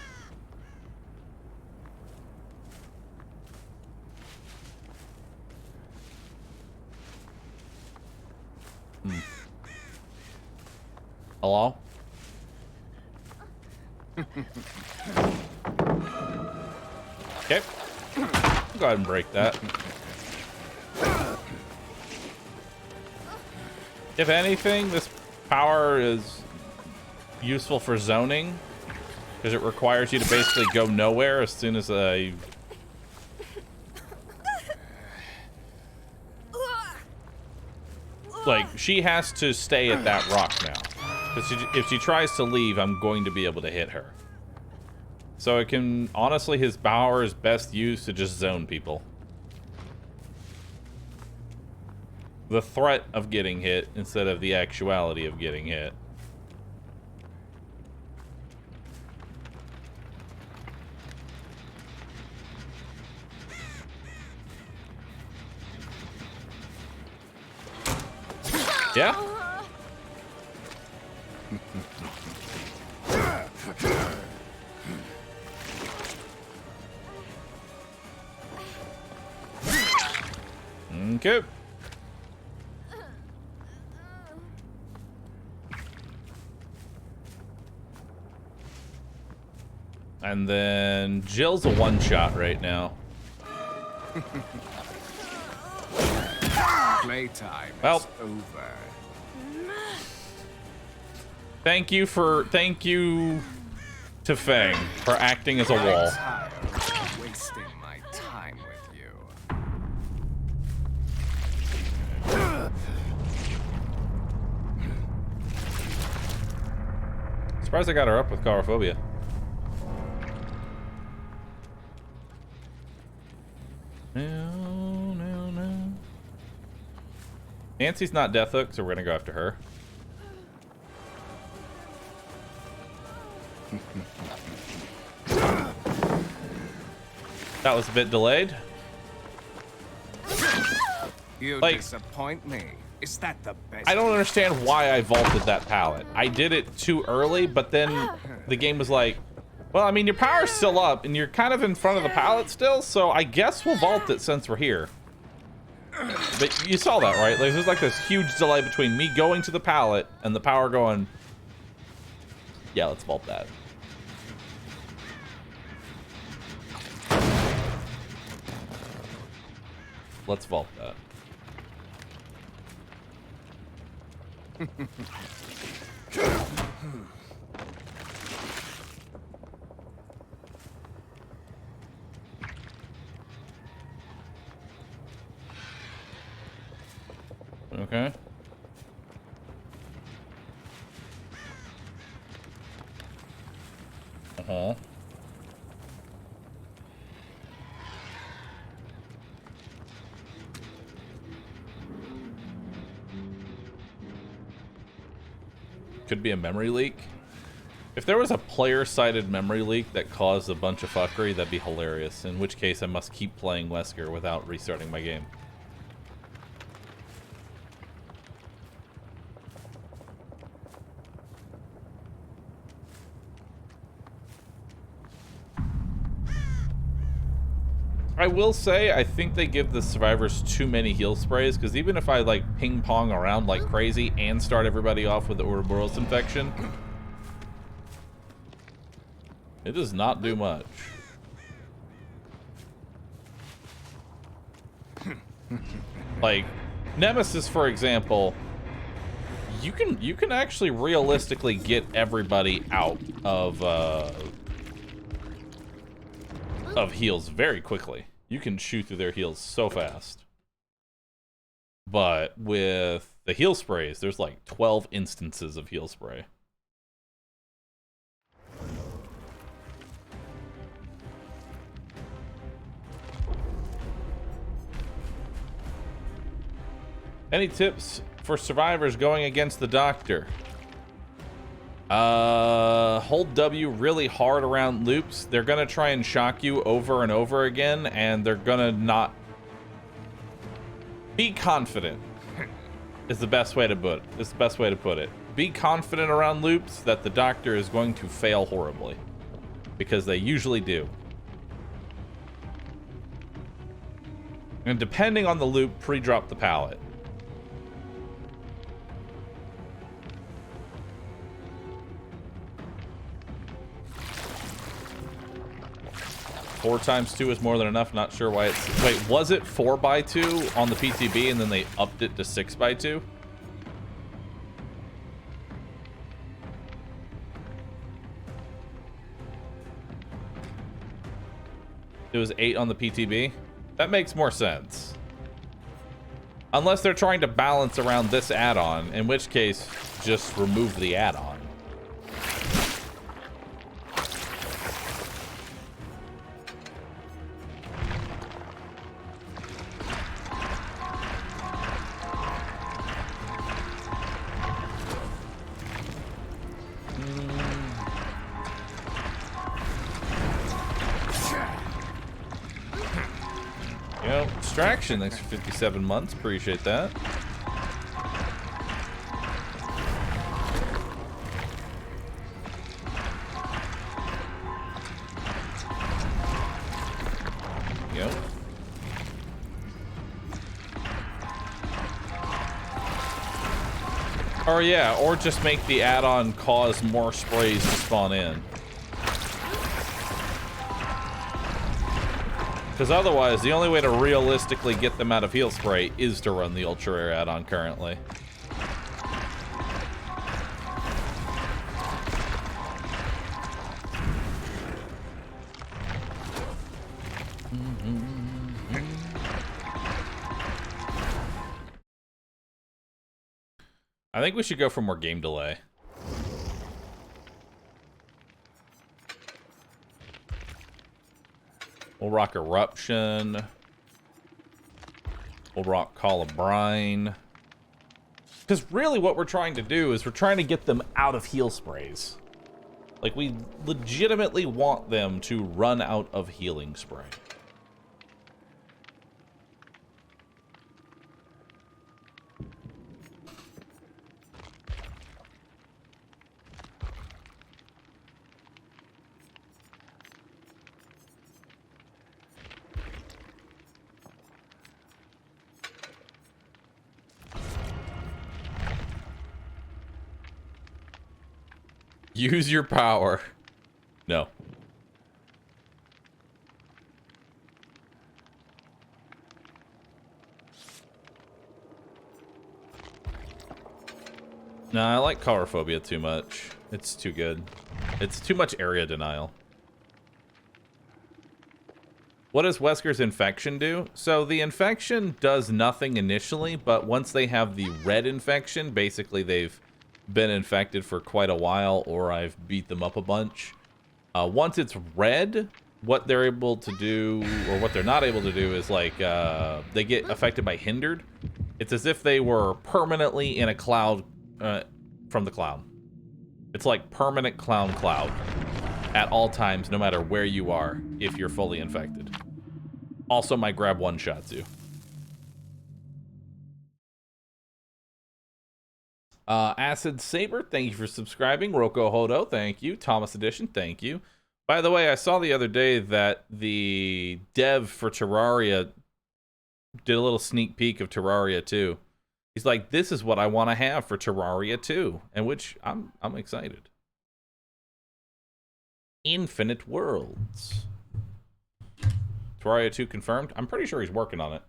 Hello? Okay. Go ahead and break that. If anything, this power is useful for zoning, Because it requires you to basically go nowhere as soon as you... Like, she has to stay at that rock now. Because if she tries to leave, I'm going to be able to hit her. So it can... Honestly, his power is best used to just zone people. The threat of getting hit instead of the actuality of getting hit. Yeah? Okay. And then Jill's a one-shot right now. Playtime Well. is over. Thank you to Fang for acting as a wall. I'm tired of wasting my time with you. Surprised I got her up with Chorophobia. No. Nancy's not Death Hook, so we're gonna go after her. That was a bit delayed. You Like- disappoint me. Is that the best? I don't understand why I vaulted that pallet. I did it too early, but then the game was like, well, I mean, your power's still up, and you're kind of in front of the pallet still, so I guess we'll vault it since we're here. But you saw that, right? Like, there's like this huge delay between me going to the pallet and the power going, yeah, let's vault that. Let's vault that. Okay. Uh-huh. Could be a memory leak. If there was a player-sided memory leak that caused a bunch of fuckery, that'd be hilarious. In which case, I must keep playing Wesker without restarting my game. I will say, I think they give the survivors too many heal sprays, because even if I, like, ping-pong around like crazy and start everybody off with the Ouroboros infection, it does not do much. Like, Nemesis, for example, you can actually realistically get everybody out of heals very quickly. You can shoot through their heals so fast. But with the heal sprays, there's like 12 instances of heal spray. Any tips for survivors going against the doctor? Hold W really hard around loops. They're gonna try and shock you over and over again, and they're gonna not... Be confident is the best way to put it. Be confident around loops that the doctor is going to fail horribly, because they usually do. And depending on the loop, pre-drop the pallet. Four times 2 is more than enough. Not sure why it's... Wait, was it 4x2 on the PTB and then they upped it to 6x2? It was 8 on the PTB. That makes more sense. Unless they're trying to balance around this add-on, in which case, just remove the add-on. Extraction, thanks for 57 months. Appreciate that. Yep. Or yeah, or just make the add-on cause more sprays to spawn in. Because otherwise, the only way to realistically get them out of heal spray is to run the ultra rare add-on currently. I think we should go for more game delay. We'll rock Eruption. We'll rock Call of Brine. Because really what we're trying to do is we're trying to get them out of heal sprays. Like, we legitimately want them to run out of healing spray. Use your power. No. Nah, I like Colorophobia too much. It's too good. It's too much area denial. What does Wesker's infection do? So the infection does nothing initially, but once they have the red infection, basically they've been infected for quite a while, or I've beat them up a bunch. Once it's red, what they're able to do, or what they're not able to do, is like they get affected by hindered. It's as if they were permanently in a cloud from the cloud. It's like permanent cloud at all times, no matter where you are, if you're fully infected. Also, my grab one shots you. Acid Saber, thank you for subscribing. Roko Hodo, thank you. Thomas Edition, thank you. By the way, I saw the other day that the dev for Terraria did a little sneak peek of Terraria 2. He's like, this is what I want to have for Terraria 2, and which I'm excited. Infinite Worlds. Terraria 2 confirmed? I'm pretty sure he's working on it.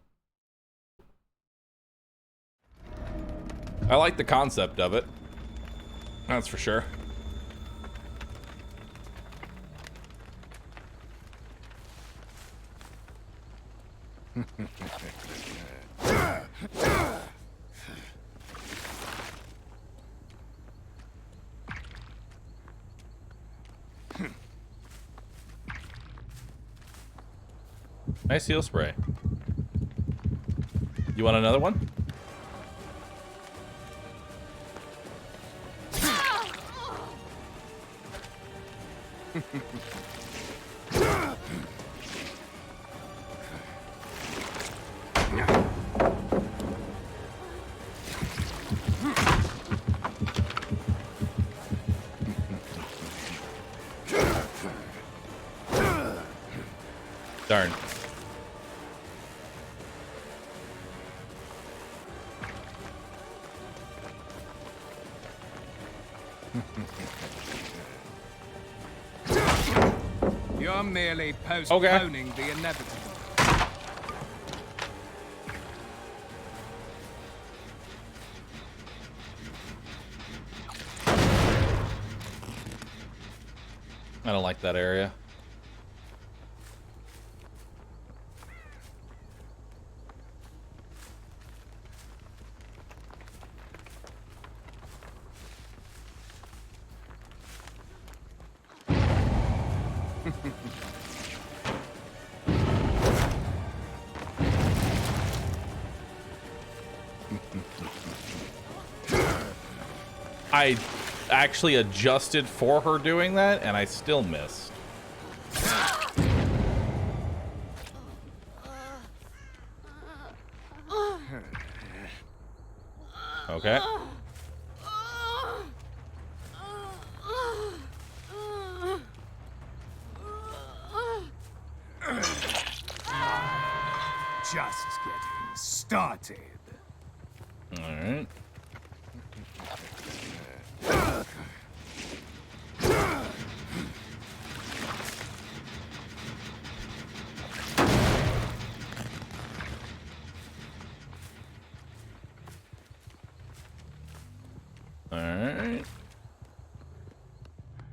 I like the concept of it. That's for sure. Nice heal spray. You want another one? Darn. You're merely postponing the inevitable. I don't like that area. I actually adjusted for her doing that, and I still missed. Okay. Just getting started. All right. All right.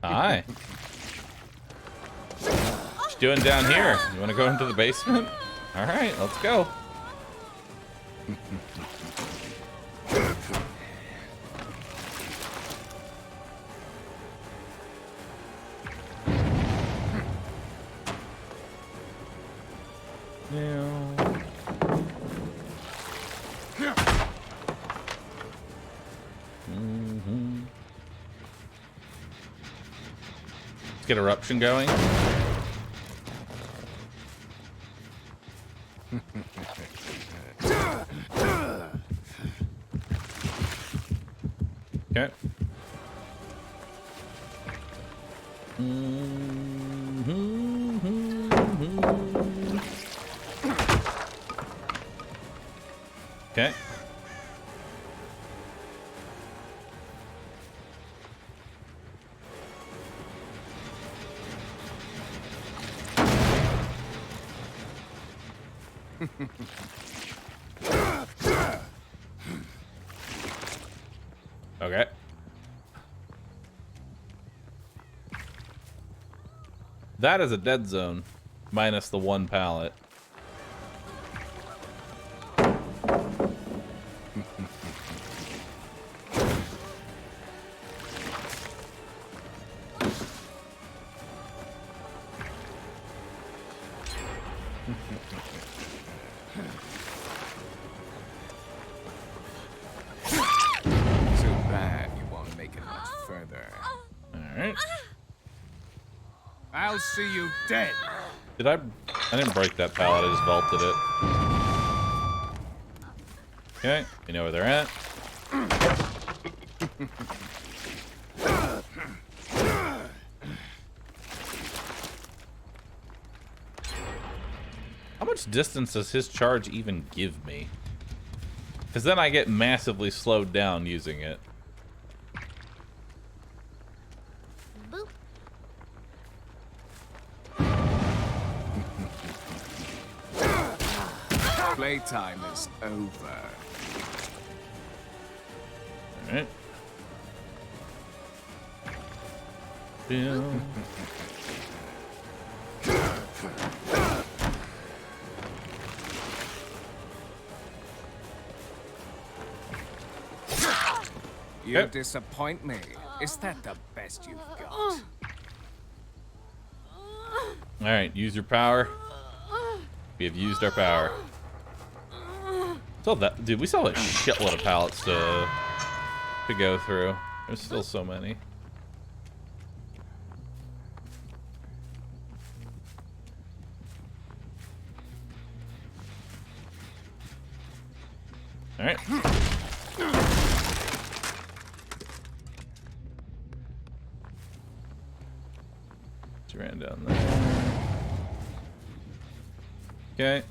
Hi. What you doing down here? You want to go into the basement? All right, let's go. Let's get eruption going. Okay. Okay. Okay. That is a dead zone, minus the one pallet. Too bad you won't make it much further. Alright. I'll see you dead. Did I didn't break that pallet, I just vaulted it. Okay, you know where they're at. How much distance does his charge even give me? Because then I get massively slowed down using it. Boop. Playtime is over. Alright. Boom. You Okay. disappoint me. Is that the best you've got? Alright, use your power. We have used our power. So that, dude, we still have a shitload of pallets to go through. There's still so many. Alright. Just ran down there. Okay.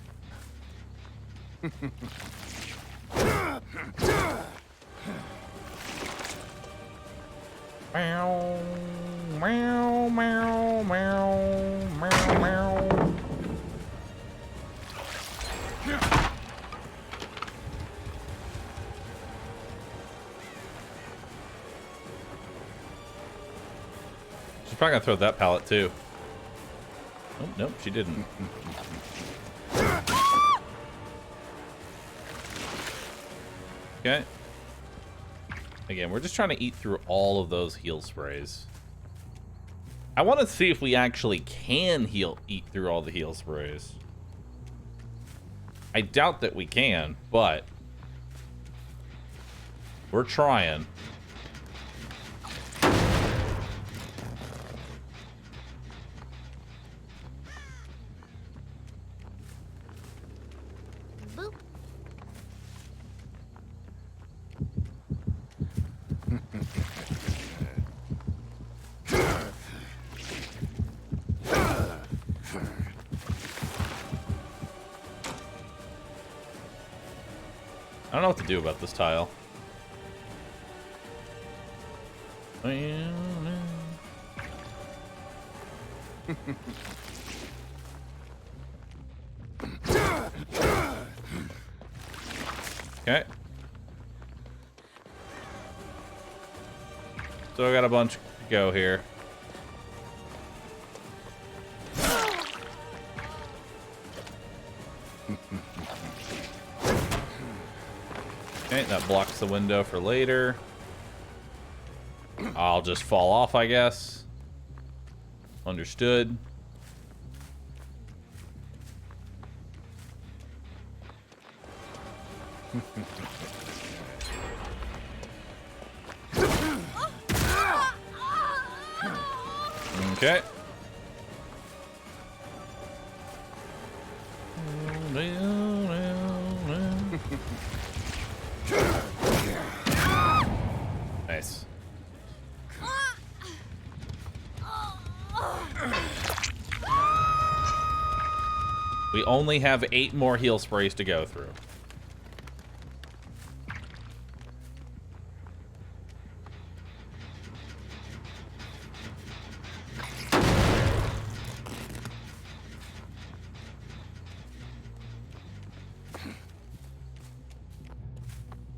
Meow, meow, meow, meow, meow, meow. She's probably gonna throw that pallet too. Oh, nope, she didn't. Okay. Again, we're just trying to eat through all of those heal sprays. I want to see if we actually can eat through all the heal sprays. I doubt that we can, but we're trying. Boop. I don't know what to do about this tile. Okay. So I got a bunch to go here. Okay, that blocks the window for later. I'll just fall off, I guess. Understood. Okay. Nice. We only have 8 more heal sprays to go through.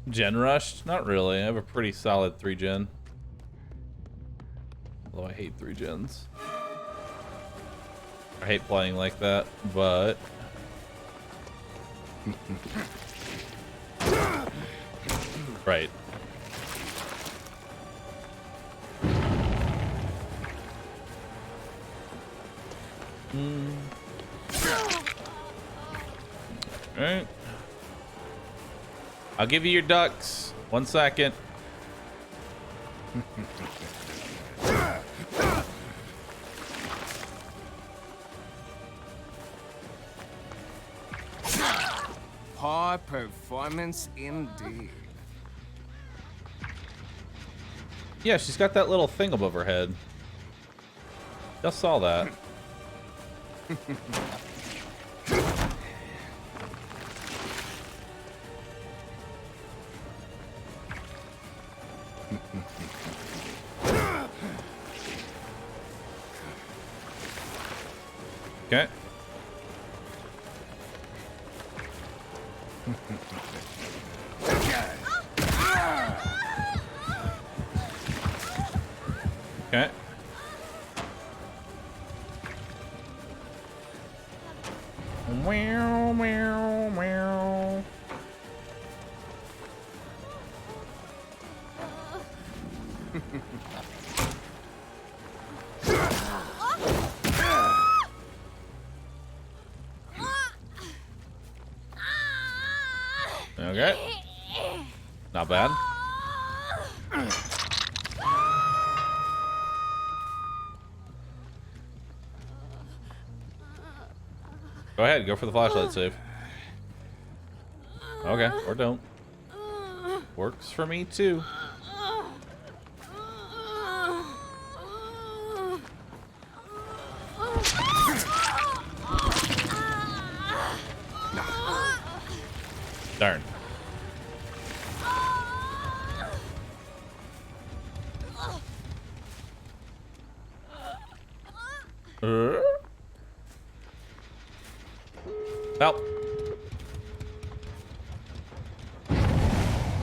Gen rushed? Not really. I have a pretty solid 3 gen. Although I hate 3 gens. I hate playing like that, but right. Alright. I'll give you your ducks. 1 second. High performance indeed. Yeah, she's got that little thing above her head. Just saw that. Okay. Okay. Meow, meow, meow. Okay. Not bad. Go ahead, go for the flashlight save. Okay, or don't. Works for me too. Darn. Well,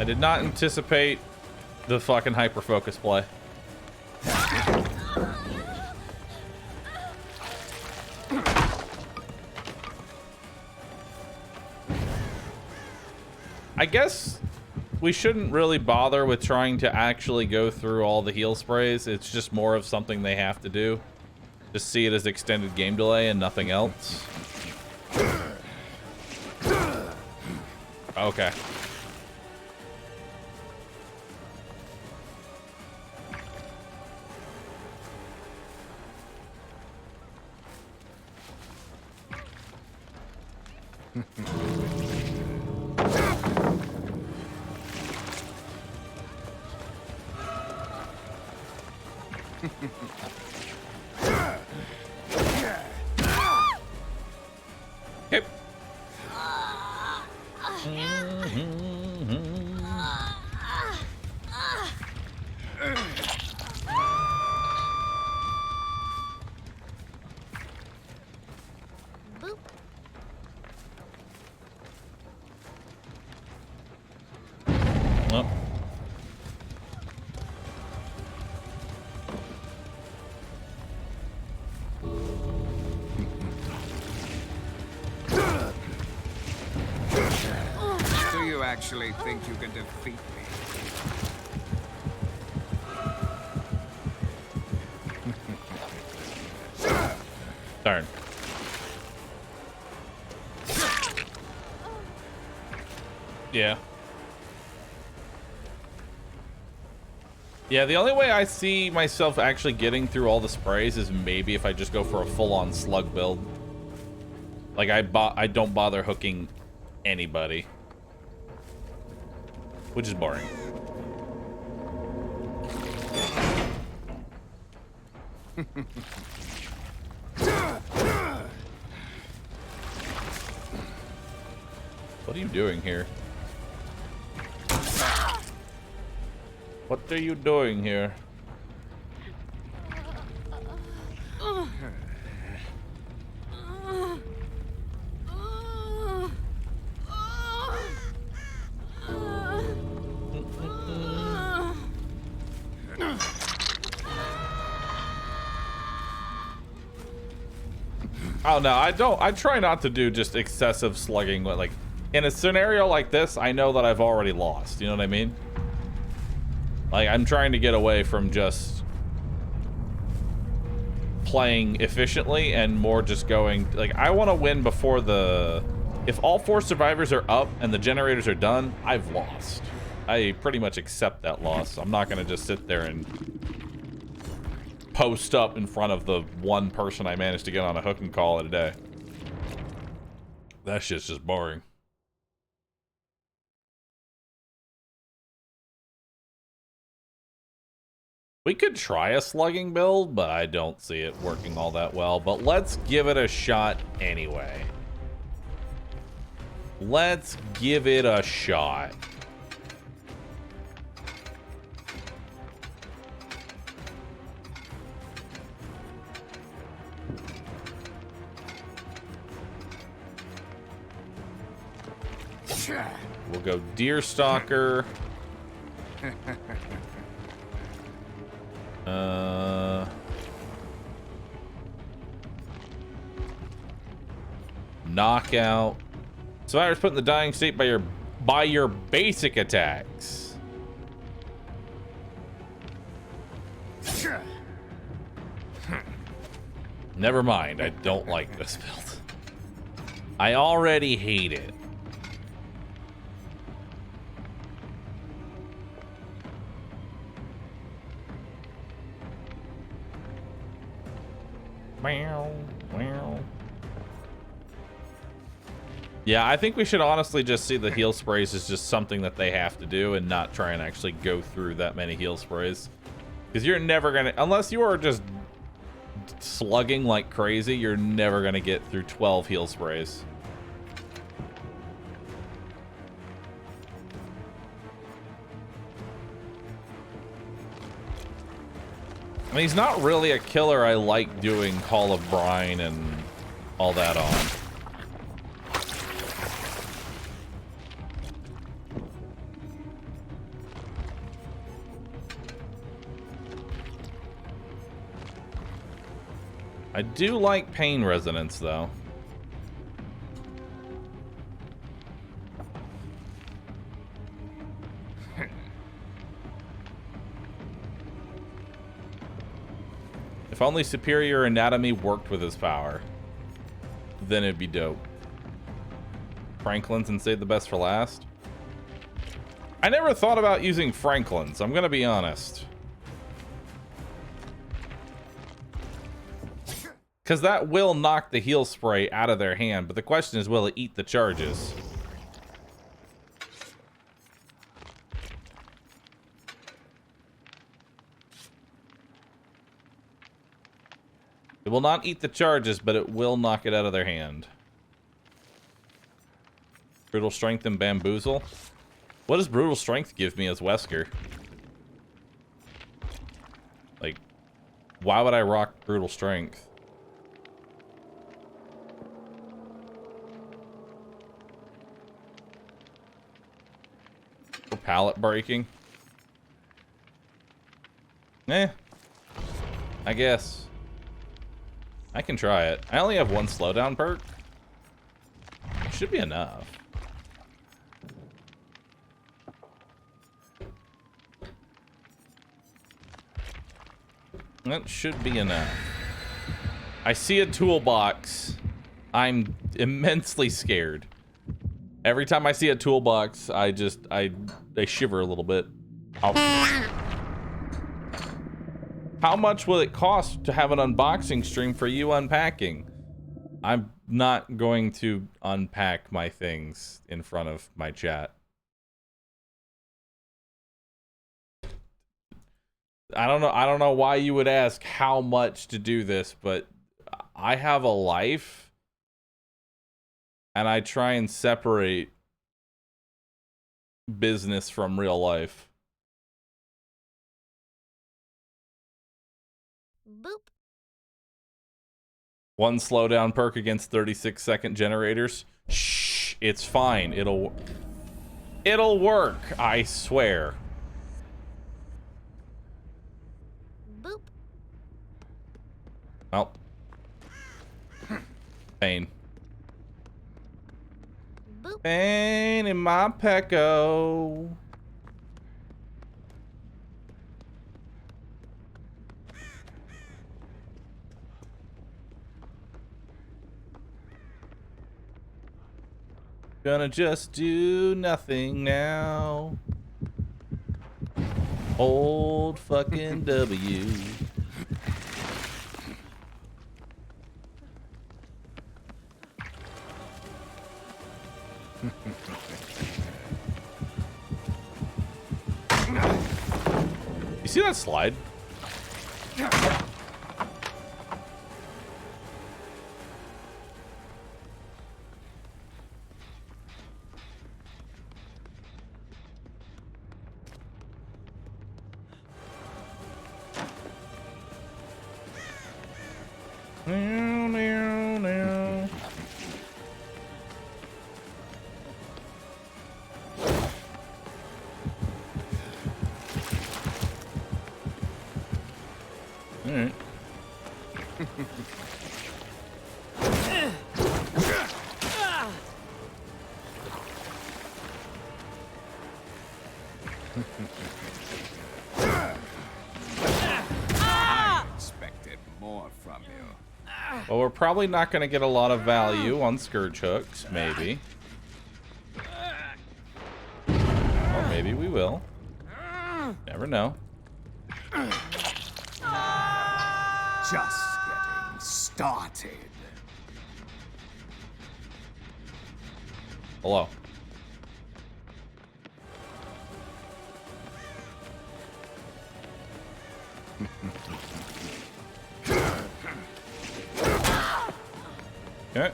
I did not anticipate the fucking hyper focus play. I guess we shouldn't really bother with trying to actually go through all the heal sprays. It's just more of something they have to do. Just see it as extended game delay and nothing else. Okay. Yep. Boop. Oh. Do you actually think you can defeat me? Darn. Yeah. Yeah, the only way I see myself actually getting through all the sprays is maybe if I just go for a full-on slug build. Like, I don't bother hooking anybody. Which is boring. What are you doing here? What are you doing here? Oh no, I try not to do just excessive slugging. Like, in a scenario like this, I know that I've already lost. You know what I mean? Like, I'm trying to get away from just playing efficiently and more just going, like, I want to win before the... If all 4 survivors are up and the generators are done, I've lost. I pretty much accept that loss. I'm not going to just sit there and post up in front of the one person I managed to get on a hook and call it a day. That shit's just boring. We could try a slugging build, but I don't see it working all that well. But let's give it a shot anyway. Let's give it a shot. We'll go Deer Stalker. Knockout. Survivors put in the dying state by your basic attacks. Never mind. I don't like this build. I already hate it. Yeah, I think we should honestly just see the heal sprays as just something that they have to do and not try and actually go through that many heal sprays. Because you're never gonna, unless you are just slugging like crazy, you're never gonna get through 12 heal sprays. I mean, he's not really a killer I like doing Call of Brine and all that on. I do like pain resonance, though. If only superior anatomy worked with his power, then it'd be dope. Franklin's and save the best for last. I never thought about using Franklin's, I'm gonna be honest. Because that will knock the heal spray out of their hand, but the question is, will it eat the charges? It will not eat the charges, but it will knock it out of their hand. Brutal Strength and Bamboozle. What does Brutal Strength give me as Wesker? Like, why would I rock Brutal Strength? For pallet breaking? Eh. I guess. I can try it. I only have one slowdown perk. Should be enough. That should be enough. I see a toolbox. I'm immensely scared. Every time I see a toolbox, I shiver a little bit. How much will it cost to have an unboxing stream for you unpacking? I'm not going to unpack my things in front of my chat. I don't know why you would ask how much to do this, but I have a life and I try and separate business from real life. Boop. One slowdown perk against 36-second generators. Shh, it's fine. It'll work, I swear. Boop. Well. Pain. Boop. Pain in my peco. Gonna just do nothing now. Old fucking W. You see that slide? Alright. I expected more from you. Well, we're probably not going to get a lot of value on scourge hooks, maybe. Or maybe we will. Never know. Just getting started. Hello. Okay.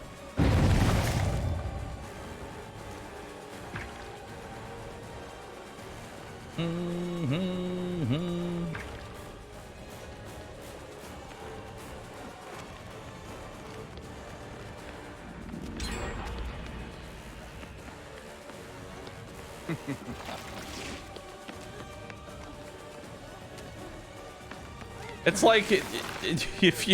It's like if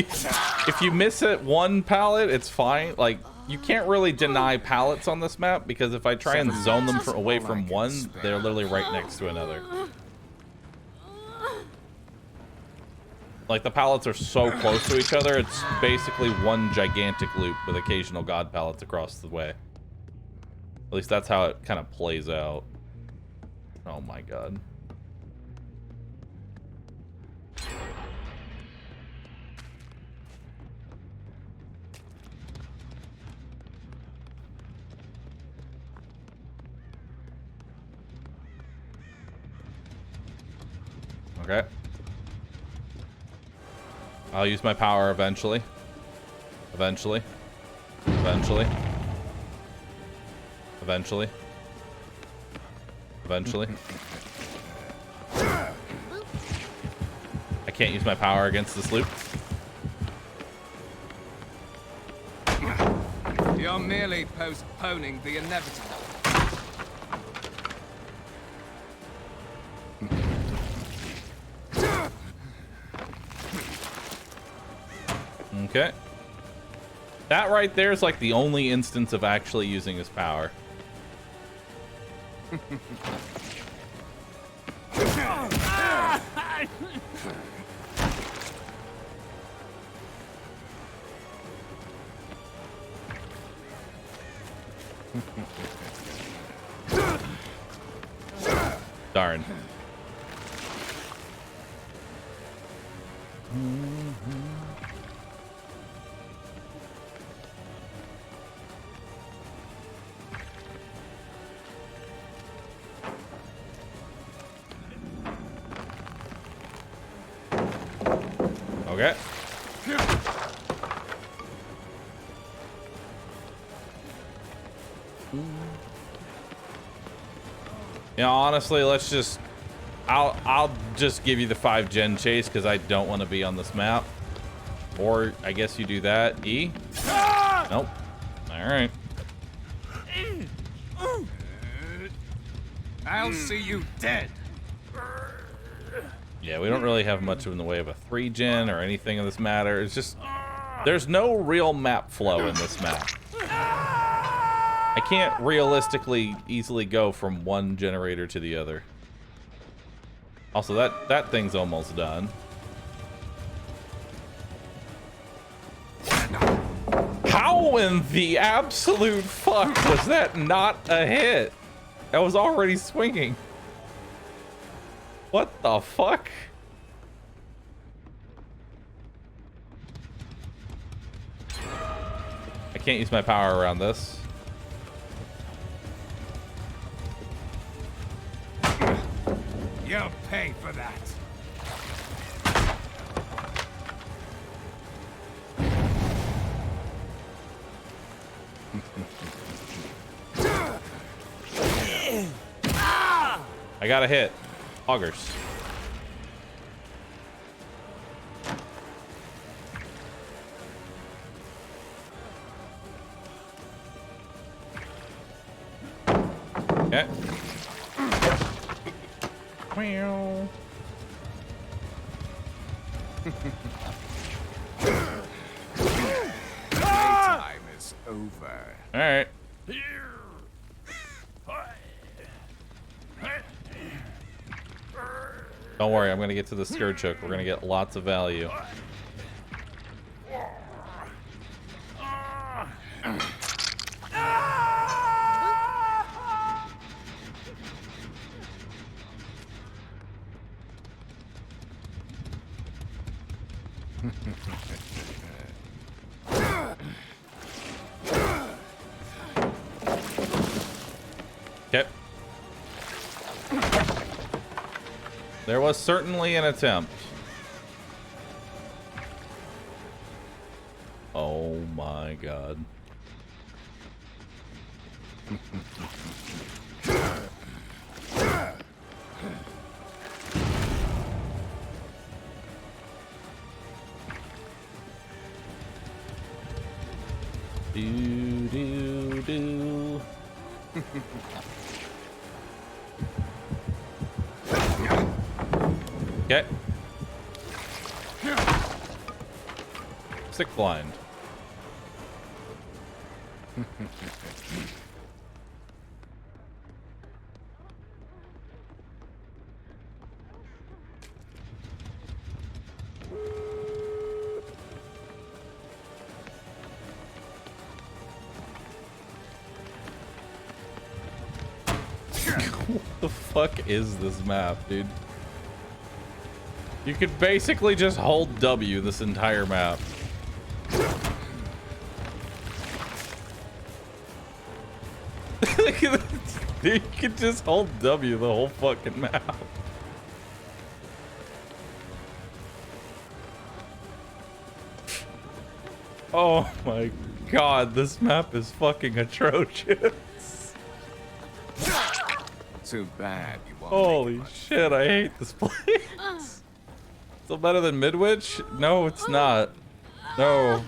you miss it one pallet, it's fine. Like, you can't really deny pallets on this map, because if I try and zone them away from one, they're literally right next to another. Like, the pallets are so close to each other, it's basically one gigantic loop with occasional god pallets across the way. At least that's how it kind of plays out. Oh my god. Okay. I'll use my power eventually. Eventually. Eventually. Eventually. Eventually. I can't use my power against this loop. You're merely postponing the inevitable. Okay. That right there is like the only instance of actually using his power. Darn. Okay. You know, honestly, let's just... I'll just give you the 5 gen chase because I don't want to be on this map. Or I guess you do that. E? Nope. Alright. I'll see you dead. Yeah, we don't really have much in the way of a 3 gen or anything of this matter. It's just... There's no real map flow in this map. I can't realistically easily go from one generator to the other. Also, that thing's almost done. How in the absolute fuck was that not a hit? I was already swinging. What the fuck? I can't use my power around this. You'll pay for that. I got a hit. Augers. Okay. Meow. Playtime is over. All right. Don't worry, I'm gonna get to the Scourge Hook. We're gonna get lots of value. Okay. There was certainly an attempt. Oh my god. Do do do. Okay. Sick blind. fuck is this map, dude? You could basically just hold W this entire map. You could just hold W the whole fucking map. Oh my god, this map is fucking atrocious. Too bad you won't. Holy shit, I hate this place. Still better than Midwich? No, it's not. No.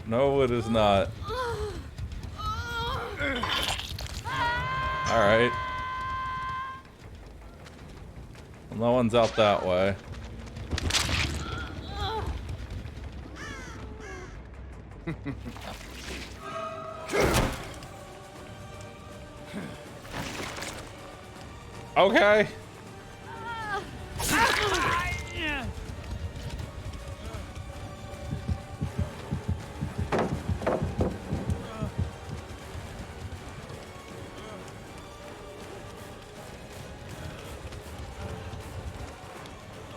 No, it is not. Alright. Well, no one's out that way. Okay.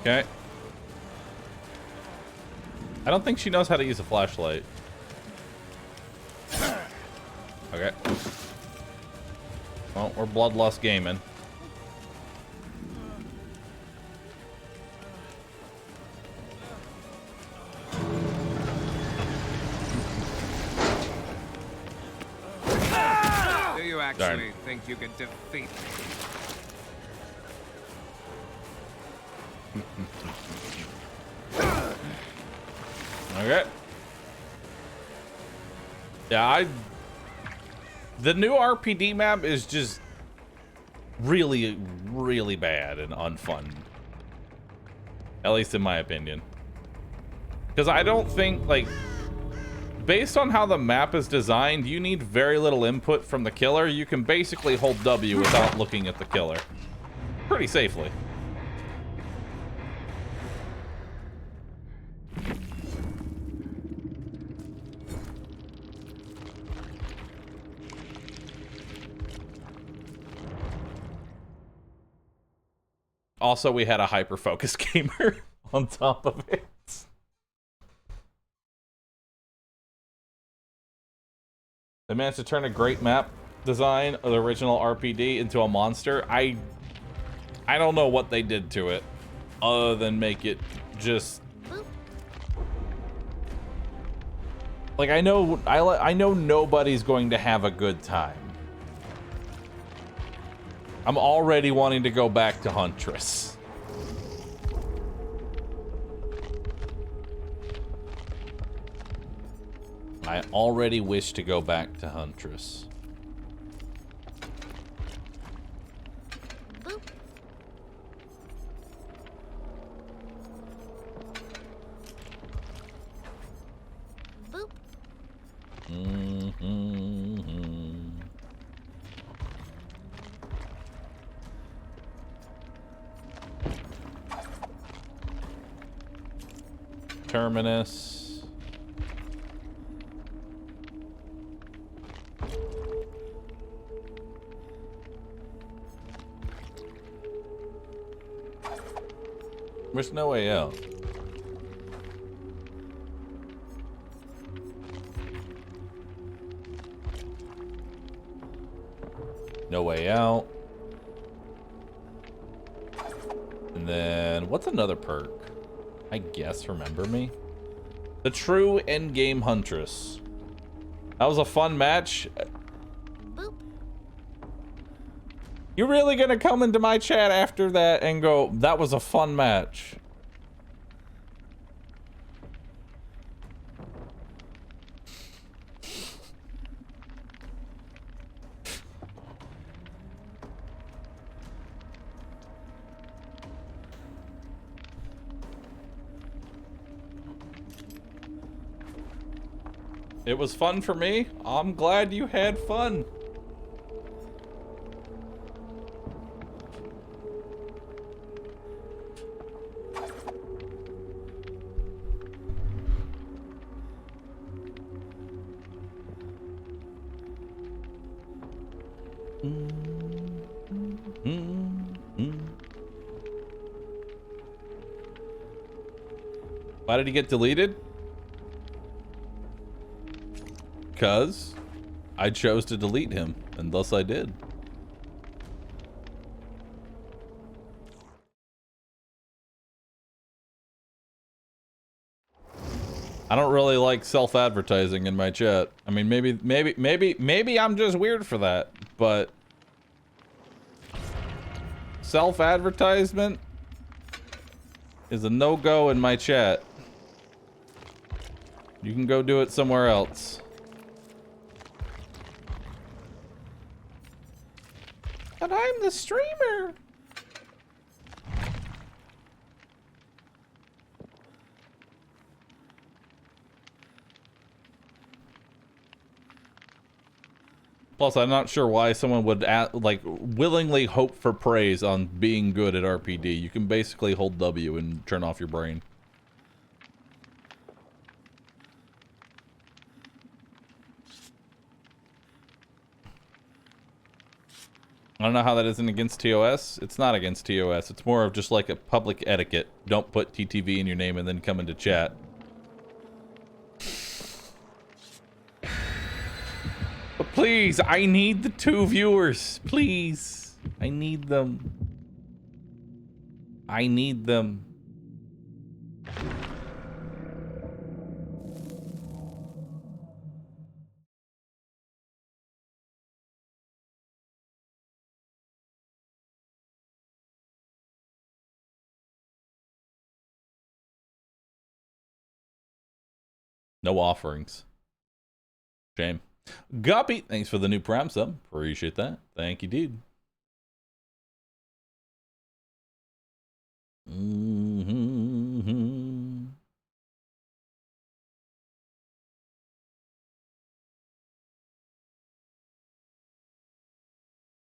Okay. I don't think she knows how to use a flashlight. Okay. Well, we're bloodlust gaming. Do you actually think you can defeat me? Okay. Yeah, the new RPD map is just really, really bad and unfun. At least in my opinion. Because I don't think, like, based on how the map is designed, you need very little input from the killer. You can basically hold W without looking at the killer. Pretty safely. Also, we had a hyper-focused gamer on top of it. They managed to turn a great map design of the original RPD into a monster. I don't know what they did to it, other than make it just... Like, I know nobody's going to have a good time. I'm already wanting to go back to Huntress. I already wish to go back to Huntress. Boop. Boop. Terminus. There's no way out. No way out. And then, what's another perk? I guess Remember Me? The true endgame Huntress. That was a fun match. Boop. You really gonna come into my chat after that and go, that was a fun match? It was fun for me. I'm glad you had fun. Why did he get deleted? Because I chose to delete him, and thus I did. I don't really like self-advertising in my chat. I mean, maybe I'm just weird for that, but self-advertisement is a no-go in my chat. You can go do it somewhere else. But I'm the streamer. Plus, I'm not sure why someone would like willingly hope for praise on being good at RPD. You can basically hold W and turn off your brain. I don't know how that isn't against TOS. It's not against TOS. It's more of just like a public etiquette. Don't put TTV in your name and then come into chat. But please, I need the 2 viewers. Please. I need them. I need them. No offerings. Shame. Guppy, thanks for the new Prime sub. Appreciate that. Thank you, dude.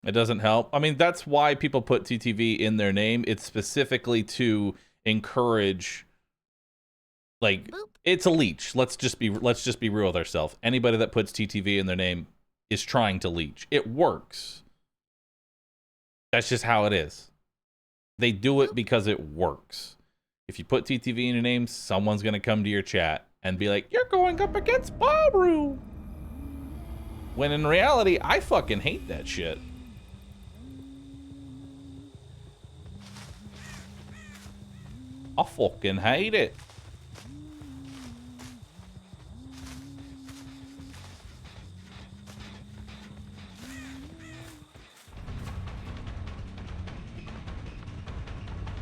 It doesn't help. I mean, that's why people put TTV in their name. It's specifically to encourage, like, it's a leech. Let's just be real with ourselves. Anybody that puts TTV in their name is trying to leech. It works. That's just how it is. They do it because it works. If you put TTV in your name, someone's gonna come to your chat and be like, "You're going up against Bahroo." When in reality, I fucking hate that shit. I fucking hate it.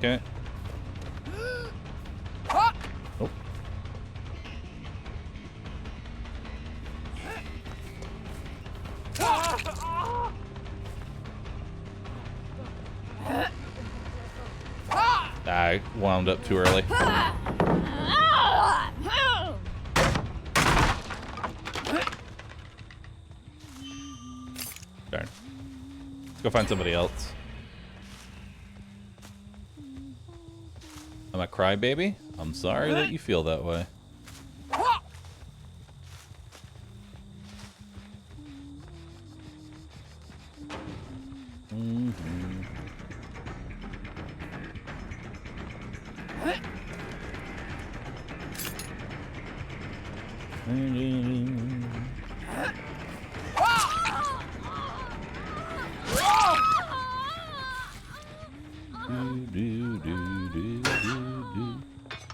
Okay. Oh. I wound up too early. Darn. Let's go find somebody else. I'm a crybaby. I'm sorry that you feel that way.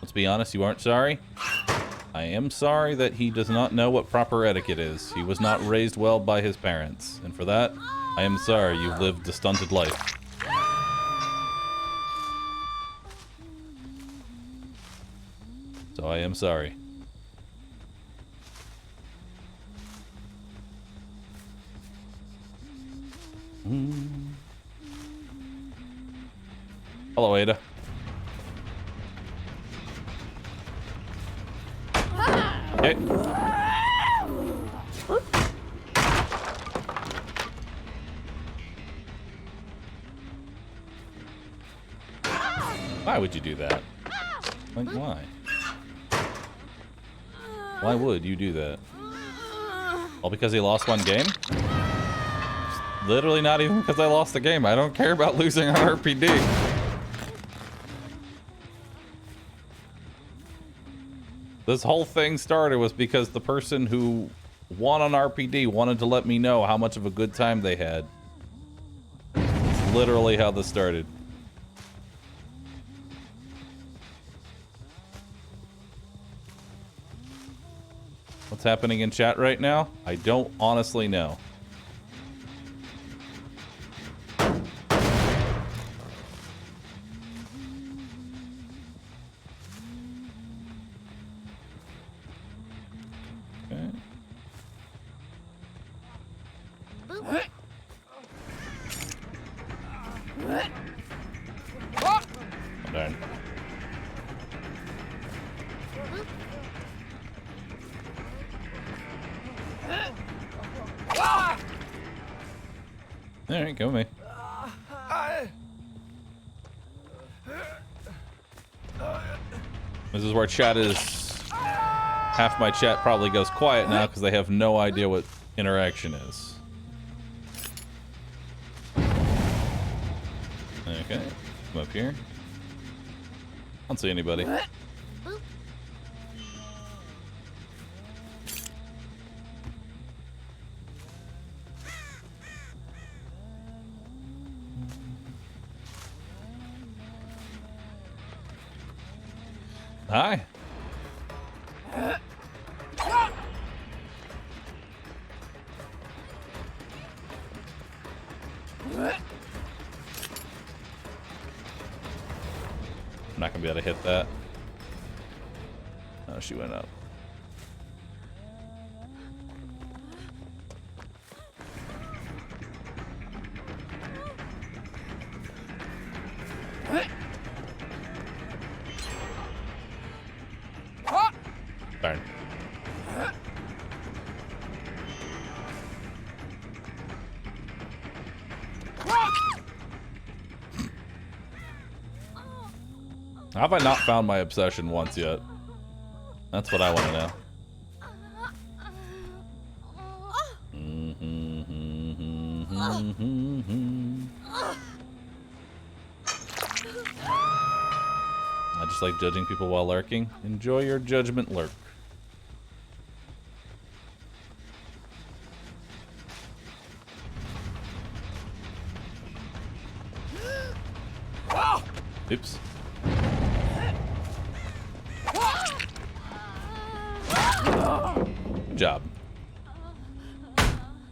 Let's be honest, you aren't sorry. I am sorry that he does not know what proper etiquette is. He was not raised well by his parents, and for that, I am sorry you've lived a stunted life. So I am sorry. Hello, Ada. Okay. Why would you do that? Like, why? Why would you do that? All because he lost one game? Literally not even because I lost the game. I don't care about losing on RPD. This whole thing started was because the person who won on RPD wanted to let me know how much of a good time they had. It's literally how this started. What's happening in chat right now? I don't honestly know. Okay. Oh, darn. All right, go me. This is where chat is. Half my chat probably goes quiet now because they have no idea what interaction is. Okay, come up here. I don't see anybody. Hi. I'm not gonna be able to hit that. Oh, she went up. Darn. Have I not found my obsession once yet? That's what I want to know. I just like judging people while lurking. Enjoy your judgment lurk. Oops. Good job. I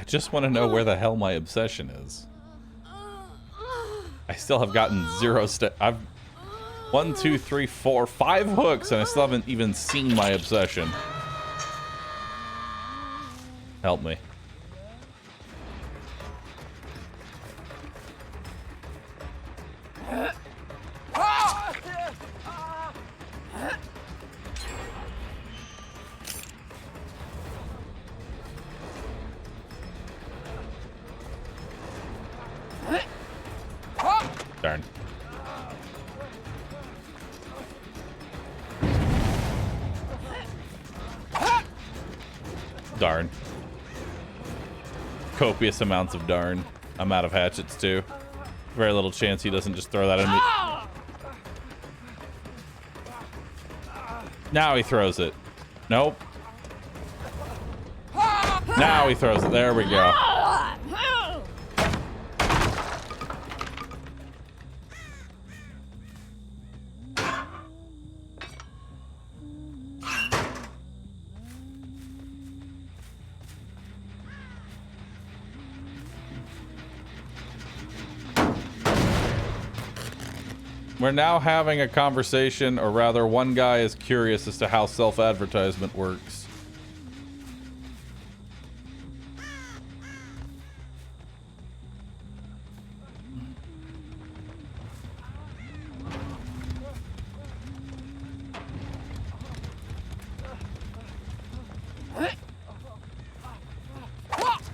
just want to know where the hell my obsession is. I still have gotten 0 I've 1, 2, 3, 4, 5 hooks, and I still haven't even seen my obsession. Help me. Darn. Darn. Copious amounts of darn. I'm out of hatchets too. Very little chance he doesn't just throw that at me. Now he throws it. Nope. Now he throws it. There we go. We're now having a conversation, or rather, one guy is curious as to how self-advertisement works.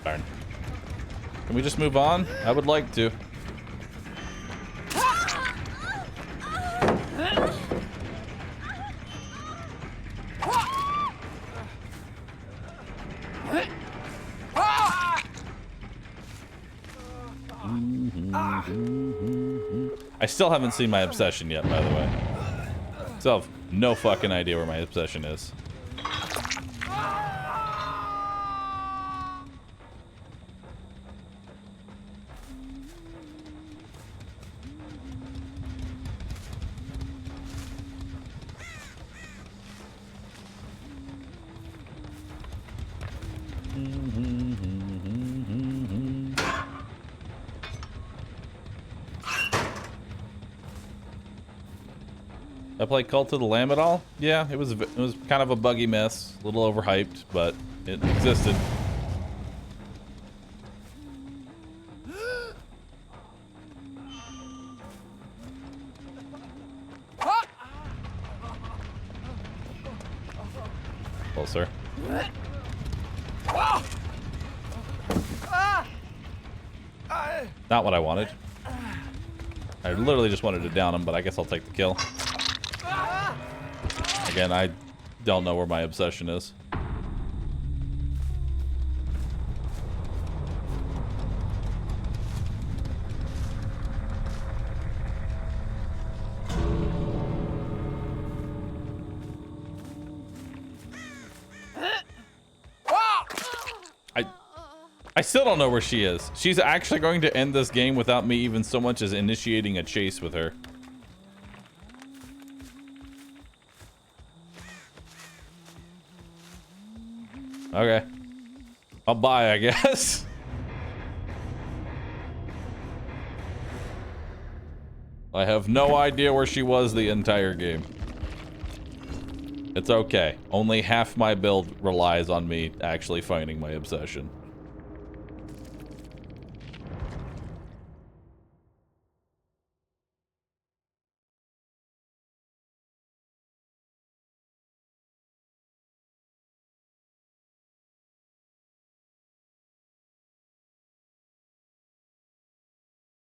Darn. Can we just move on? I would like to. I still haven't seen my obsession yet, by the way. So I have no fucking idea where my obsession is. I play Cult of the Lamb at all? Yeah, it was kind of a buggy mess, a little overhyped, but it existed. Closer. Not what I wanted. I literally just wanted to down him, but I guess I'll take the kill. Again, I don't know where my obsession is. I still don't know where she is. She's actually going to end this game without me even so much as initiating a chase with her. Okay. I'll buy, I guess. I have no idea where she was the entire game. It's okay. Only half my build relies on me actually finding my obsession.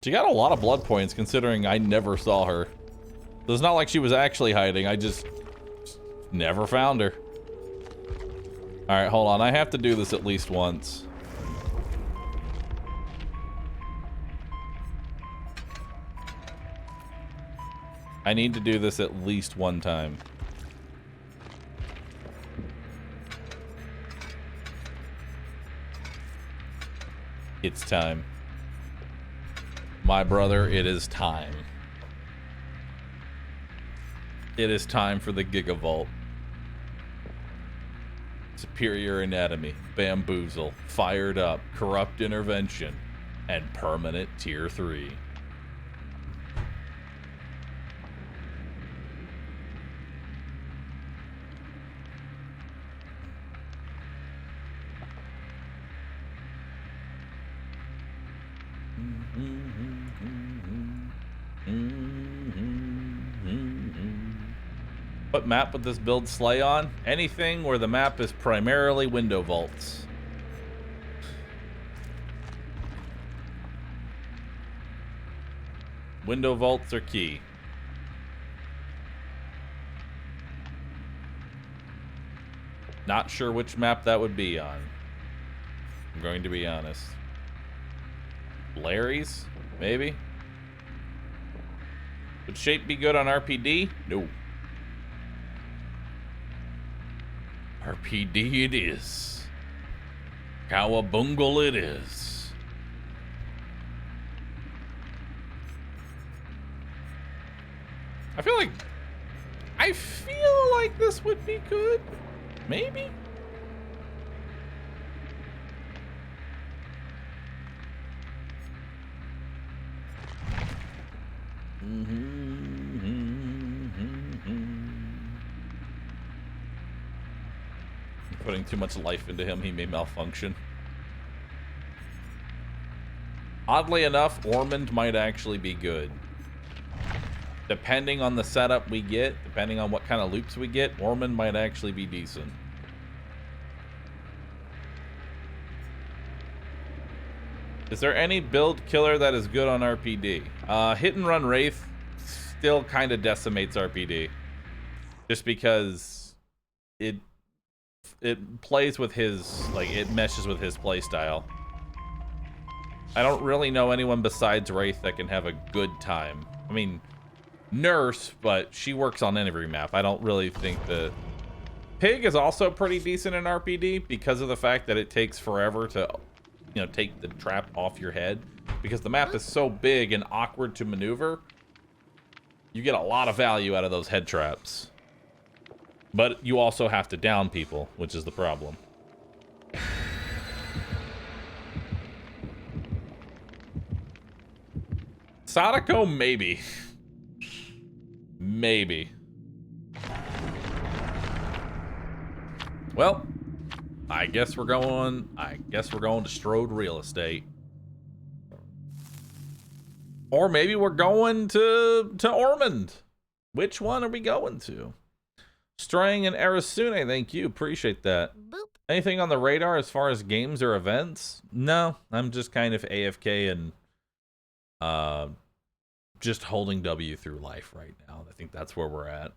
She got a lot of blood points considering I never saw her. So it's not like she was actually hiding. I just never found her. Alright, hold on. I have to do this at least once. I need to do this at least one time. It's time. My brother, it is time. It is time for the Gigavault. Superior Anatomy, Bamboozle, Fired Up, Corrupt Intervention, and Permanent Tier 3. What map would this build slay on? Anything where the map is primarily window vaults. Window vaults are key. Not sure which map that would be on. I'm going to be honest. Larry's? Maybe? Would shape be good on RPD? No. RPD it is. Cowabungle it is. I feel like this would be good. Maybe? Putting too much life into him, he may malfunction. Oddly enough, Ormond might actually be good. Depending on the setup we get, depending on what kind of loops we get, Ormond might actually be decent. Is there any build killer that is good on RPD? Hit and Run Wraith still kind of decimates RPD. Just because it plays with his, like, it meshes with his playstyle. I don't really know anyone besides Wraith that can have a good time. I mean, nurse, but she works on every map. I don't really think that... Pig is also pretty decent in RPD because of the fact that it takes forever to, you know, take the trap off your head. Because the map is so big and awkward to maneuver, you get a lot of value out of those head traps. But you also have to down people, which is the problem. Sadako, maybe. Maybe. Well, I guess we're going to Strode Real Estate. Or maybe we're going to Ormond. Which one are we going to? Straying in Arasune, thank you. Appreciate that. Boop. Anything on the radar as far as games or events? No, I'm just kind of AFK and just holding W through life right now. I think that's where we're at.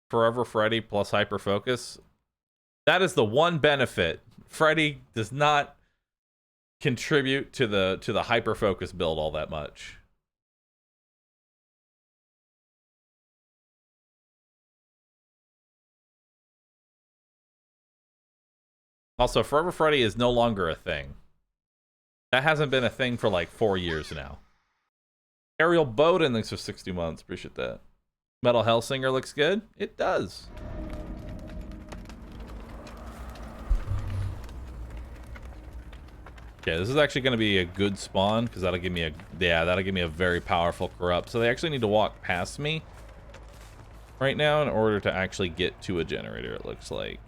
Forever Freddy plus Hyper Focus. That is the one benefit. Freddy does not contribute to the Hyper Focus build all that much. Also, Forever Freddy is no longer a thing. That hasn't been a thing for like 4 years now. Ariel Bowden, thanks for 60 months. Appreciate that. Metal Hellsinger looks good. It does. Okay, this is actually going to be a good spawn because that'll give me a very powerful corrupt. So they actually need to walk past me right now in order to actually get to a generator, it looks like.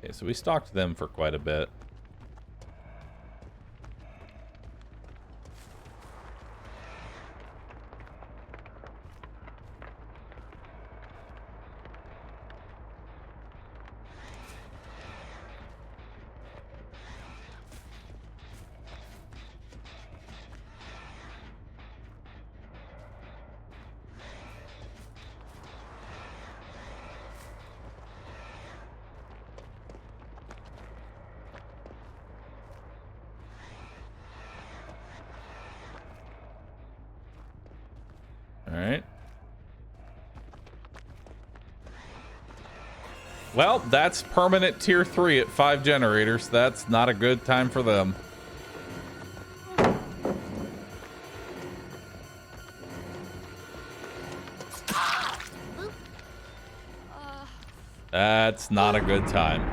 Okay, so we stalked them for quite a bit. Well, that's permanent tier 3 at 5 generators. That's not a good time for them. That's not a good time.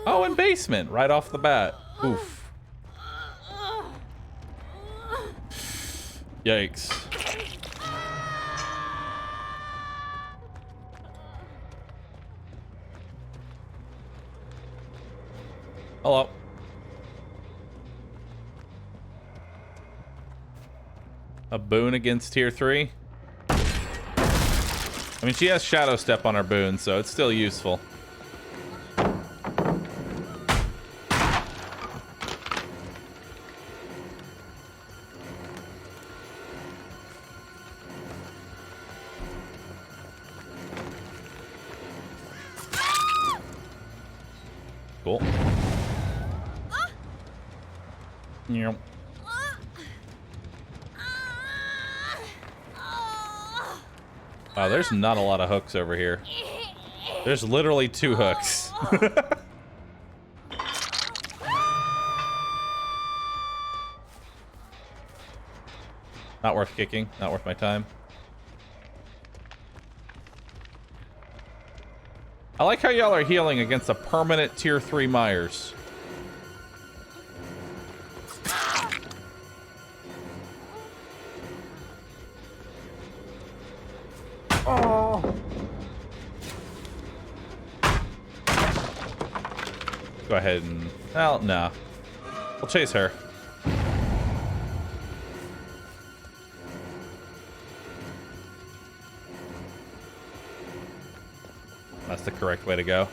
Oh, and basement right off the bat. Oof. Yikes. Hello. A boon against tier 3. I mean, she has Shadow Step on her boon, so it's still useful. Cool. Yep. Wow, there's not a lot of hooks over here. There's literally 2 hooks. Not worth kicking. Not worth my time. I like how y'all are healing against a permanent tier 3 Myers. Oh. Go ahead and... Well, no. We'll chase her. That's the correct way to go.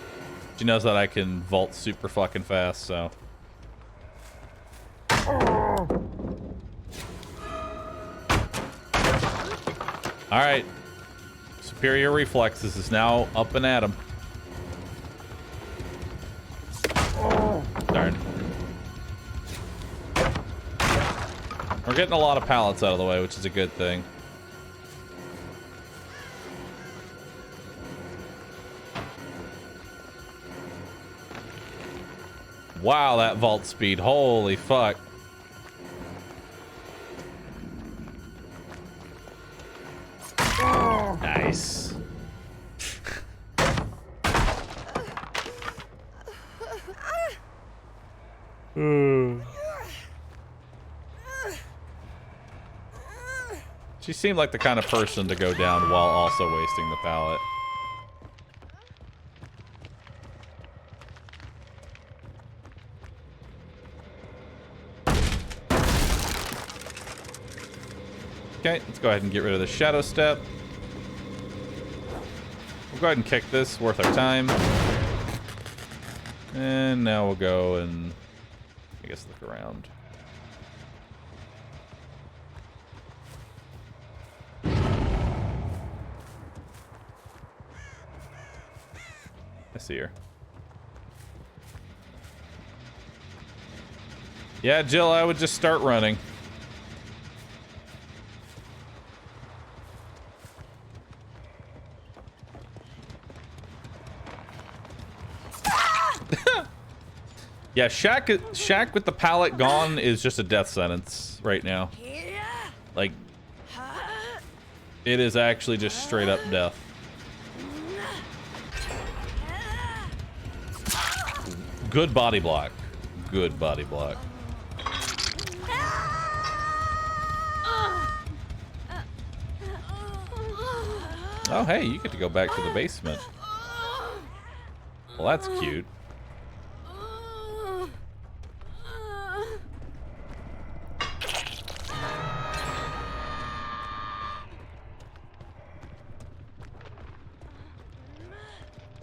She knows that I can vault super fucking fast, so. Alright. Superior reflexes is now up and at him. Darn. We're getting a lot of pallets out of the way, which is a good thing. Wow, that vault speed. Holy fuck. Nice. She seemed like the kind of person to go down while also wasting the pallet. Okay, let's go ahead and get rid of the shadow step. We'll go ahead and kick this, worth our time. And now we'll go and, I guess, look around. I see her. Yeah, Jill, I would just start running. Yeah, Shaq with the pallet gone is just a death sentence right now. Like, it is actually just straight up death. Good body block. Good body block. Oh, hey, you get to go back to the basement. Well, that's cute.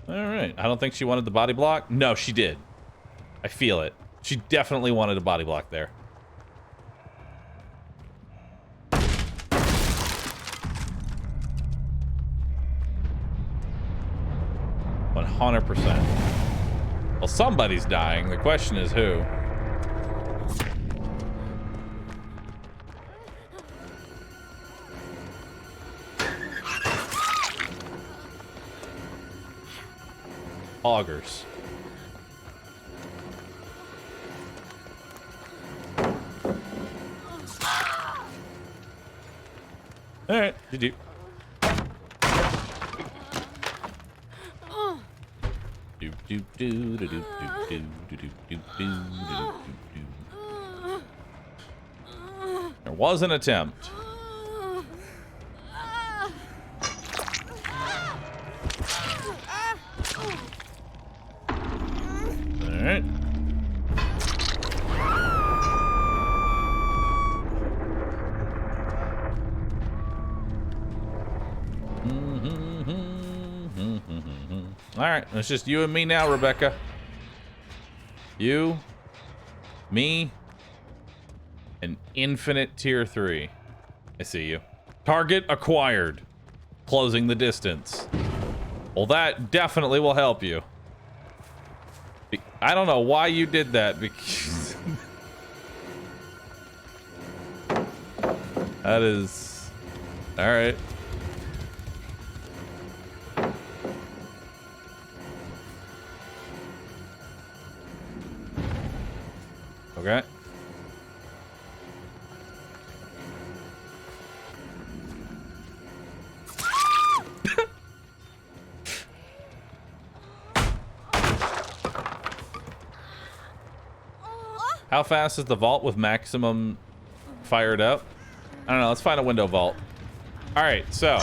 Alright, I don't think she wanted the body block. No, she did. I feel it. She definitely wanted a body block there. %. Well, somebody's dying. The question is who. Augers. All right, did you? There was an attempt. All right. All right, it's just you and me now, Rebecca. You, me, and infinite tier 3. I see you. Target acquired. Closing the distance. Well, that definitely will help you. I don't know why you did that, because that is all right. Okay. How fast is the vault with maximum fired up? I don't know. Let's find a window vault. All right, so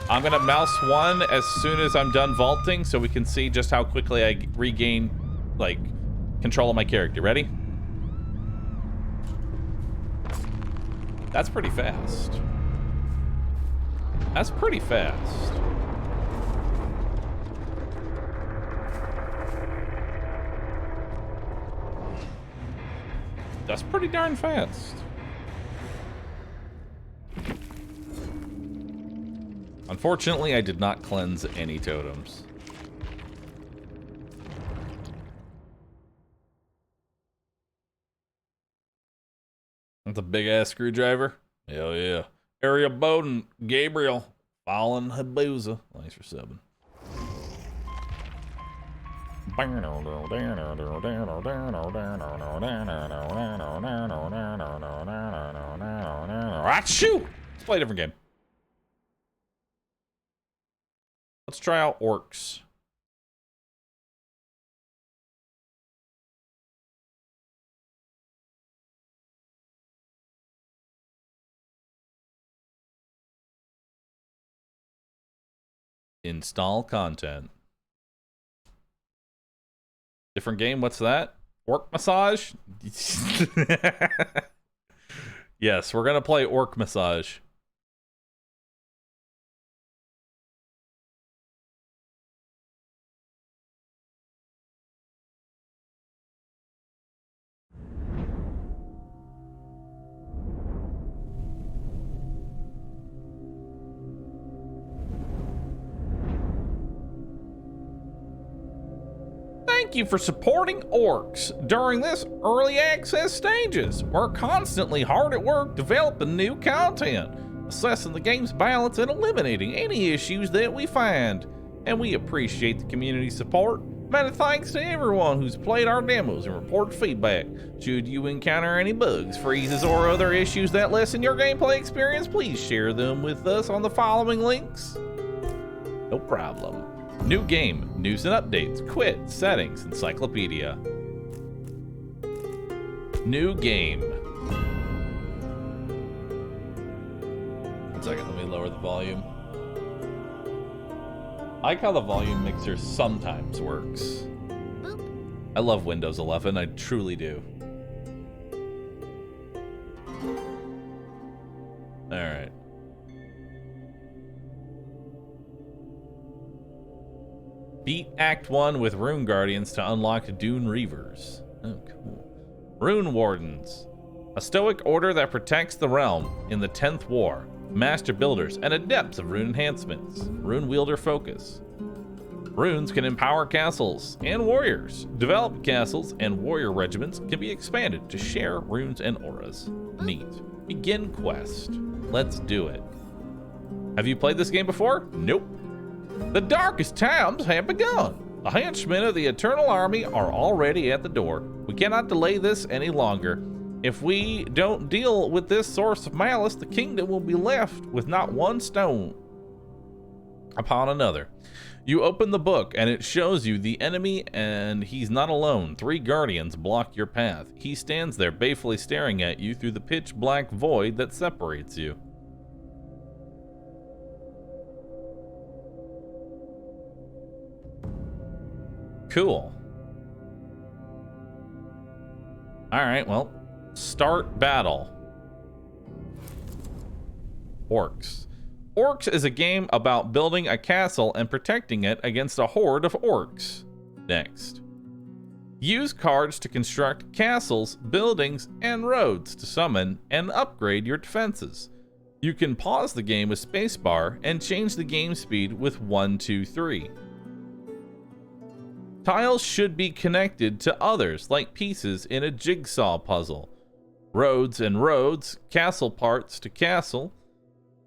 I'm gonna mouse 1 as soon as I'm done vaulting, so we can see just how quickly I regain like control of my character. Ready? That's pretty fast. That's pretty fast. That's pretty darn fast. Unfortunately, I did not cleanse any totems. That's a big ass screwdriver. Hell yeah. Area Bowden, Gabriel, Fallen Habuza. Thanks for subbing. Ah, shoot! Let's play a different game. Let's try out orcs. Install content. Different game, what's that? Orc massage? Yes, we're gonna play orc massage. Thank you for supporting orcs during this early access stages. We're constantly hard at work developing new content, assessing the game's balance and eliminating any issues that we find. And we appreciate the community support. Many thanks to everyone who's played our demos and reported feedback. Should you encounter any bugs, freezes, or other issues that lessen your gameplay experience, please share them with us on the following links. No problem. New game, news and updates, quit, settings, encyclopedia. New game. 1 second, let me lower the volume. I like how the volume mixer sometimes works. I love Windows 11, I truly do. All right. Beat Act 1 with Rune Guardians to unlock Dune Reavers. Oh, cool. Rune Wardens. A stoic order that protects the realm in the 10th War. Master builders and adepts of rune enhancements. Rune wielder focus. Runes can empower castles and warriors. Developed castles and warrior regiments can be expanded to share runes and auras. Neat. Begin quest. Let's do it. Have you played this game before? Nope. The darkest times have begun. The henchmen of the Eternal Army are already at the door. We cannot delay this any longer. If we don't deal with this source of malice, the kingdom will be left with not one stone upon another. You open the book and it shows you the enemy, and he's not alone. 3 guardians block your path. He stands there balefully staring at you through the pitch black void that separates you. Cool. All right, well, start battle. Orcs. Orcs is a game about building a castle and protecting it against a horde of orcs. Next. Use cards to construct castles, buildings, and roads to summon and upgrade your defenses. You can pause the game with spacebar and change the game speed with 1, 2, 3. Tiles should be connected to others like pieces in a jigsaw puzzle. Roads and roads, castle parts to castle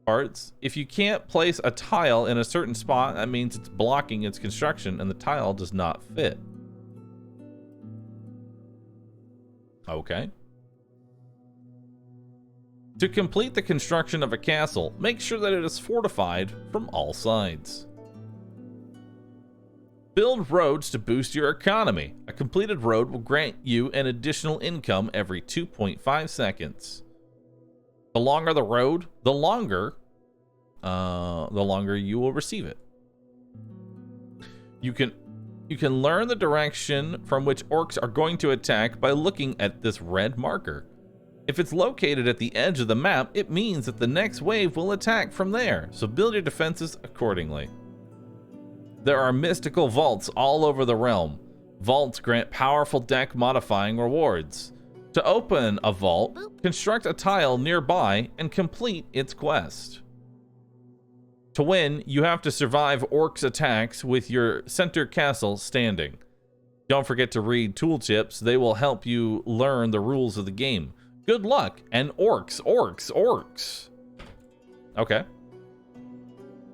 parts. If you can't place a tile in a certain spot, that means it's blocking its construction and the tile does not fit. Okay. To complete the construction of a castle, make sure that it is fortified from all sides. Build roads to boost your economy. A completed road will grant you an additional income every 2.5 seconds. The longer the road, the longer you will receive it. You can learn the direction from which orcs are going to attack by looking at this red marker. If it's located at the edge of the map, it means that the next wave will attack from there, so build your defenses accordingly. There are mystical vaults all over the realm. Vaults grant powerful deck modifying rewards. To open a vault, construct a tile nearby and complete its quest. To win, you have to survive orcs' attacks with your center castle standing. Don't forget to read tooltips. They will help you learn the rules of the game. Good luck, and orcs, orcs, orcs. Okay.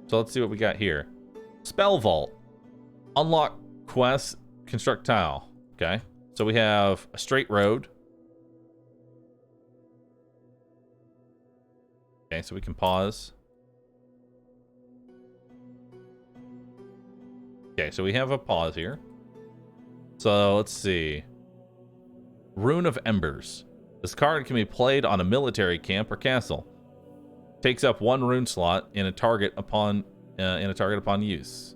So let's see what we got here. Spell Vault. Unlock quests, construct tile. Okay. So we have a straight road. Okay, so we can pause. Okay, so we have a pause here. So let's see. Rune of Embers. This card can be played on a military camp or castle. Takes up 1 rune slot in a target upon use.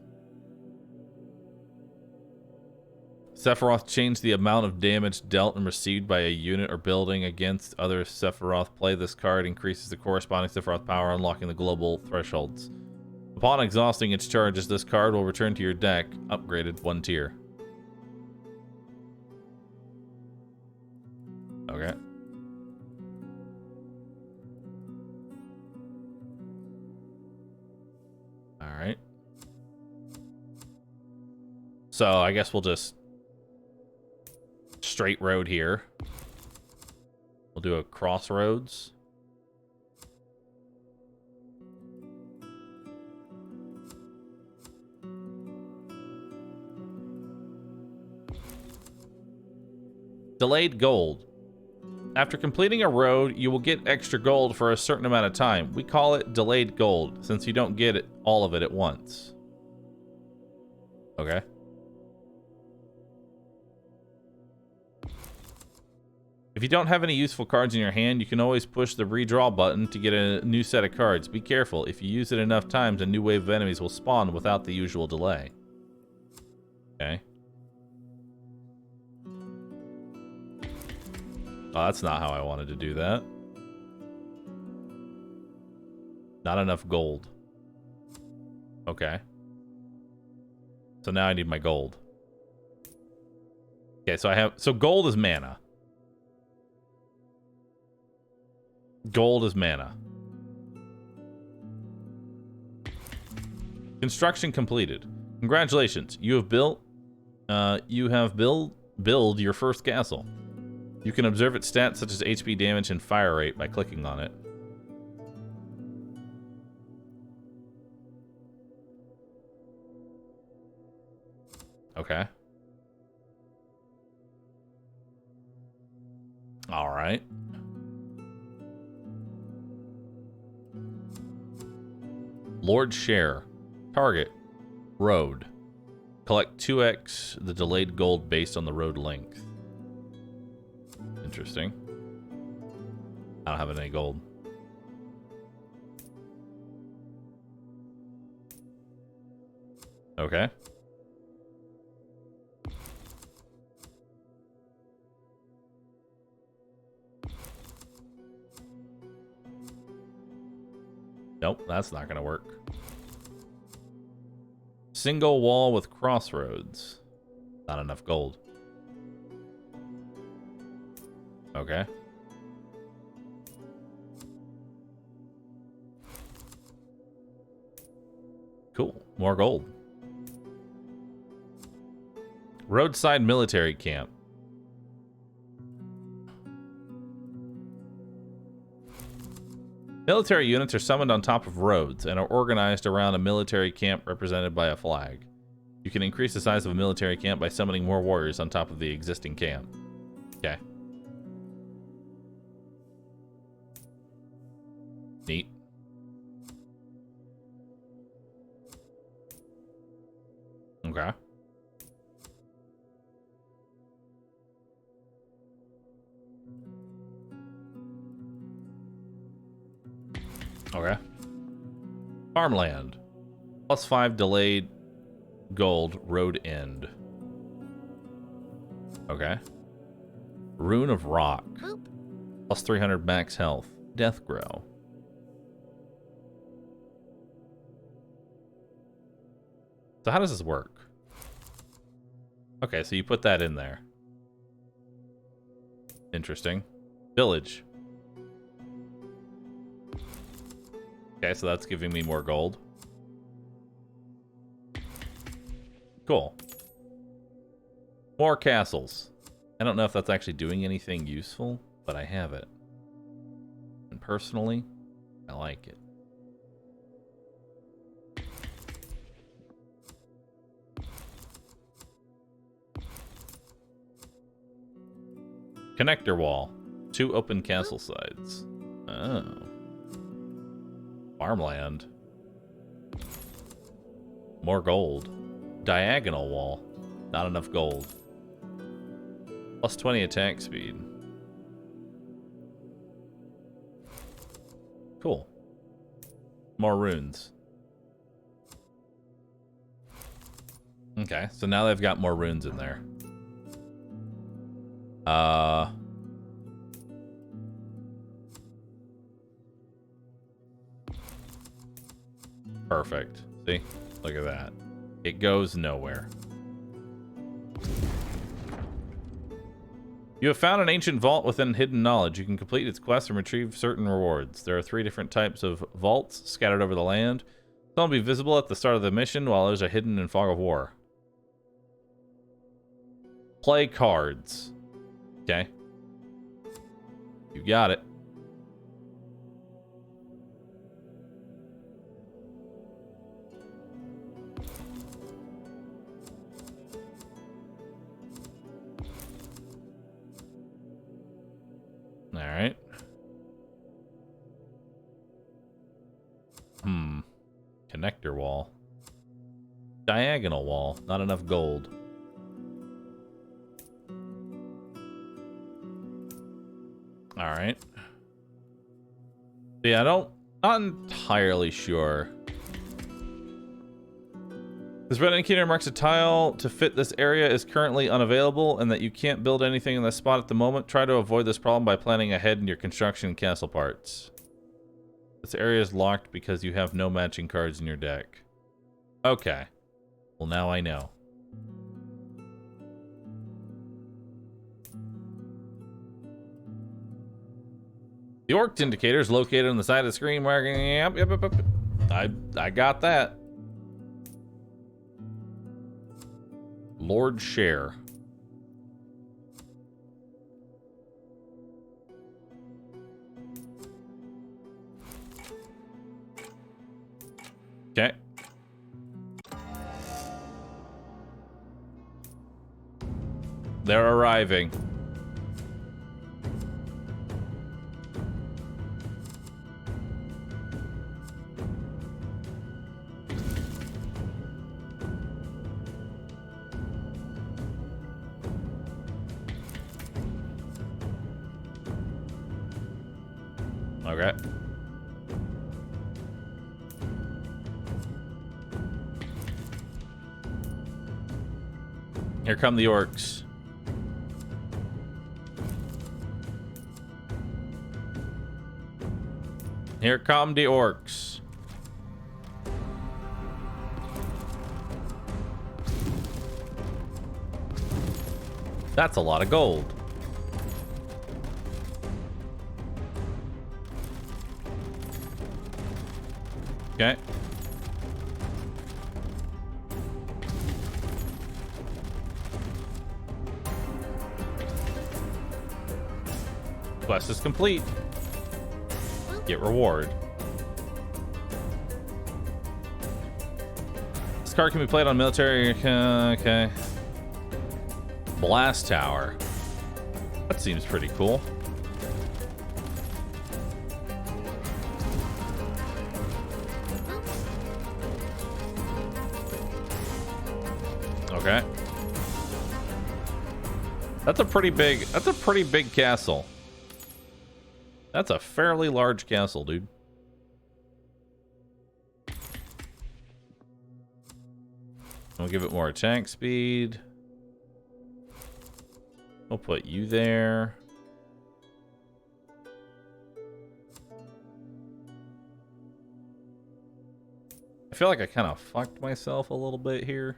Sephiroth changed the amount of damage dealt and received by a unit or building against other Sephiroth. Play this card increases the corresponding Sephiroth power, unlocking the global thresholds. Upon exhausting its charges, this card will return to your deck, upgraded 1 tier. Okay. Alright. So I guess we'll just straight road here. We'll do a crossroads. Delayed gold. After completing a road, you will get extra gold for a certain amount of time. We call it delayed gold, since you don't get it, all of it at once. Okay. If you don't have any useful cards in your hand, you can always push the redraw button to get a new set of cards. Be careful. If you use it enough times, a new wave of enemies will spawn without the usual delay. Okay. Oh, that's not how I wanted to do that. Not enough gold. Okay. So now I need my gold. Okay, so gold is mana. Gold is mana. Construction completed. Congratulations. You have built build your first castle. You can observe its stats such as HP damage and fire rate by clicking on it. Okay. All right. Lord Share. Target. Road. Collect 2x the delayed gold based on the road length. Interesting. I don't have any gold. Okay. Nope, that's not gonna work. Single wall with crossroads. Not enough gold. Okay. Cool. More gold. Roadside military camp. Military units are summoned on top of roads and are organized around a military camp represented by a flag. You can increase the size of a military camp by summoning more warriors on top of the existing camp. Okay. Neat. Okay. Okay. Farmland. +5 delayed gold road end. Okay. Rune of Rock. Plus 300 max health. Death grow. So how does this work? Okay, so you put that in there. Interesting. Village. Okay, so that's giving me more gold. Cool. More castles. I don't know if that's actually doing anything useful, but I have it. And personally, I like it. Connector wall. 2 open castle sides. Oh. Farmland. More gold. Diagonal wall. Not enough gold. Plus 20 attack speed. Cool. More runes. Okay, so now they've got more runes in there. Perfect. See? Look at that. It goes nowhere. You have found an ancient vault within hidden knowledge. You can complete its quest and retrieve certain rewards. There are 3 different types of vaults scattered over the land. Some will be visible at the start of the mission, while others are hidden in fog of war. Play cards. Okay. You got it. All right. Connector wall. Diagonal wall. Not enough gold. All right. Yeah, not entirely sure. This red indicator marks a tile to fit this area is currently unavailable and that you can't build anything in this spot at the moment. Try to avoid this problem by planning ahead in your construction castle parts. This area is locked because you have no matching cards in your deck. Okay. Well, now I know. The orc indicator is located on the side of the screen marking. Yep. I got that. Lord Share. Okay. They're arriving. Okay. Here come the orcs. Here come the orcs. That's a lot of gold. Okay. Quest is complete. Get reward. This card can be played on military. Okay. Blast Tower. That seems pretty cool. Okay. That's a pretty big castle. That's a fairly large castle, dude. We'll give it more attack speed. We'll put you there. I feel like I kind of fucked myself a little bit here.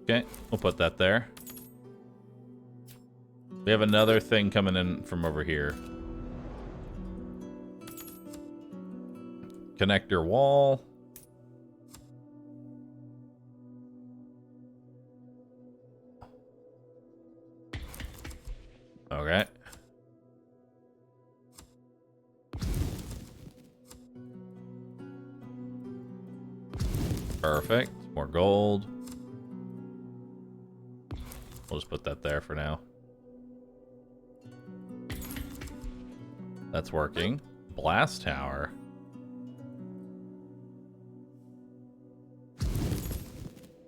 Okay, we'll put that there. We have another thing coming in from over here. Connector wall. Okay. Perfect. More gold. We'll just put that there for now. That's working. Blast tower.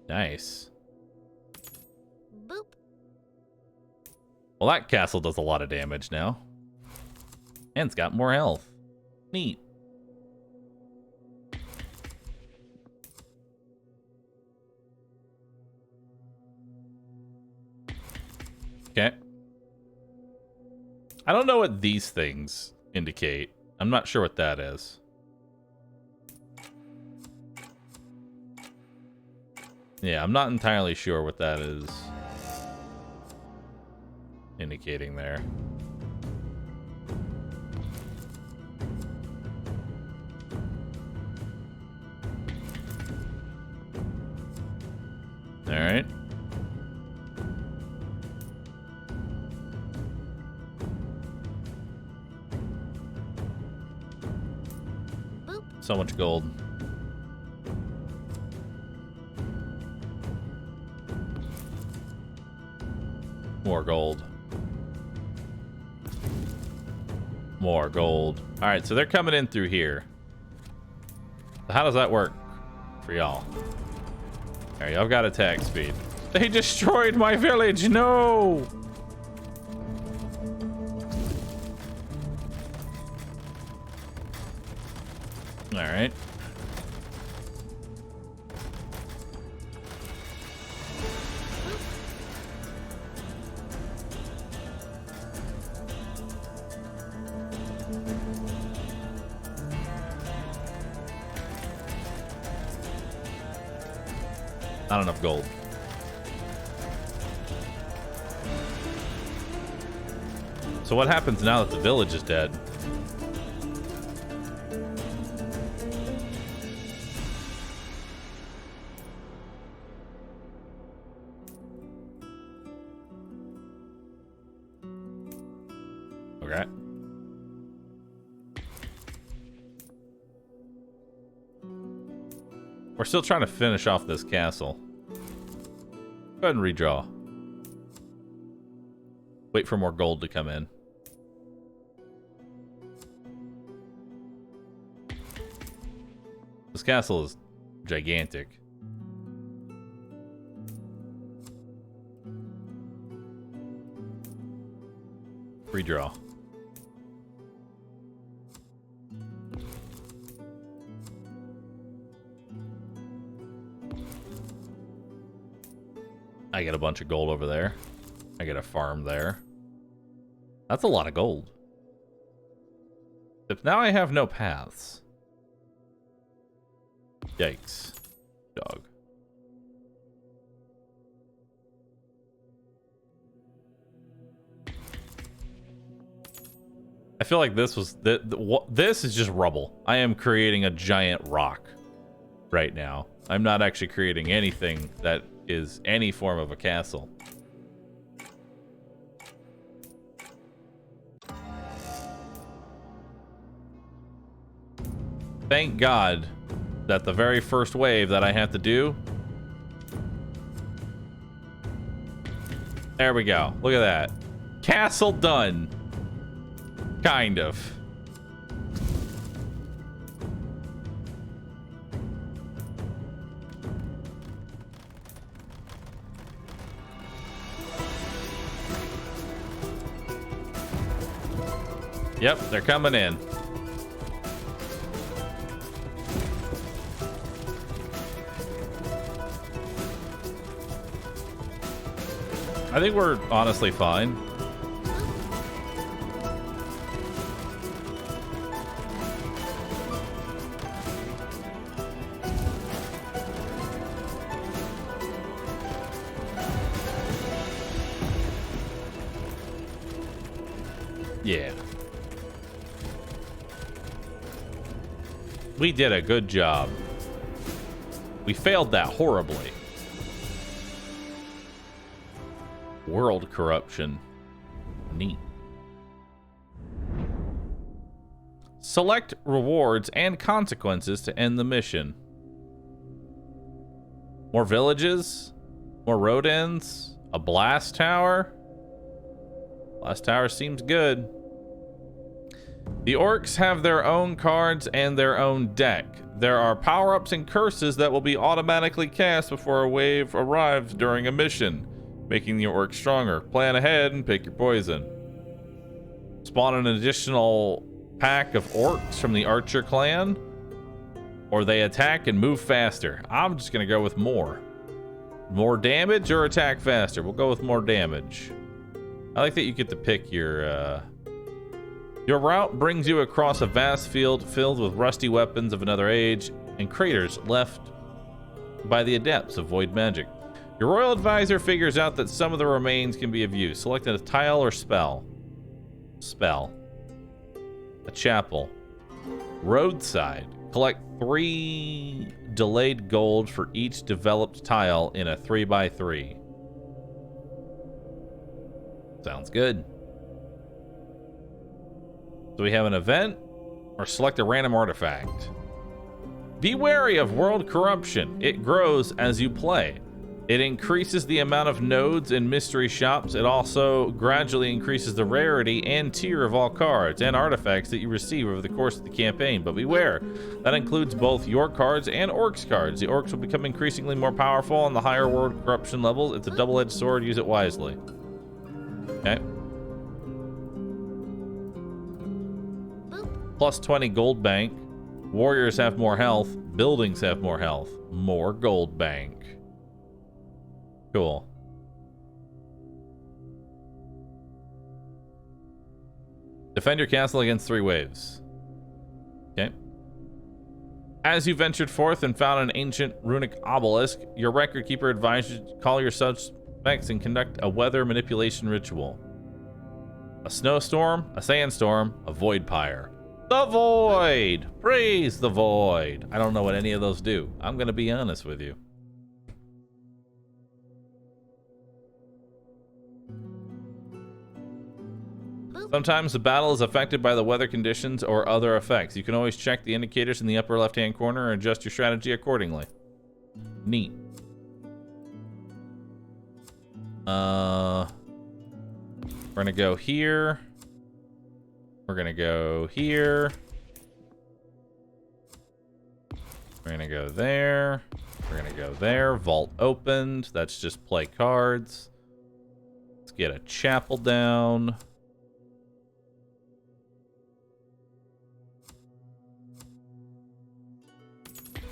Nice. Boop. Well, that castle does a lot of damage now. And it's got more health. Neat. Okay. I don't know what these things indicate. I'm not sure what that is. Yeah, I'm not entirely sure what that is indicating there. All right. Boop. So much gold. More gold. More gold. All right, so they're coming in through here. So how does that work for y'all? All right, y'all got attack speed. They destroyed my village. No. All right. Not enough gold. So what happens now that the village is dead? Okay. We're still trying to finish off this castle. Go ahead and redraw. Wait for more gold to come in. This castle is gigantic. Redraw. I get a bunch of gold over there. I get a farm there. That's a lot of gold. Except now I have no paths. Yikes. Dog. I feel like this was... This is just rubble. I am creating a giant rock right now. I'm not actually creating anything that is any form of a castle. Thank God that the very first wave that I have to do... There we go. Look at that. Castle done. Kind of. Yep, they're coming in. I think we're honestly fine. Yeah. We did a good job. We failed that horribly. World corruption. Neat. Select rewards and consequences to end the mission. More villages? More road ends? A blast tower? Blast tower seems good. The orcs have their own cards and their own deck. There are power-ups and curses that will be automatically cast before a wave arrives during a mission, making the orcs stronger. Plan ahead and pick your poison. Spawn an additional pack of orcs from the archer clan, or they attack and move faster. I'm just gonna go with more. More damage or attack faster? We'll go with more damage. I like that you get to pick your route brings you across a vast field filled with rusty weapons of another age and craters left by the adepts of void magic. Your royal advisor figures out that some of the remains can be of use. Select a tile or spell. Spell. A chapel. Roadside. Collect 3 delayed gold for each developed tile in a 3x3. Sounds good. So we have an event, or select a random artifact. Be wary of world corruption. It grows as you play. It increases the amount of nodes in mystery shops. It also gradually increases the rarity and tier of all cards and artifacts that you receive over the course of the campaign. But beware, that includes both your cards and orcs cards. The orcs will become increasingly more powerful on the higher world corruption levels. It's a double-edged sword. Use it wisely. Okay. Plus 20 gold bank. Warriors have more health. Buildings have more health. More gold bank. Cool. Defend your castle against 3 waves. Okay. As you ventured forth and found an ancient runic obelisk, your record keeper advised you to call your suspects and conduct a weather manipulation ritual. A snowstorm, a sandstorm, a void pyre. The void! Praise the void! I don't know what any of those do. I'm gonna be honest with you. Sometimes the battle is affected by the weather conditions or other effects. You can always check the indicators in the upper left-hand corner and adjust your strategy accordingly. Neat. We're gonna go here. We're gonna go here. We're gonna go there. We're gonna go there. Vault opened. That's just play cards. Let's get a chapel down.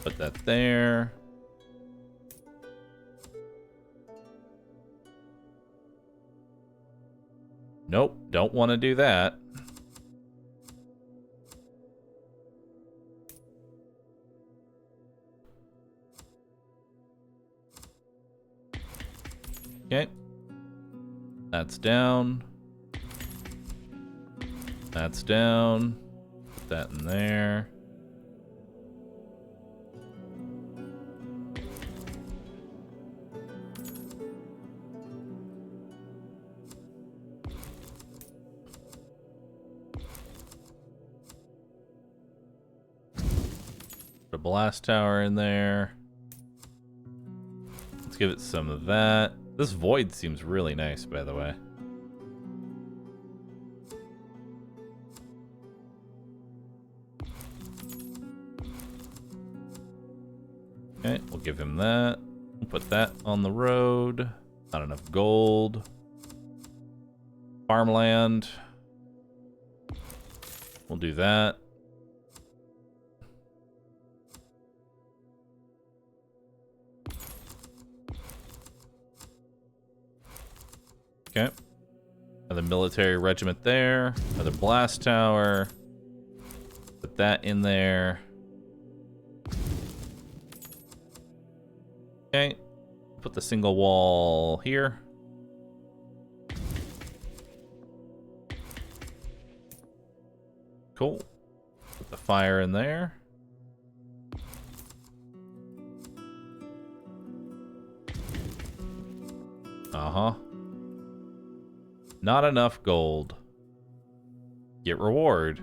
Put that there. Nope, don't want to do that. Okay. That's down. That's down. Put that in there. Put a blast tower in there. Let's give it some of that. This void seems really nice, by the way. Okay, we'll give him that. We'll put that on the road. Not enough gold. Farmland. We'll do that. Okay. Another military regiment there. Another blast tower. Put that in there. Okay. Put the single wall here. Cool. Put the fire in there. Uh-huh. Not enough gold. Get reward.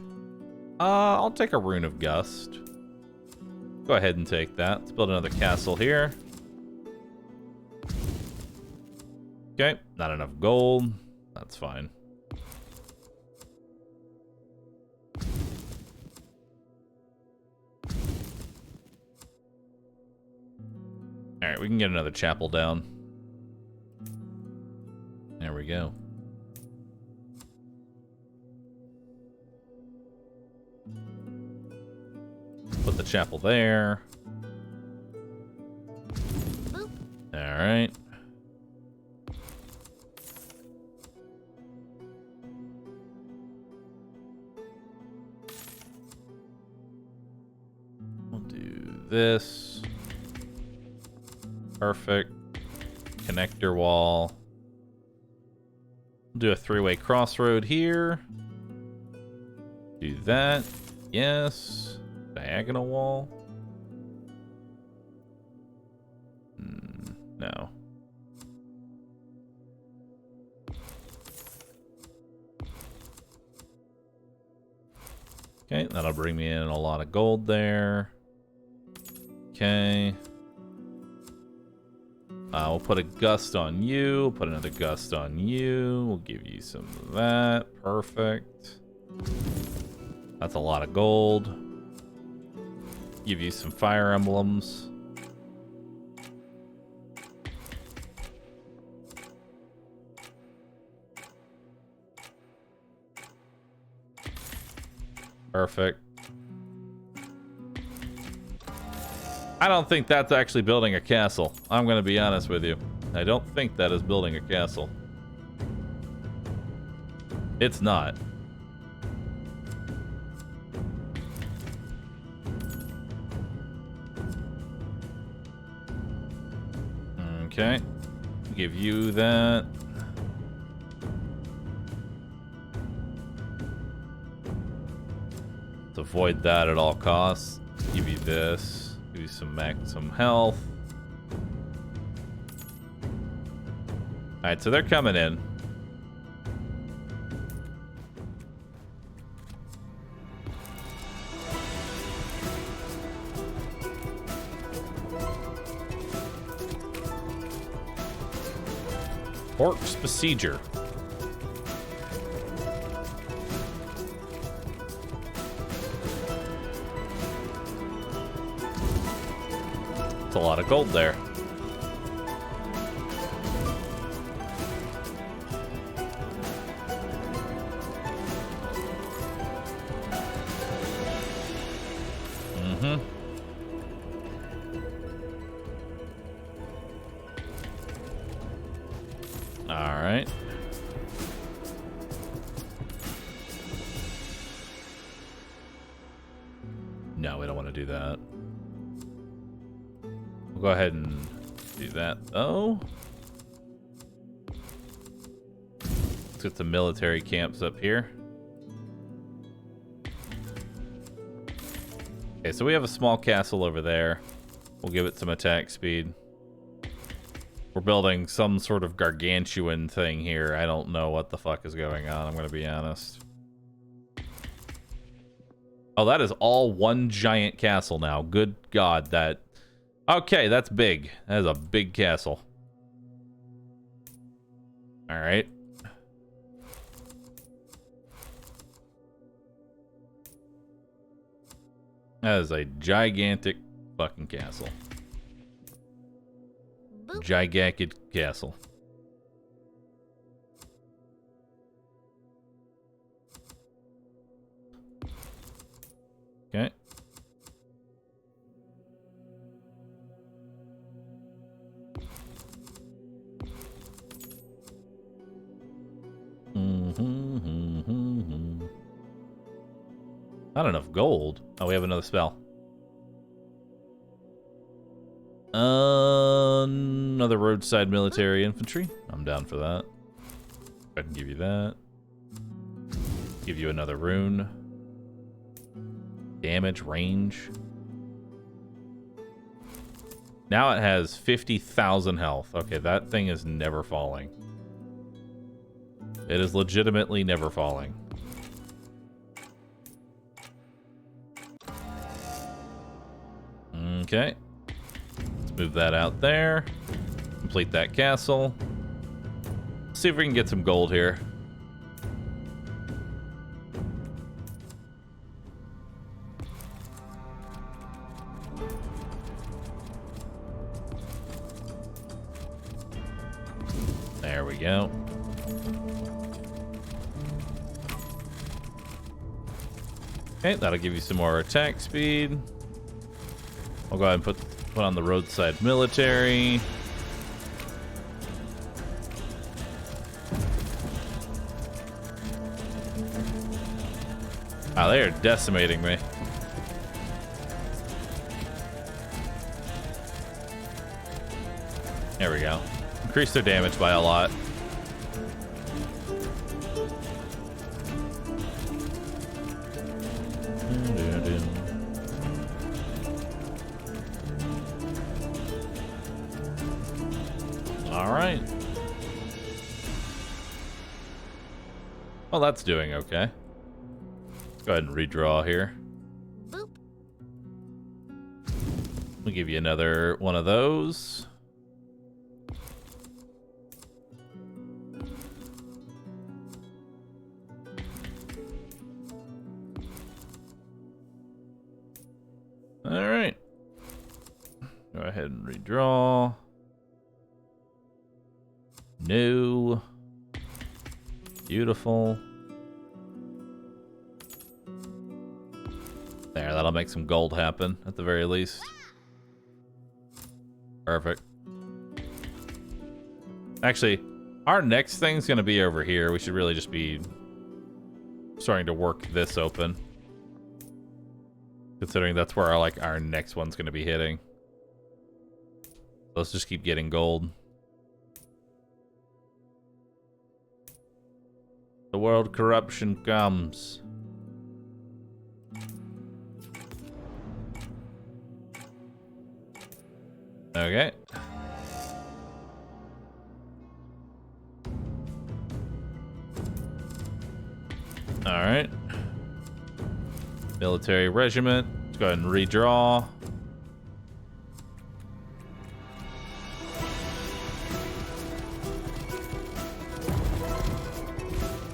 I'll take a Rune of Gust. Go ahead and take that. Let's build another castle here. Okay, not enough gold. That's fine. Alright, we can get another chapel down. There we go. Put the chapel there. Alright. We'll do this. Perfect. Connector wall. We'll do a three-way crossroad here. Do that. Yes. Diagonal wall. No. Okay, that'll bring me in a lot of gold there. Okay. We'll put a gust on you. Put another gust on you. We'll give you some of that. Perfect. That's a lot of gold. Give you some fire emblems. Perfect. I don't think that's actually building a castle. I'm going to be honest with you. I don't think that is building a castle. It's not. Okay. Give you that. Let's avoid that at all costs. Give you this. Give you some health. Alright, so they're coming in. Orcs Besieger. It's a lot of gold there. Alright. No, we don't want to do that. We'll go ahead and do that, though. Let's get some military camps up here. Okay, so we have a small castle over there. We'll give it some attack speed. We're building some sort of gargantuan thing here. I don't know what the fuck is going on, I'm gonna be honest. Oh, that is all one giant castle now. Good God, that... Okay, that's big. That is a big castle. Alright. That is a gigantic fucking castle. Gigantic castle. Okay. Not enough gold. Oh, we have another spell. Another roadside military infantry. I'm down for that. I can give you that. Give you another rune. Damage, range. Now it has 50,000 health. Okay, that thing is never falling. It is legitimately never falling. Okay. Let's move that out there. Complete that castle. See if we can get some gold here. There we go. Okay, that'll give you some more attack speed. I'll go ahead and put on the roadside military. Wow, they are decimating me. There we go. Increase their damage by a lot. All right. Well, that's doing okay. Let's go ahead and redraw here. Boop. We'll give you another one of those. All right. Go ahead and redraw. New. Beautiful. There, that'll make some gold happen at the very least. Perfect. Actually, our next thing's gonna be over here. We should really just be starting to work this open, considering that's where our next one's gonna be hitting. Let's just keep getting gold. The world corruption comes. Okay. All right. Military regiment. Let's go ahead and redraw.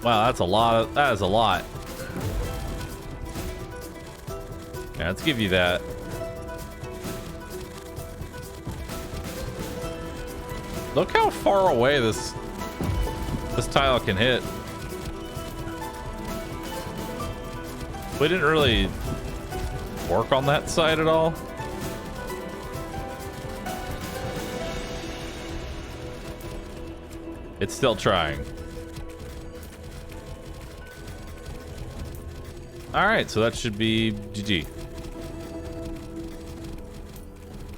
Wow, that's a lot. That is a lot. Yeah, let's give you that. Look how far away this tile can hit. We didn't really work on that side at all. It's still trying. All right, so that should be GG.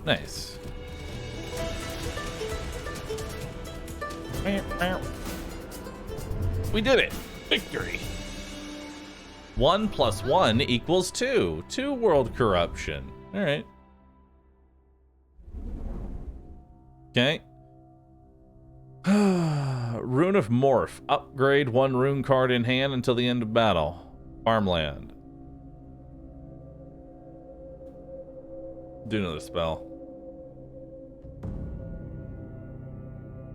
Nice. We did it. Victory. 1 + 1 = 2. 2 world corruption. All right. Okay. Rune of Morph. Upgrade 1 rune card in hand until the end of battle. Farmland. Do another spell.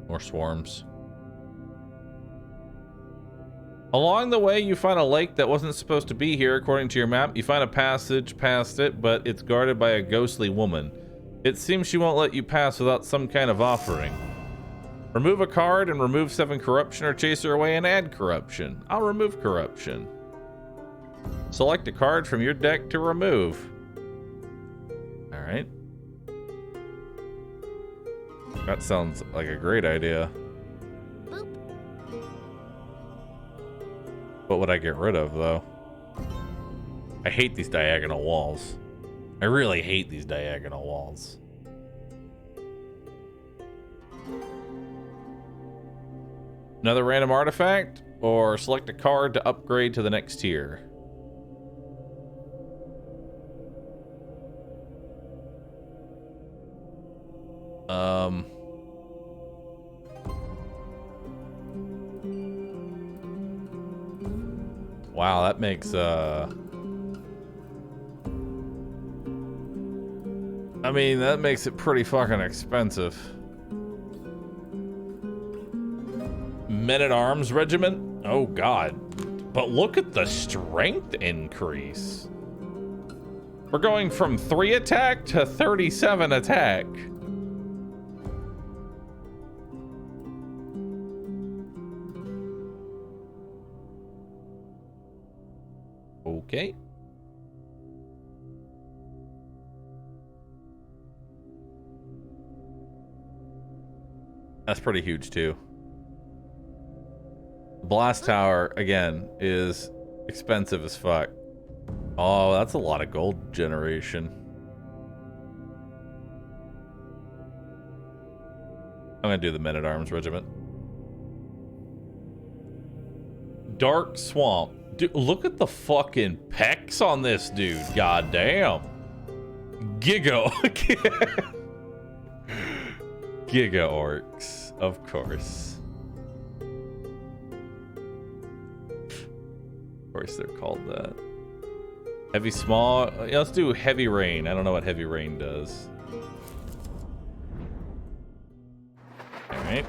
More swarms. Along the way, you find a lake that wasn't supposed to be here according to your map. You find a passage past it, but it's guarded by a ghostly woman. It seems she won't let you pass without some kind of offering. Remove a card and remove 7 corruption, or chase her away and add corruption. I'll remove corruption. Select a card from your deck to remove. All right. That sounds like a great idea. Boop. What would I get rid of, though? I hate these diagonal walls. I really hate these diagonal walls. Another random artifact, or select a card to upgrade to the next tier. Wow, that makes, I mean, that makes it pretty fucking expensive. Men-at-Arms Regiment? Oh, God. But look at the strength increase. We're going from 3 attack to 37 attack. Okay. That's pretty huge, too. Blast Tower, again, is expensive as fuck. Oh, that's a lot of gold generation. I'm gonna do the Men-at-Arms Regiment. Dark Swamp. Dude, look at the fucking pecs on this dude. God damn. Giga. Giga Orcs, of course. Of course they're called that. Heavy Small. Yeah, let's do Heavy Rain. I don't know what Heavy Rain does. Alright.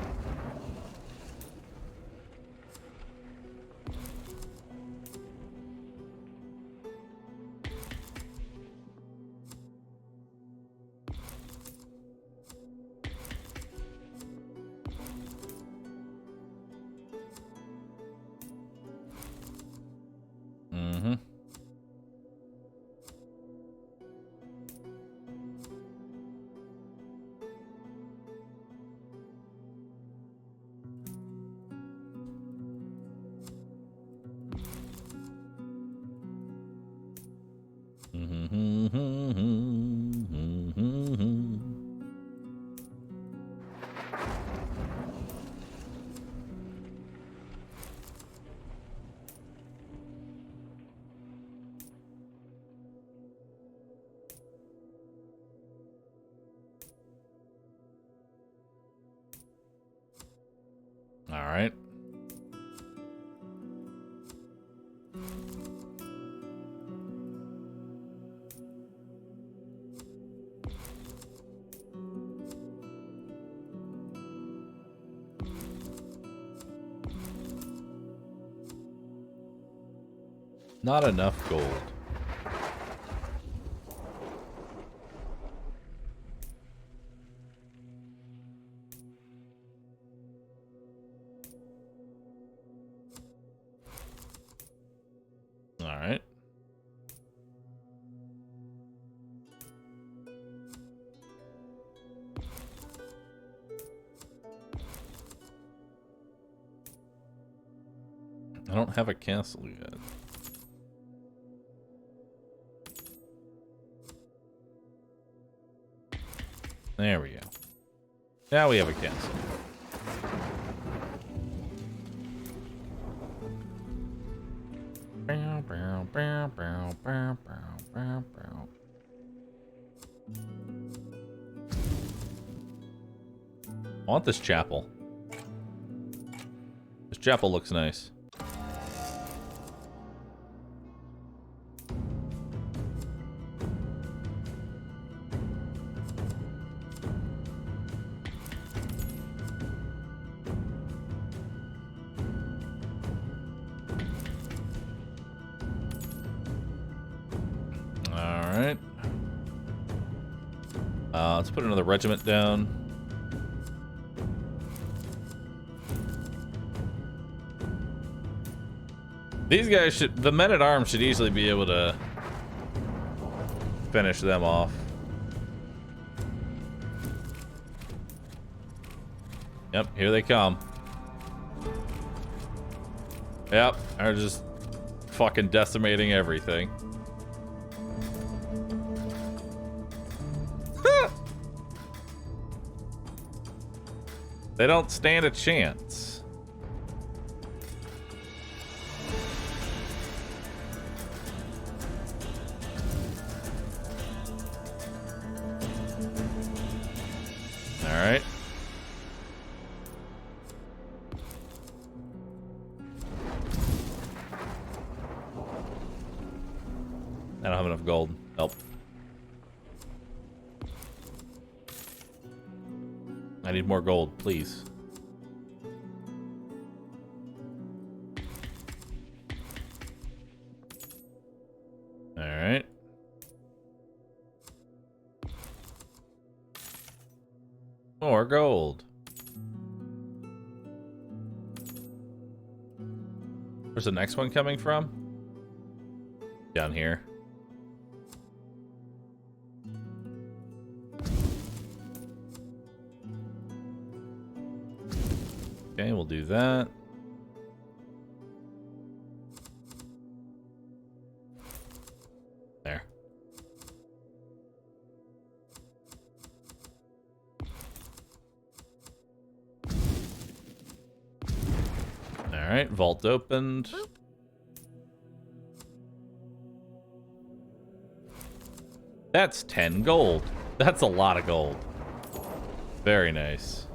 Mm-hmm. All right. Not enough gold. All right. I don't have a castle yet. There we go. Now we have a castle. I want this chapel. This chapel looks nice. Alright. Let's put another regiment down. These guys should... The men-at-arms should easily be able to finish them off. Yep, here they come. Yep, they're just fucking decimating everything. They don't stand a chance. All right. I don't have enough gold. Help. I need more gold, please. All right. More gold. Where's the next one coming from? Down here. Okay, we'll do that. There. All right, vault opened. Boop. That's 10 gold. That's a lot of gold. Very nice.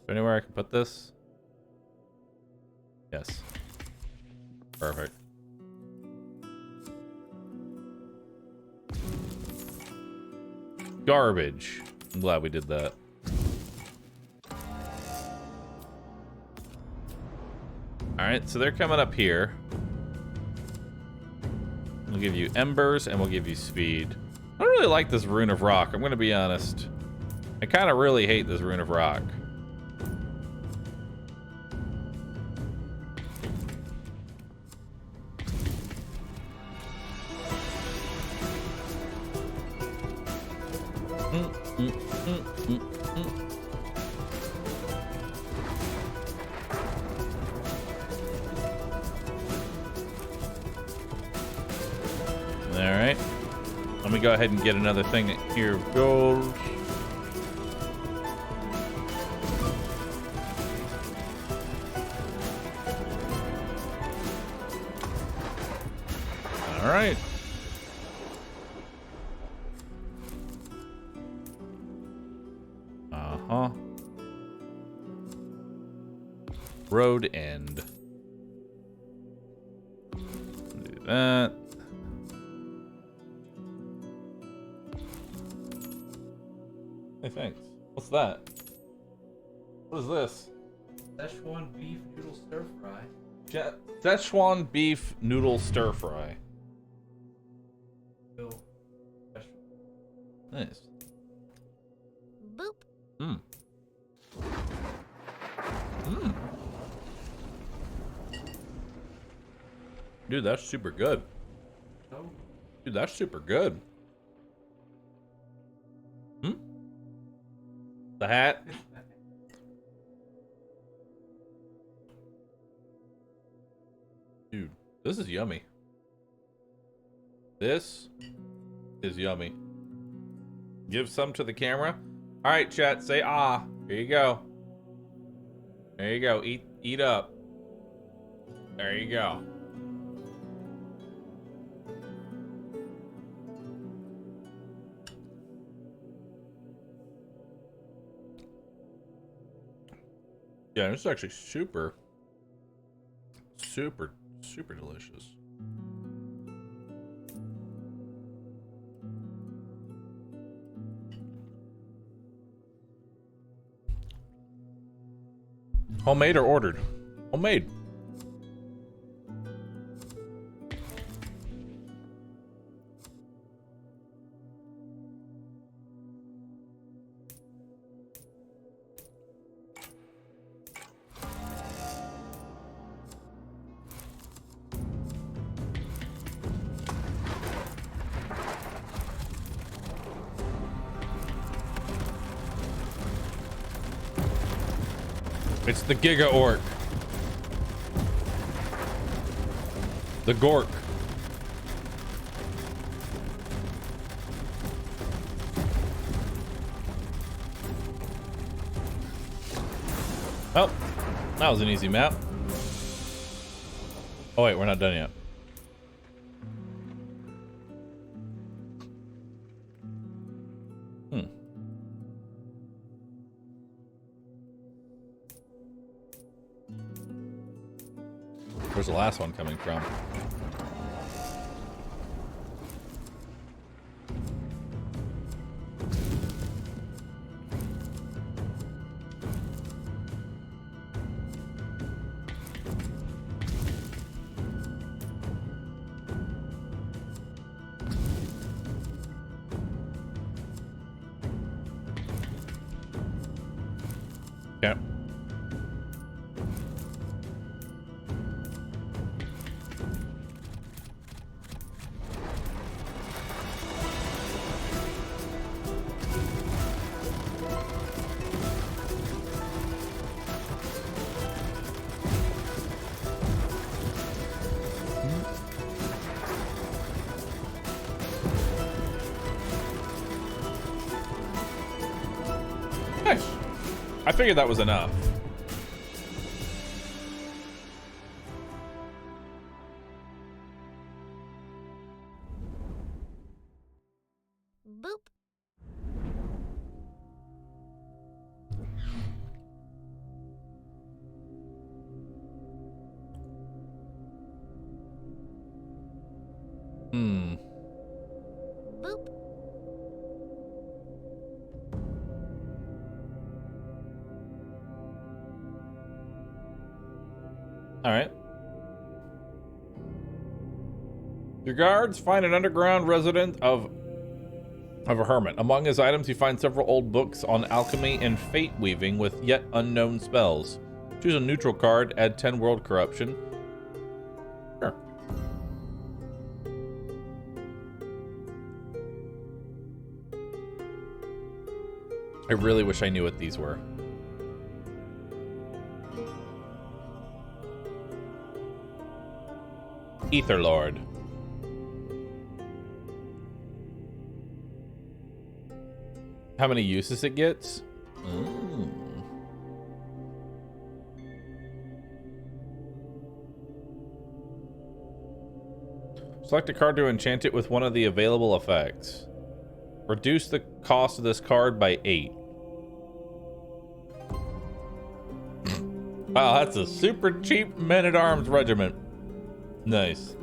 Anywhere I can put this? Yes. Perfect. Garbage. I'm glad we did that. Alright, so they're coming up here. We'll give you embers and we'll give you speed. I don't really like this rune of rock, I'm gonna be honest. I kind of really hate this rune of rock. Alright. Let me go ahead and get another thing here of gold. Alright. Uh-huh. Road end. Do that. Hey, thanks. What's that? What is this? Szechuan beef noodle stir fry. Szechuan beef noodle stir fry. Yo. Nice. Boop. Mmm. Mmm. Dude, that's super good. Oh. Dude, that's super good. Hmm? The hat? Dude, this is yummy. This is yummy. Give some to the camera. All right, chat, say ah. Here you go. There you go. Eat up. There you go. Yeah, this is actually super delicious. Homemade or ordered? Homemade. It's the Giga Orc. The Gork. Oh, that was an easy map. Oh wait, we're not done yet. Where's the last one coming from? Okay. Nice. I figured that was enough. Boop. Boop. All right. Your guards find an underground resident of a hermit. Among his items, you find several old books on alchemy and fate weaving with yet unknown spells. Choose a neutral card, add 10 world corruption. Sure. I really wish I knew what these were. Ether Lord. How many uses it gets? Select a card to enchant it with one of the available effects. Reduce the cost of this card by 8. Wow, that's a super cheap men-at-arms regiment. Nice.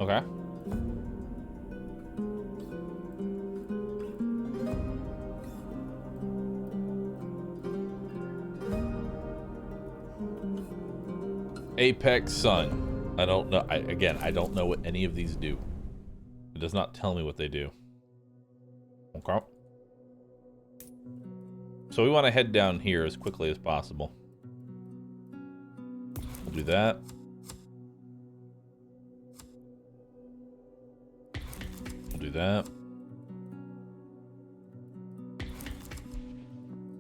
Okay. Apex Sun. I don't know. Again, I don't know what any of these do. It does not tell me what they do. Okay. So we want to head down here as quickly as possible. We'll do that. We'll do that.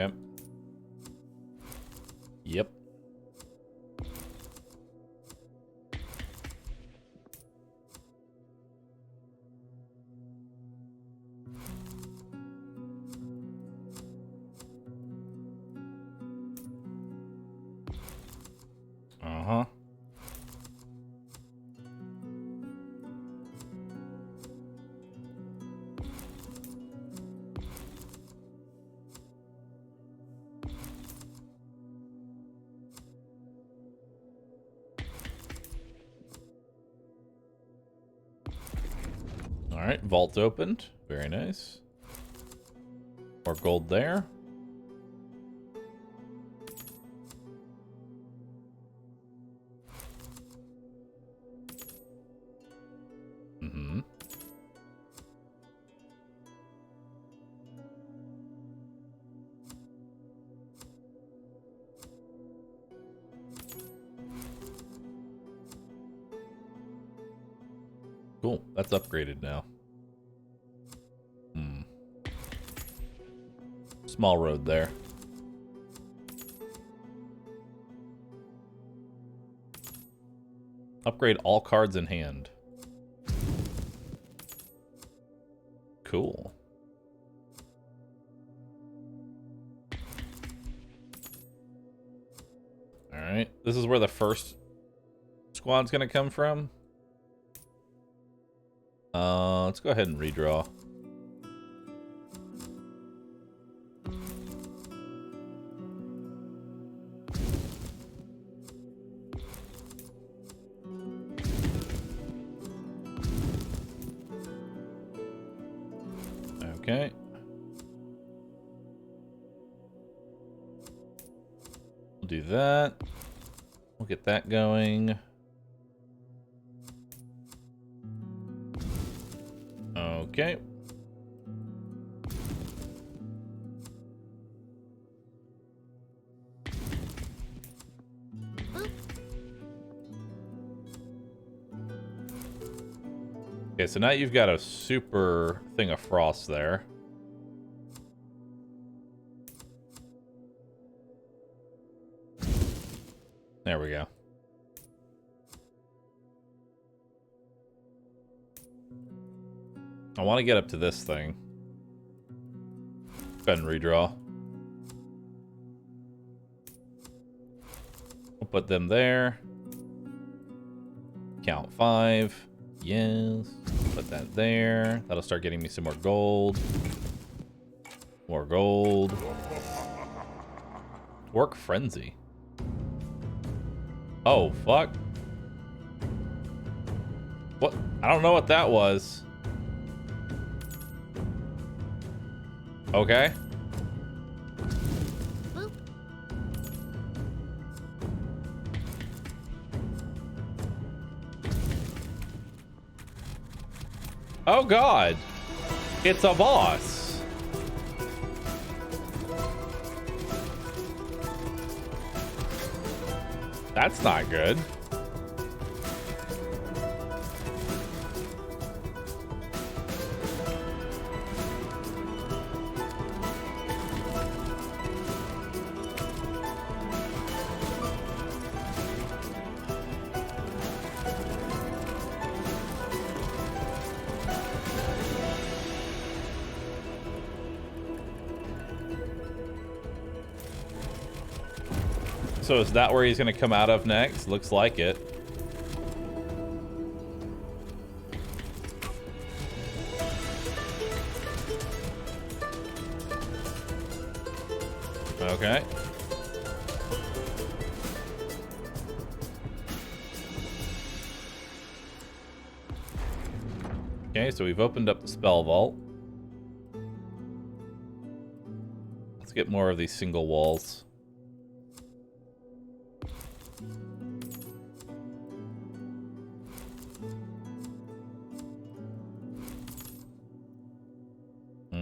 Yep. Yep. Uh-huh. All right, vault opened. Very nice. More gold there. Mm-hmm. Cool. That's upgraded now. Small road there. Upgrade all cards in hand. Cool. Alright, this is where the first squad's gonna come from. Let's go ahead and redraw. Okay. We'll do that. We'll get that going. Okay. Okay, so now you've got a super thing of frost there. There we go. I want to get up to this thing. Go ahead and redraw. We'll put them there. Count 5. Yes. Put that there. That'll start getting me some more gold. More gold. Work frenzy. Oh, fuck. What? I don't know what that was. Okay. Boop. Oh god. It's a boss. That's not good. So is that where he's going to come out of next? Looks like it. Okay. Okay, so we've opened up the spell vault. Let's get more of these single walls.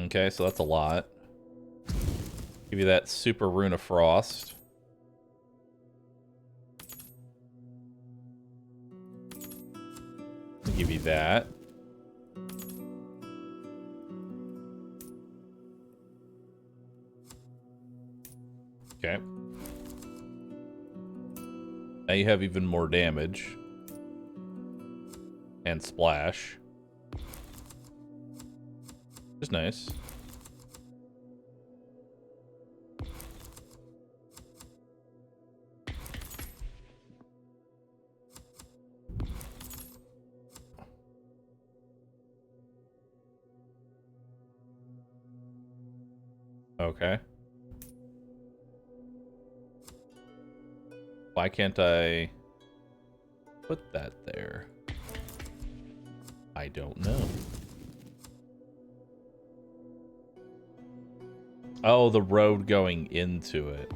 Okay, so that's a lot. Give you that super rune of frost. I'll give you that. Okay. Now you have even more damage. And splash. Which is nice. Okay. Why can't I put that there? I don't know. Oh, the road going into it.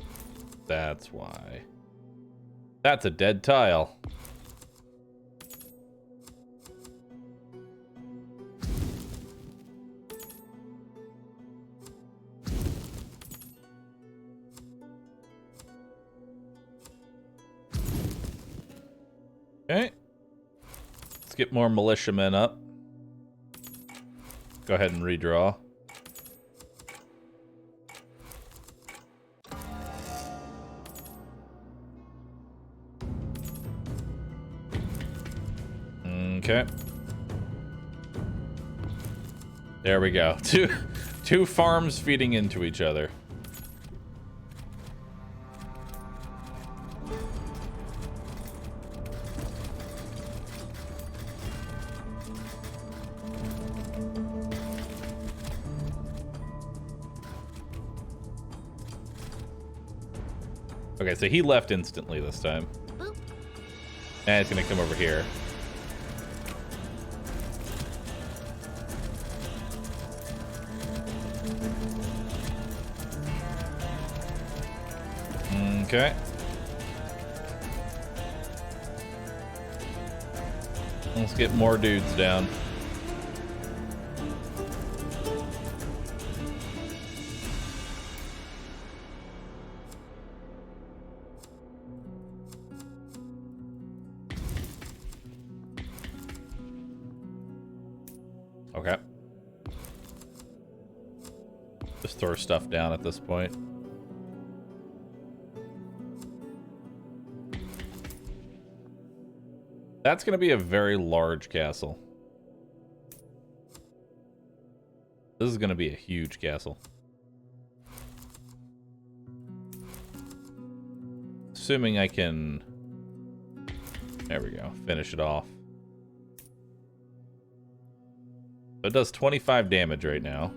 That's why. That's a dead tile. Okay. Let's get more militiamen up. Go ahead and redraw. Okay. There we go. Two farms feeding into each other. Okay, so he left instantly this time. Boop. And it's gonna come over here. Okay. Let's get more dudes down. Okay. Just throw stuff down at this point. That's going to be a very large castle. This is going to be a huge castle. Assuming I can... There we go. Finish it off. So it does 25 damage right now.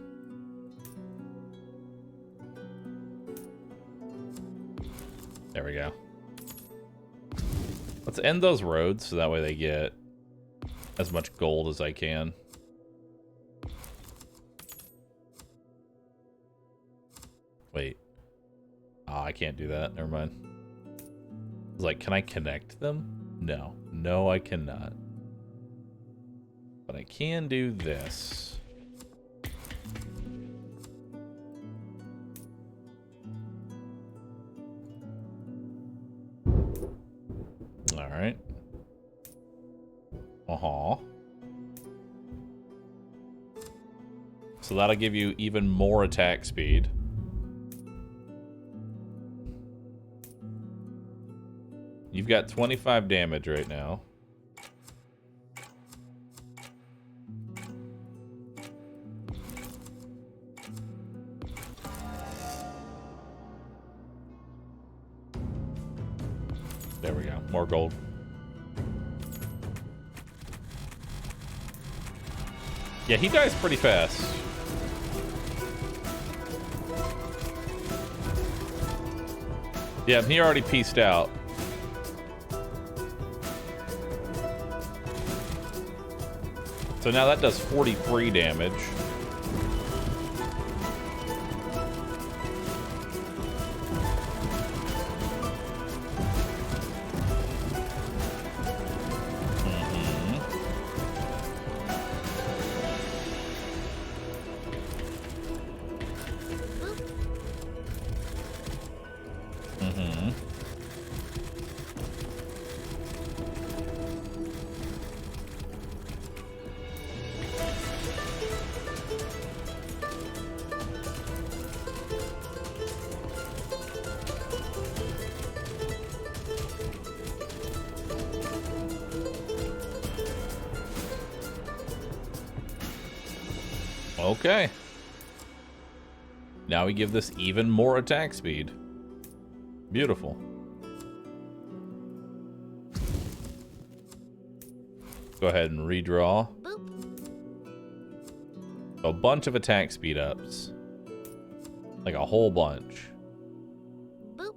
There we go. Let's end those roads so that way they get as much gold as I can. Wait. Oh, I can't do that. Never mind. I was like, can I connect them? No. No, I cannot. But I can do this. Alright. Uh-huh. So that'll give you even more attack speed. You've got 25 damage right now. There we go. More gold. Yeah, he dies pretty fast. Yeah, he already pieced out. So now that does 43 damage. Okay. Now we give this even more attack speed. Beautiful. Go ahead and redraw. A bunch of attack speed ups. Like a whole bunch. Boop.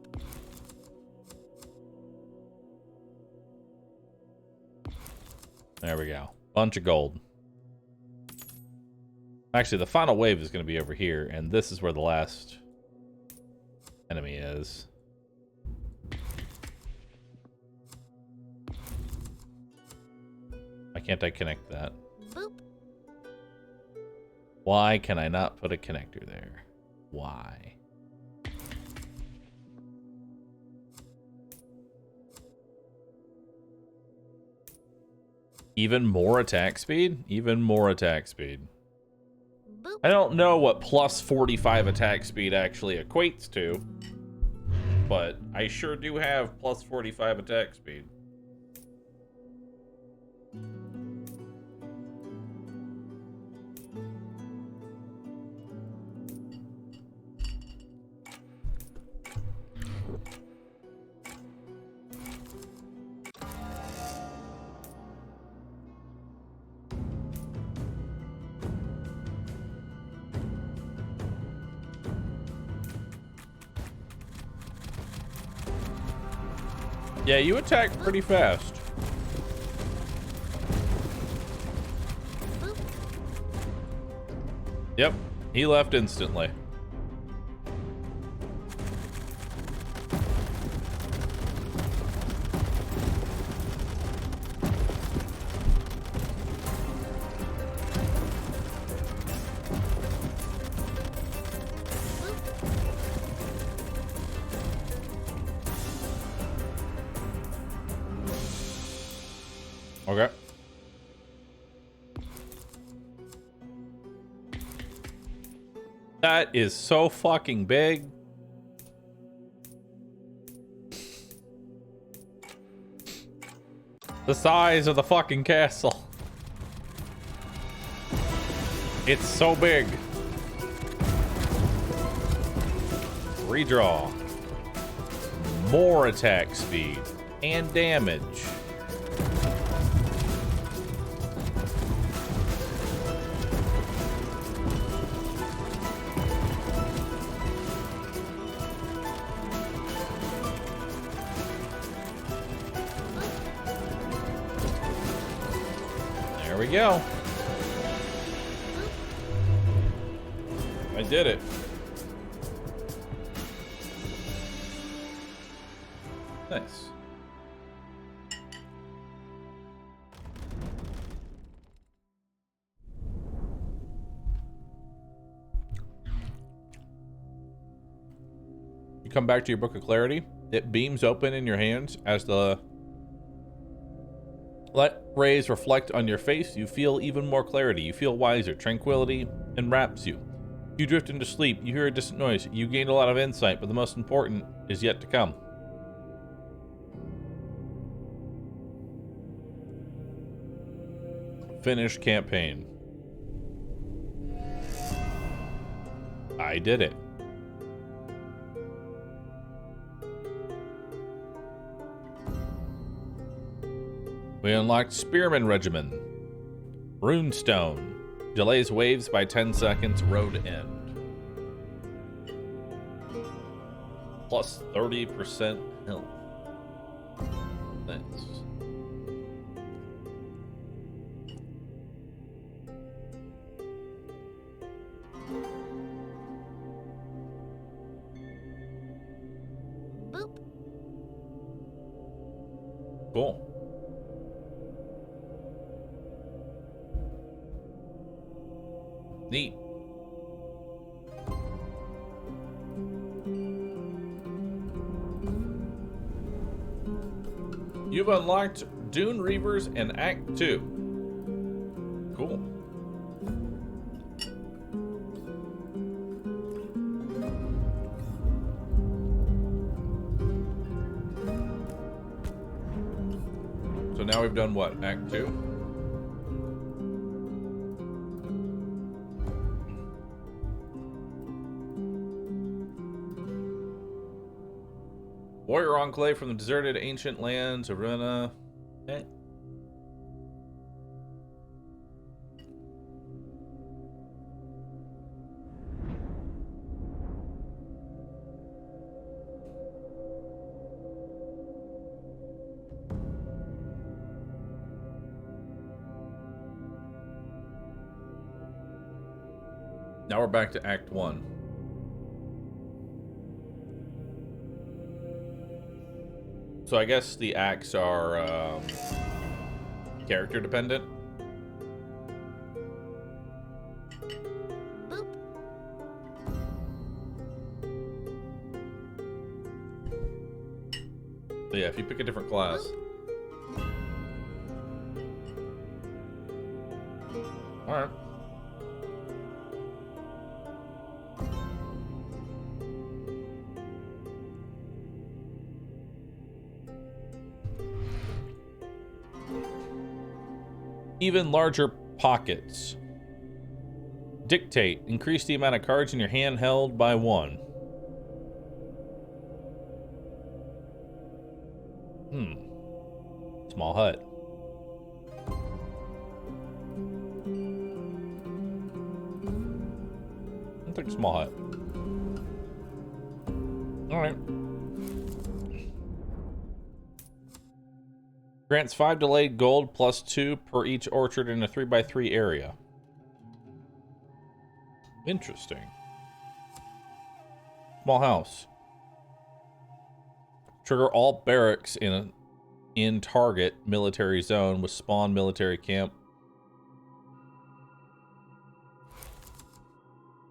There we go. Bunch of gold. Actually, the final wave is going to be over here, and this is where the last enemy is. Why can't I connect that? Boop. Why can I not put a connector there? Why? Even more attack speed? Even more attack speed. I don't know what plus 45 attack speed actually equates to, but I sure do have plus 45 attack speed. Yeah, you attack pretty fast. Boop. Yep, he left instantly. Okay. That is so fucking big. The size of the fucking castle. It's so big. Redraw. More attack speed and damage. There we go. I did it. Nice. You come back to your Book of Clarity. It beams open in your hands as the light rays reflect on your face. You feel even more clarity. You feel wiser. Tranquility enwraps you. You drift into sleep. You hear a distant noise. You gain a lot of insight, but the most important is yet to come. Finish campaign. I did it. We unlocked Spearman Regimen. Runestone. Delays waves by 10 seconds. Road end. Plus 30% health. Thanks. Boop. Cool. Neat. You've unlocked Dune Reavers in Act 2. Cool. So now we've done what? Act 2? Warrior Enclave from the deserted ancient lands, Arena. Eh. Now we're back to Act 1. So I guess the acts are character dependent. Boop. So yeah, if you pick a different class. Alright. Even larger pockets. Dictate. Increase the amount of cards in your hand held by 1. Small hut. I'll take a small hut. Alright. Grants 5 delayed gold plus 2 per each orchard in a 3x3 area. Interesting. Small house. Trigger all barracks in target military zone with spawn military camp.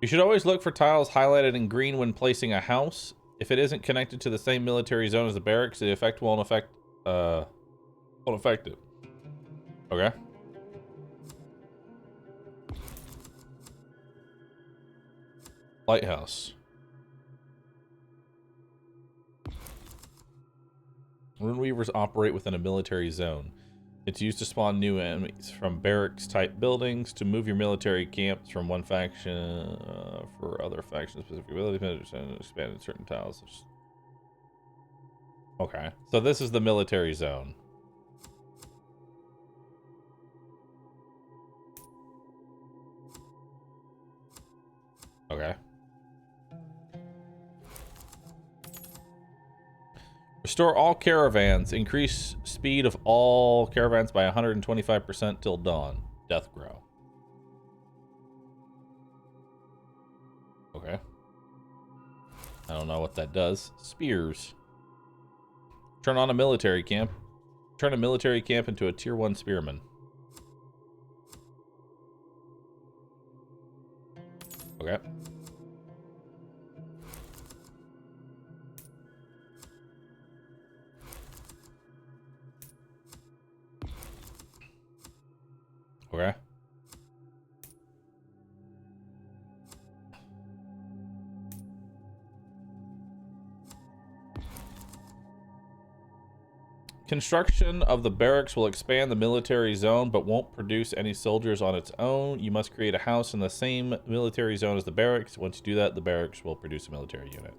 You should always look for tiles highlighted in green when placing a house. If it isn't connected to the same military zone as the barracks, the effect won't affect it. Okay. Lighthouse. Runeweavers operate within a military zone. It's used to spawn new enemies from barracks-type buildings to move your military camps from one faction for other faction-specific abilities and expand certain tiles. Okay, so this is the military zone. Okay. Restore all caravans. Increase speed of all caravans by 125% till dawn. Death grow. Okay. I don't know what that does. Spears. Turn on a military camp. Turn a military camp into a tier 1 spearman. Okay. Okay. Construction of the barracks will expand the military zone, but won't produce any soldiers on its own. You must create a house in the same military zone as the barracks. Once you do that, the barracks will produce a military unit.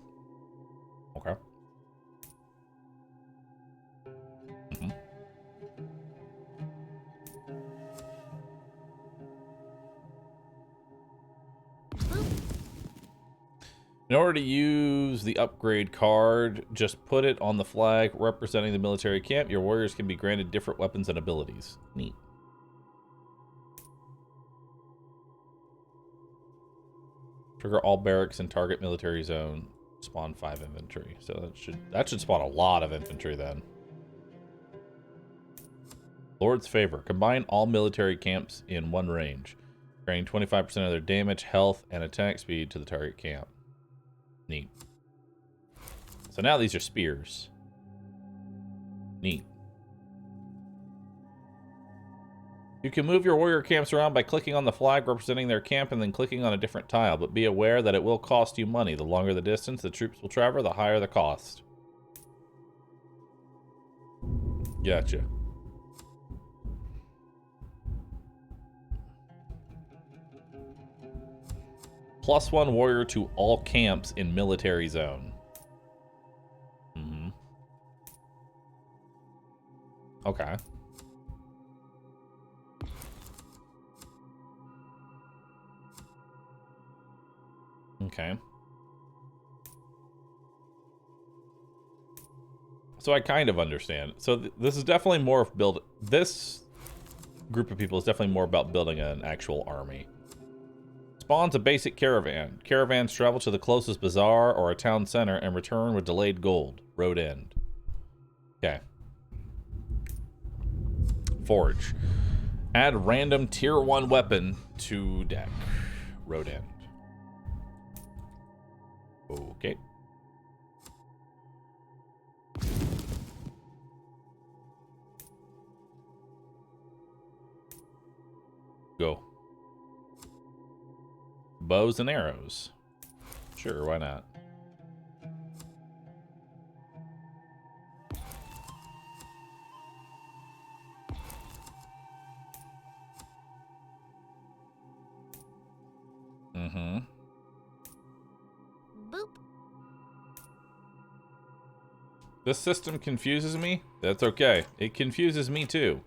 Okay. In order to use the upgrade card, just put it on the flag representing the military camp. Your warriors can be granted different weapons and abilities. Neat. Trigger all barracks in target military zone. Spawn 5 infantry. So that should spawn a lot of infantry then. Lord's Favor. Combine all military camps in one range. Granting 25% of their damage, health, and attack speed to the target camp. Neat. So now these are spears. Neat. You can move your warrior camps around by clicking on the flag representing their camp and then clicking on a different tile, but be aware that it will cost you money. The longer the distance the troops will travel, the higher the cost. Gotcha. +1 warrior to all camps in military zone. Okay. Okay. So I kind of understand. So this is definitely more of this group of people is definitely more about building an actual army. Spawns a basic caravan. Caravans travel to the closest bazaar or a town center and return with delayed gold. Road end. Okay. Forge. Add random tier 1 weapon to deck. Road end. Okay. Go. Bows and arrows. Sure, why not? Boop. This system confuses me. That's okay. It confuses me too.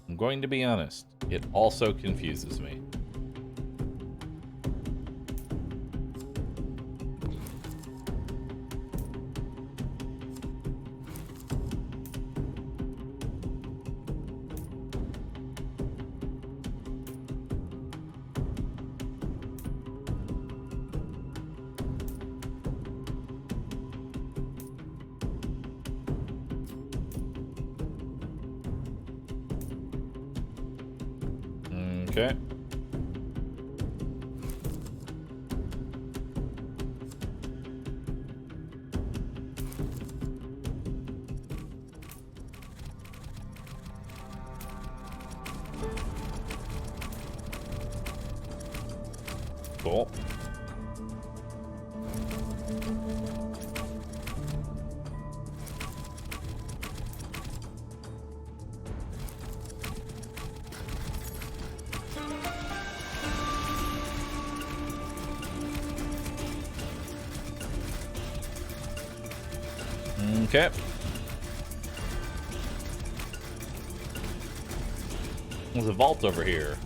I'm going to be honest. It also confuses me. Okay. Cool. Okay. There's a vault over here.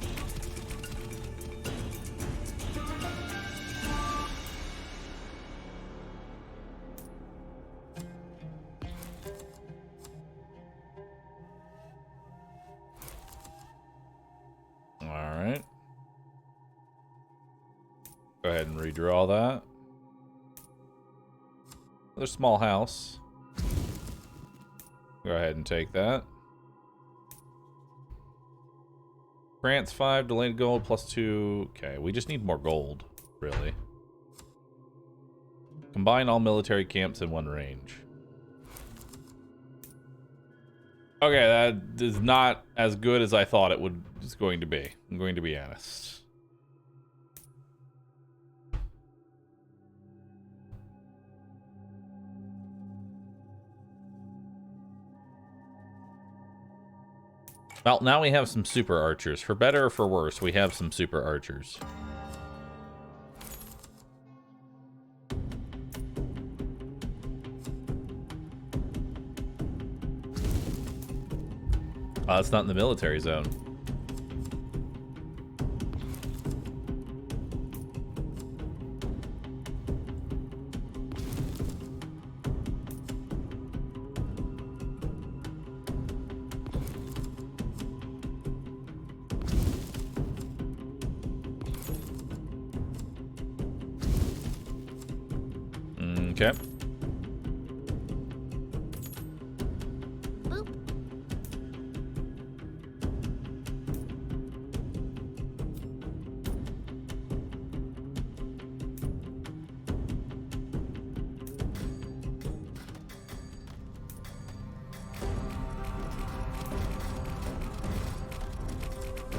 All right. Go ahead and redraw that. Another small house. Go ahead and take that. Grants 5, delayed gold +2. Okay, we just need more gold, really. Combine all military camps in one range. Okay, that is not as good as I thought it was going to be. I'm going to be honest. Well, now we have some super archers. For better or for worse, we have some super archers. It's not in the military zone. Okay. Boop.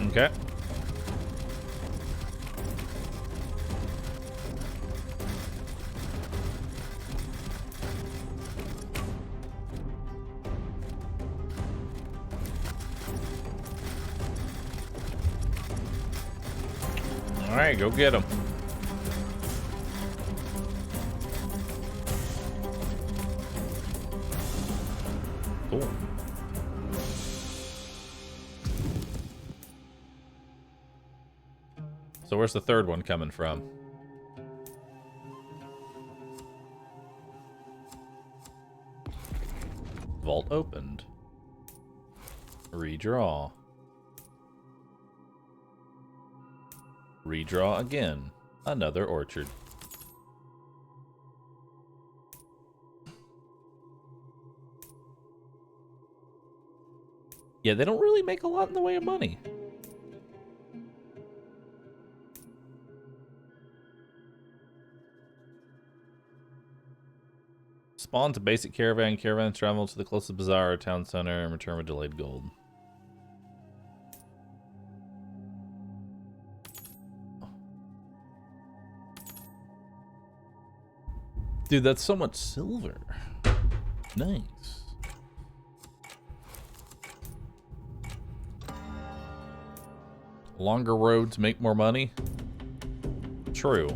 Okay. All right, go get him. Cool. So where's the third one coming from? Vault opened. Redraw. Redraw again. Another orchard. Yeah, they don't really make a lot in the way of money. Spawn to basic caravan. Caravan travel to the closest bazaar or town center and return with delayed gold. Dude, that's so much silver. Nice. Longer roads make more money? True.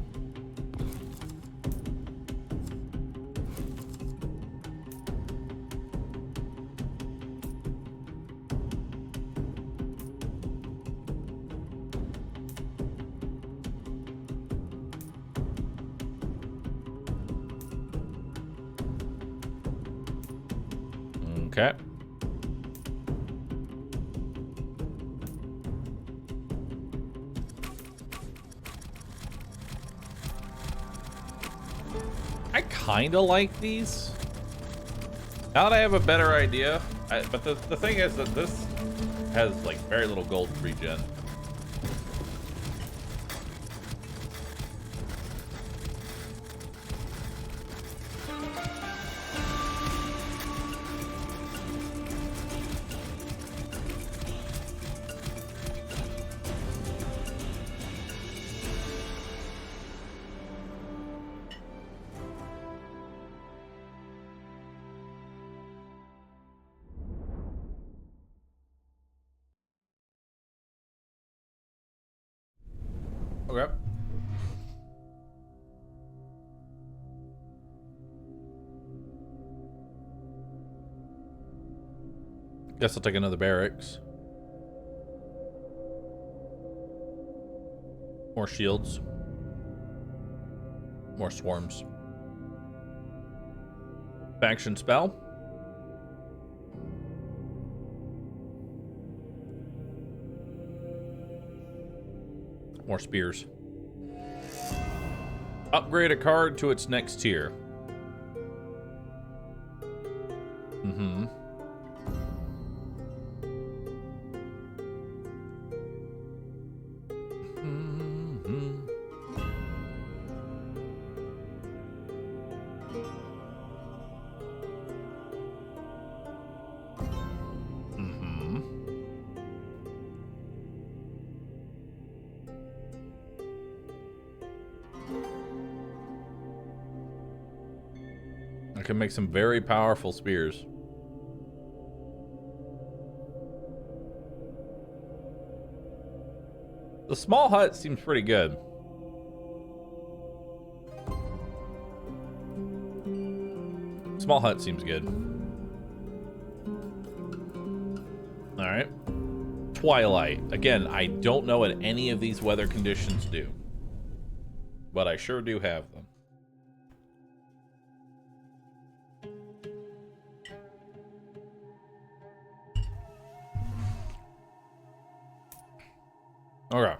Okay. I kind of like these. Now that I have a better idea, but the thing is that this has like very little gold regen. Okay. Guess I'll take another barracks. More shields. More swarms. Faction spell. More spears. Upgrade a card to its next tier. Mm-hmm. I can make some very powerful spears. The small hut seems pretty good. Small hut seems good. All right. Twilight. Again, I don't know what any of these weather conditions do, but I sure do have them. Okay.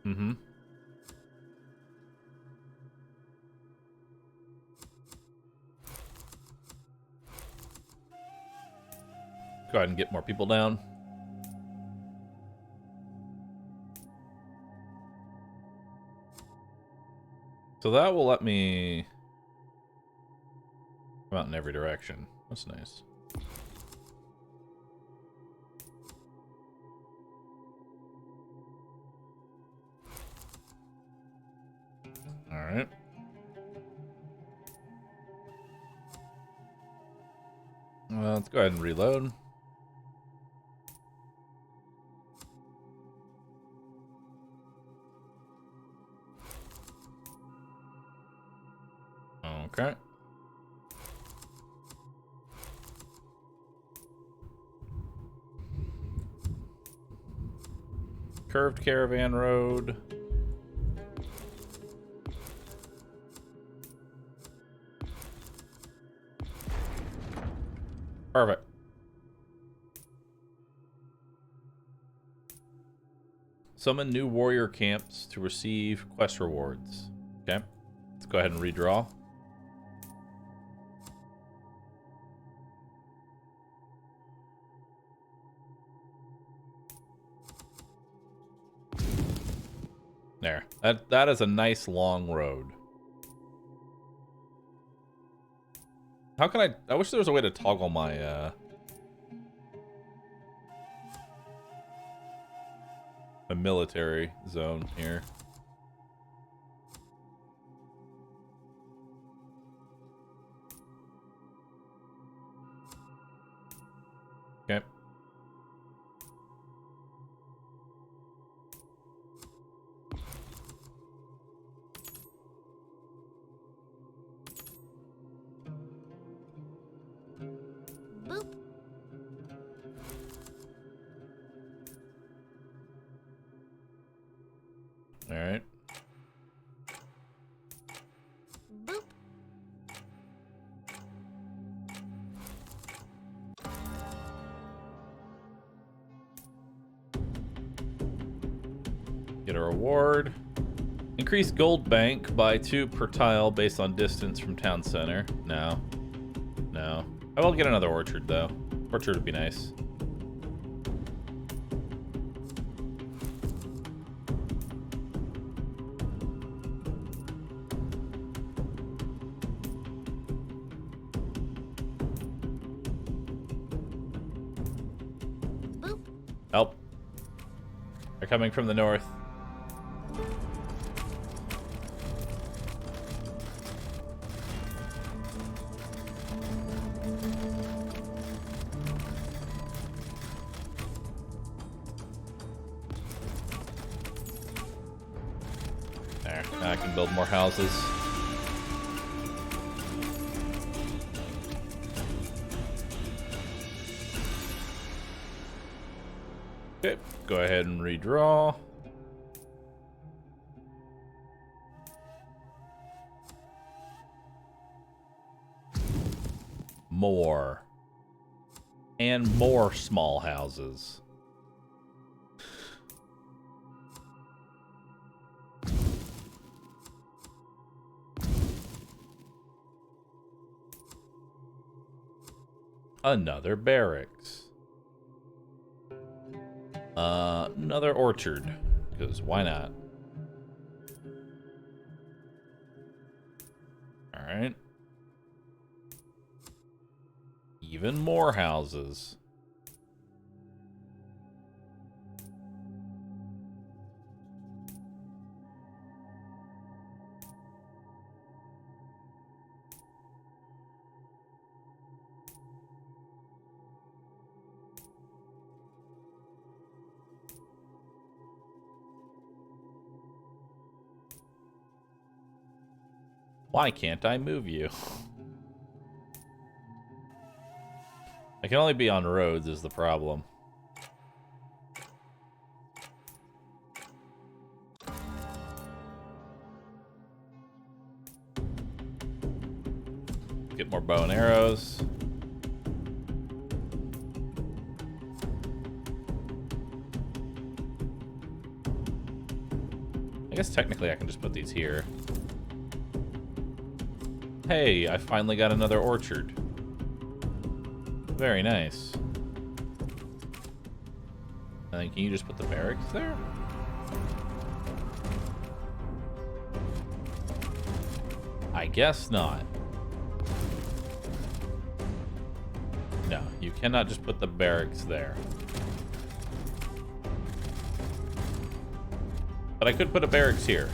Mm-hmm. Go ahead and get more people down. So that will let me come out in every direction. That's nice. All right. Well, let's go ahead and reload. Okay. Curved caravan road. Perfect. Summon new warrior camps to receive quest rewards. Okay. Let's go ahead and redraw. There. That is a nice long road. How can I wish there was a way to toggle my my military zone here. Okay. Boop. All right. Boop. Get a reward. Increase gold bank by 2 per tile based on distance from town center. No. No. I will get another orchard, though. Orchard would be nice. Help. They're coming from the north. There, now I can build more houses. Okay, go ahead and redraw. More. And more small houses. Another barracks. Another orchard, because why not? All right. Even more houses. Why can't I move you? I can only be on roads is the problem. Get more bow and arrows. I guess technically I can just put these here. Hey, I finally got another orchard. Very nice. And then can you just put the barracks there? I guess not. No, you cannot just put the barracks there. But I could put a barracks here.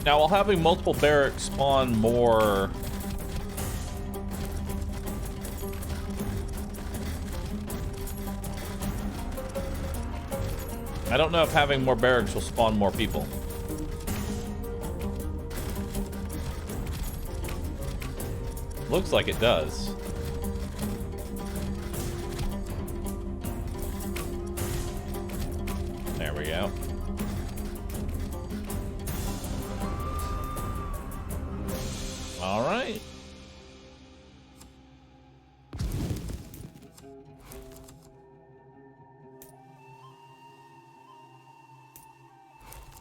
Now, while having multiple barracks spawn more... I don't know if having more barracks will spawn more people. Looks like it does. There we go. All right.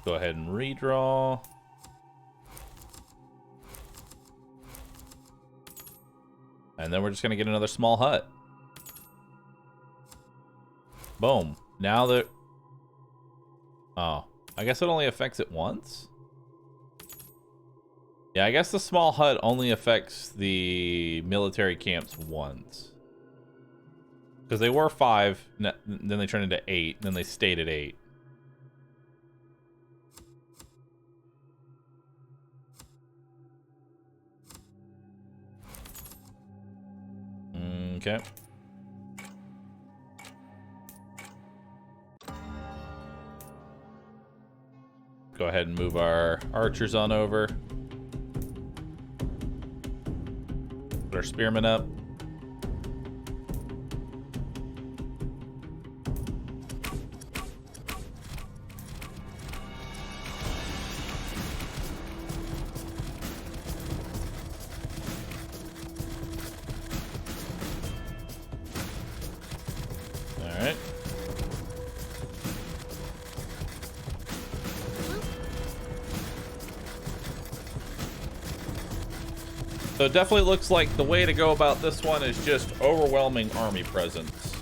Go ahead and redraw. And then we're just going to get another small hut. Boom. Now that... Oh. I guess it only affects it once? Yeah, I guess the small hut only affects the military camps once. Because they were 5, then they turned into 8, then they stayed at 8. Okay. Go ahead and move our archers on over. Put our spearmen up. Alright. So it definitely looks like the way to go about this one is just overwhelming army presence.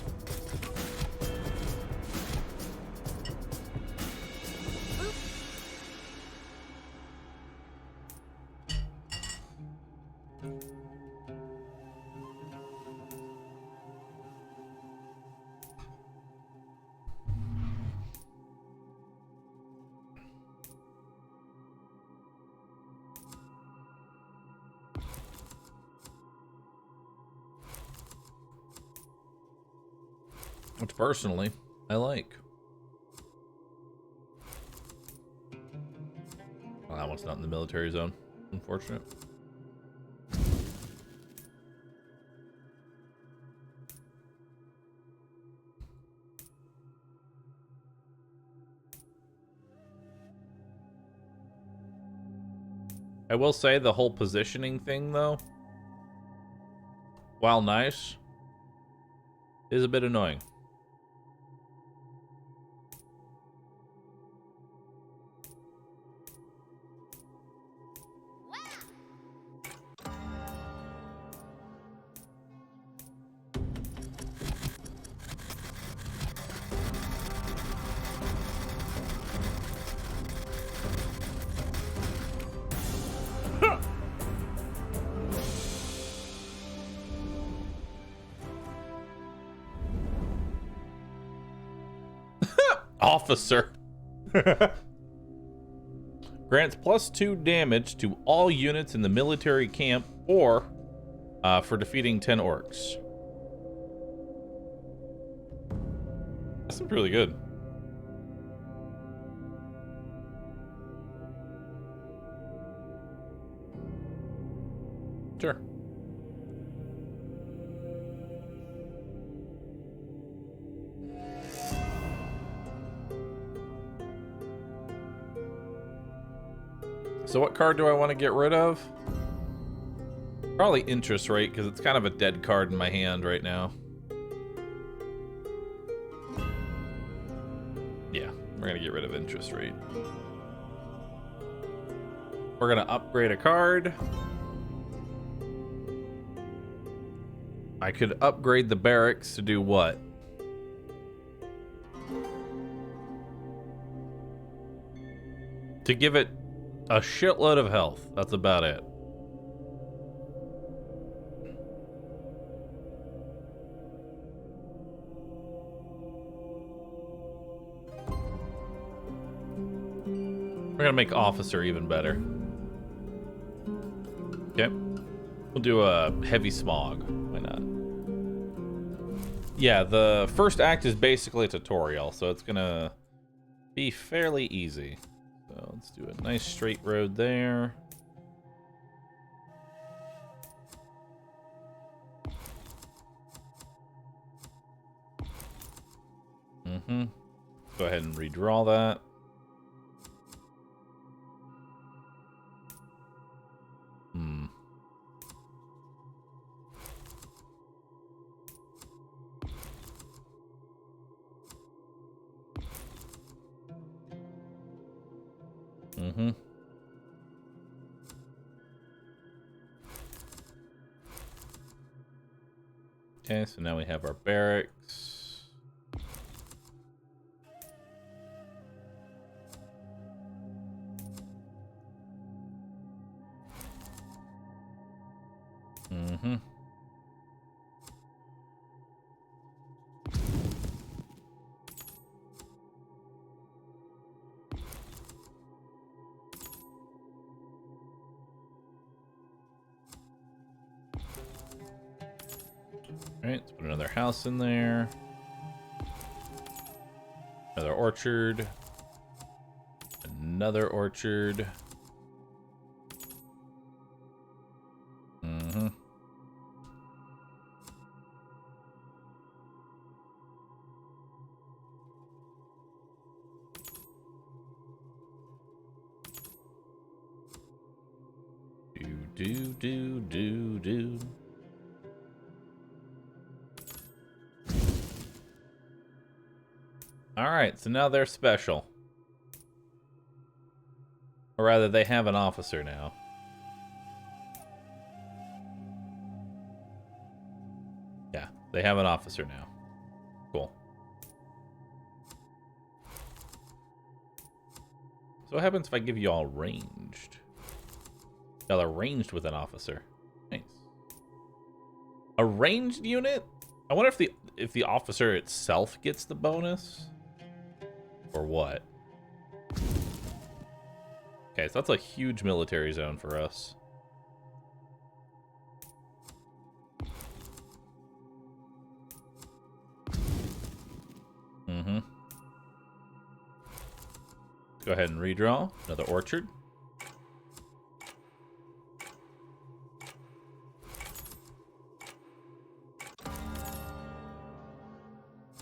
which personally I like. Well, that one's not in the military zone. Unfortunate. I will say the whole positioning thing, though, while nice, is a bit annoying. Officer. Grants +2 damage to all units in the military camp or for defeating 10 orcs. That seems really good. Sure. So what card do I want to get rid of? Probably interest rate, because it's kind of a dead card in my hand right now. Yeah, we're going to get rid of interest rate. We're going to upgrade a card. I could upgrade the barracks to do what? To give it a shitload of health. That's about it. We're gonna make officer even better. Okay. We'll do a heavy smog. Why not? Yeah, the first act is basically a tutorial, so it's gonna be fairly easy. So let's do a nice straight road there. Go ahead and redraw that. Okay, so now we have our barracks. Alright, let's put another house in there. Another orchard. Another orchard. Do. Alright, so now they're special. Or rather, they have an officer now. Yeah, they have an officer now. Cool. So what happens if I give you all ranged? Now they're ranged with an officer. Nice. A ranged unit? I wonder if the officer itself gets the bonus? Or what? Okay, so that's a huge military zone for us. Mm-hmm. Go ahead and redraw. Another orchard.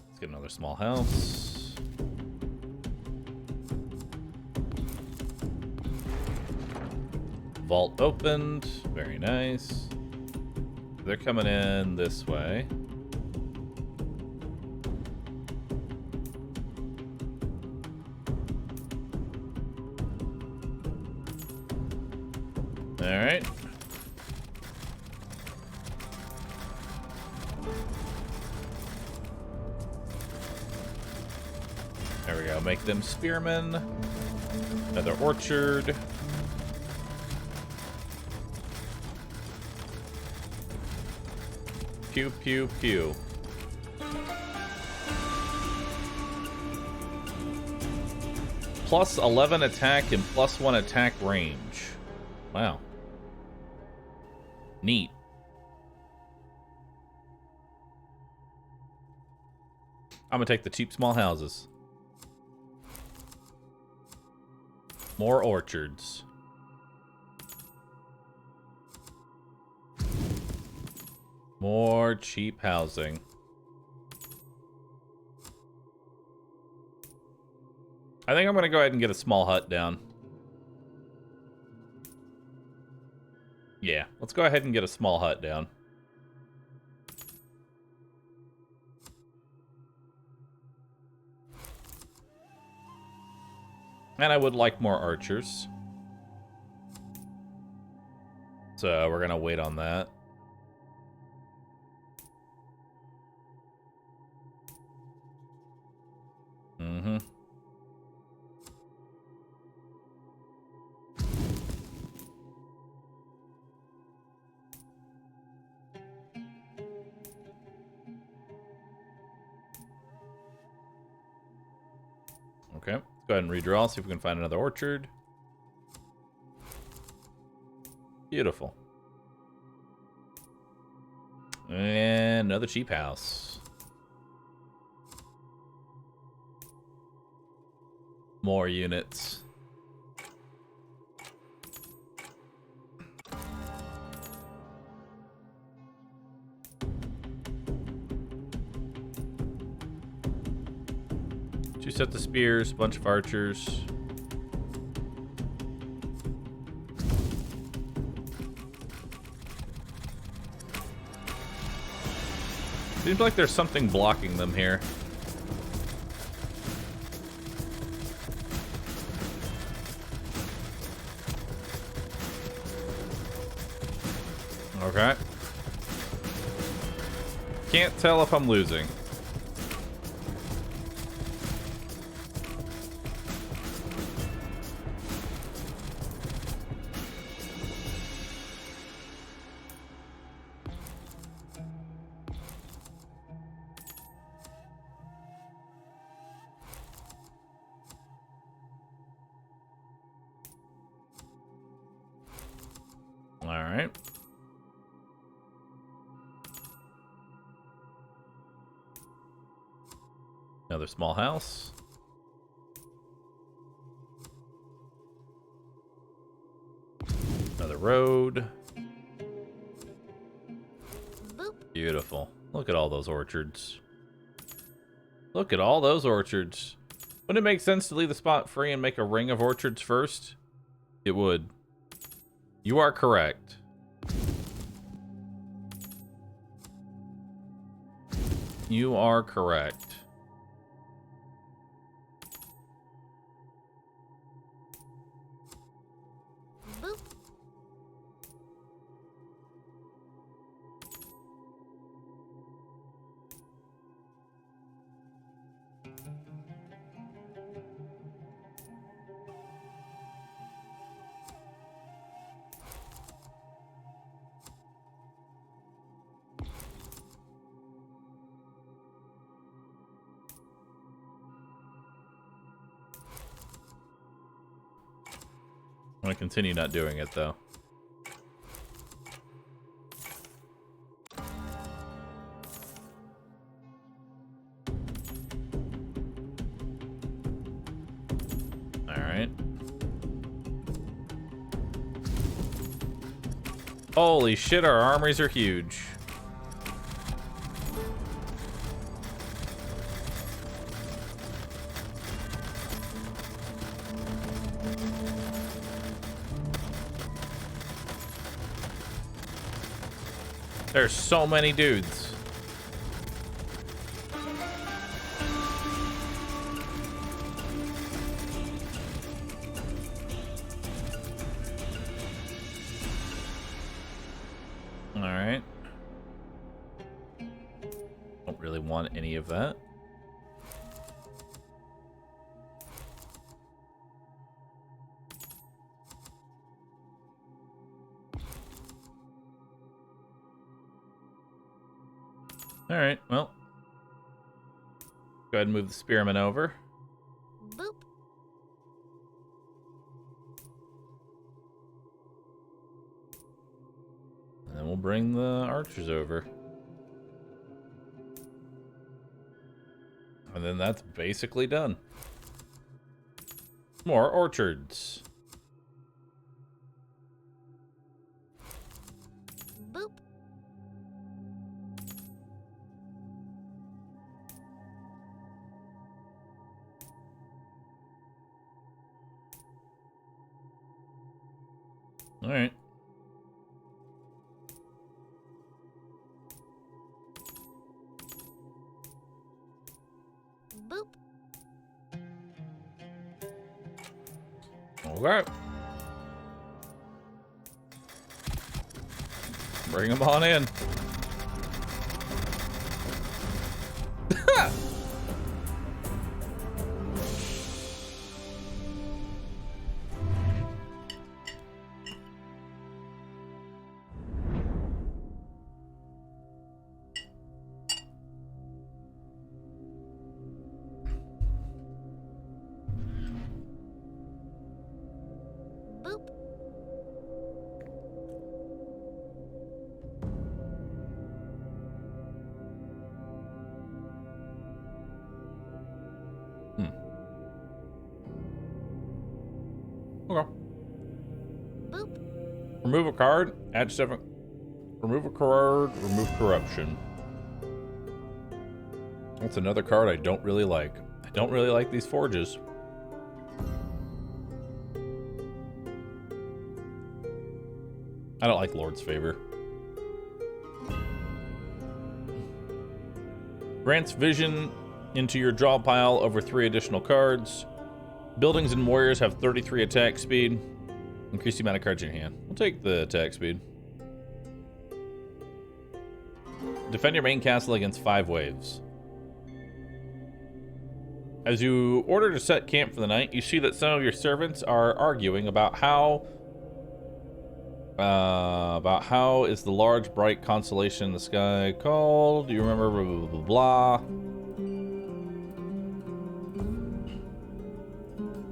Let's get another small house. Vault opened. Very nice. They're coming in this way. All right. There we go. Make them spearmen. Another orchard. Pew, pew, pew. Plus 11 attack and plus 1 attack range. Wow. Neat. I'm gonna take the cheap small houses. More orchards. More cheap housing. I think I'm gonna go ahead and get a small hut down. Yeah, let's go ahead and get a small hut down. And I would like more archers. So we're gonna wait on that. Mm-hmm. Okay, let's go ahead and redraw, see if we can find another orchard. Beautiful. And another cheap house. More units. Two sets of spears, bunch of archers. Seems like there's something blocking them here. Okay. Can't tell if I'm losing. All right. Another small house. Another road. Boop. Beautiful. Look at all those orchards. Look at all those orchards. Wouldn't it make sense to leave the spot free and make a ring of orchards first? It would. You are correct. You are correct. Boop. I'm gonna continue not doing it though. Alright. Holy shit, our armories are huge. There's so many dudes. All right. Don't really want any of that. All right, well, go ahead and move the spearmen over. Boop. And then we'll bring the archers over. And then that's basically done. More orchards. Boop. All right. Boop. Okay. Bring them on in. Boop. Okay. Boop. Remove a card. Add 7. Remove a card. Remove corruption. That's another card I don't really like. I don't really like these forges. I don't like Lord's Favor. Grants vision into your draw pile over 3 additional cards. Buildings and warriors have 33 attack speed. Increase the amount of cards in your hand. We'll take the attack speed. Defend your main castle against 5 waves. As you order to set camp for the night, you see that some of your servants are arguing about how is the large bright constellation in the sky called? Do you remember? Blah, blah, blah, blah.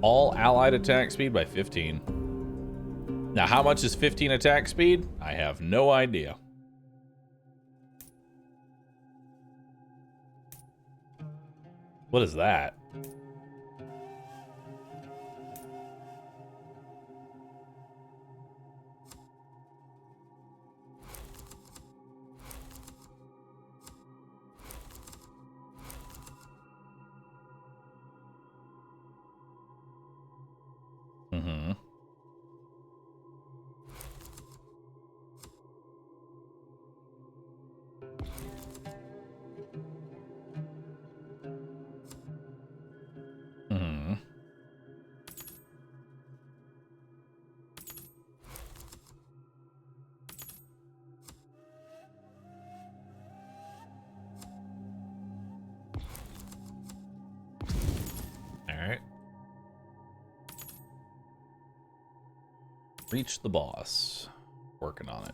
All allied attack speed by 15. Now, how much is 15 attack speed? I have no idea. What is that? Mm-hmm. Mm-hmm. All right. Reach the boss. Working on it.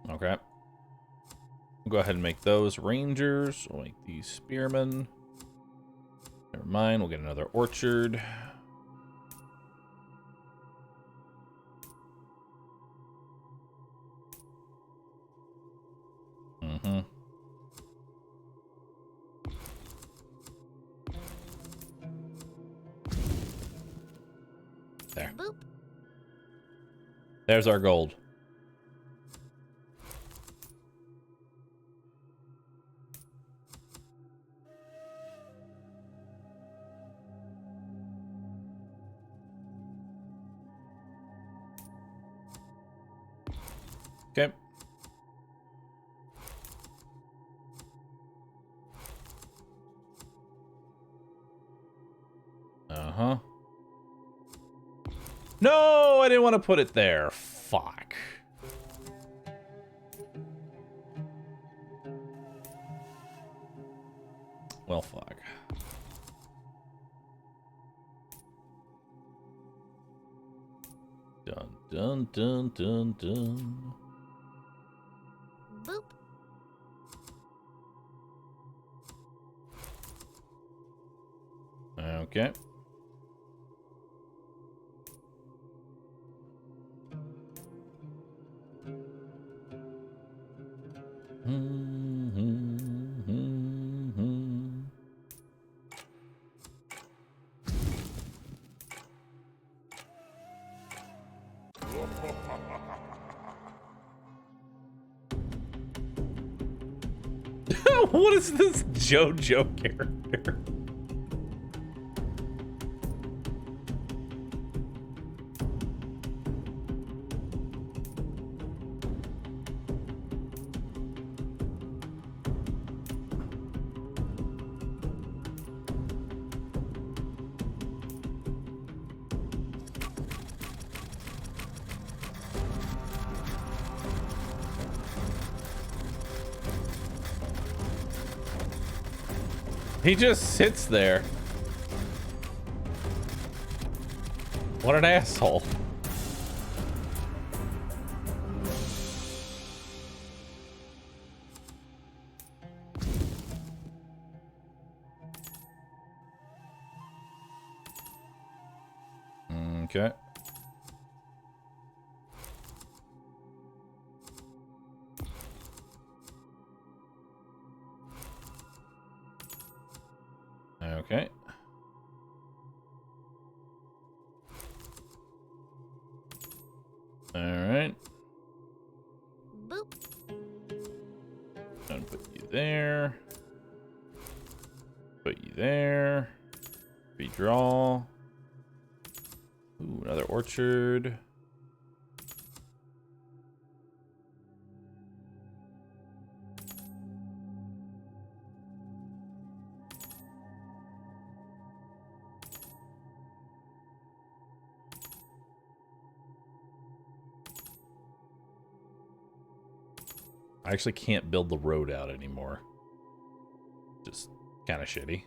Okay. We'll go ahead and make those rangers. We'll make these spearmen. Never mind. We'll get another orchard. There. Boop. There's our gold. Okay. Uh-huh. No, I didn't want to put it there. Fuck. Well, fuck. Dun, dun, dun, dun, dun. Boop. Okay. What is this JoJo character? He just sits there. What an asshole. Okay. Okay. All right. Boop. Gonna put you there. Put you there. Redraw. Ooh, another orchard. I actually can't build the road out anymore. Just kind of shitty.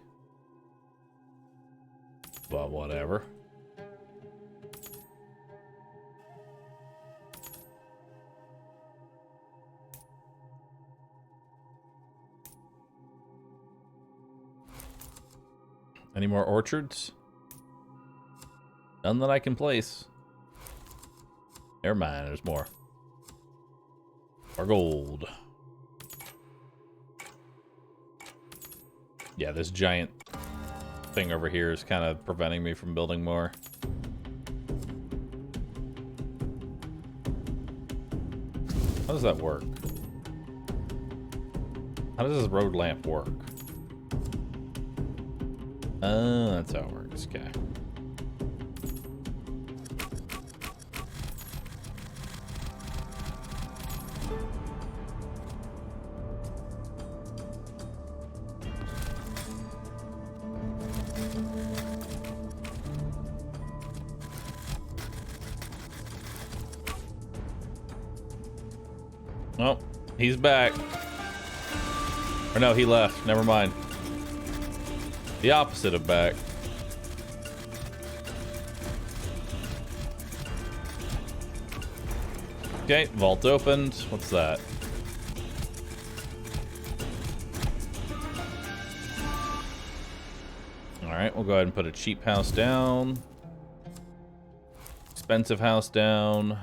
But whatever. Any more orchards? None that I can place. Never mind, there's more. Our gold. Yeah, this giant thing over here is kind of preventing me from building more. How does that work? How does this road lamp work? Oh, that's how it works. Okay. Oh, he's back. Or no, he left. Never mind. The opposite of back. Okay, vault opened. What's that? Alright, we'll go ahead and put a cheap house down. Expensive house down.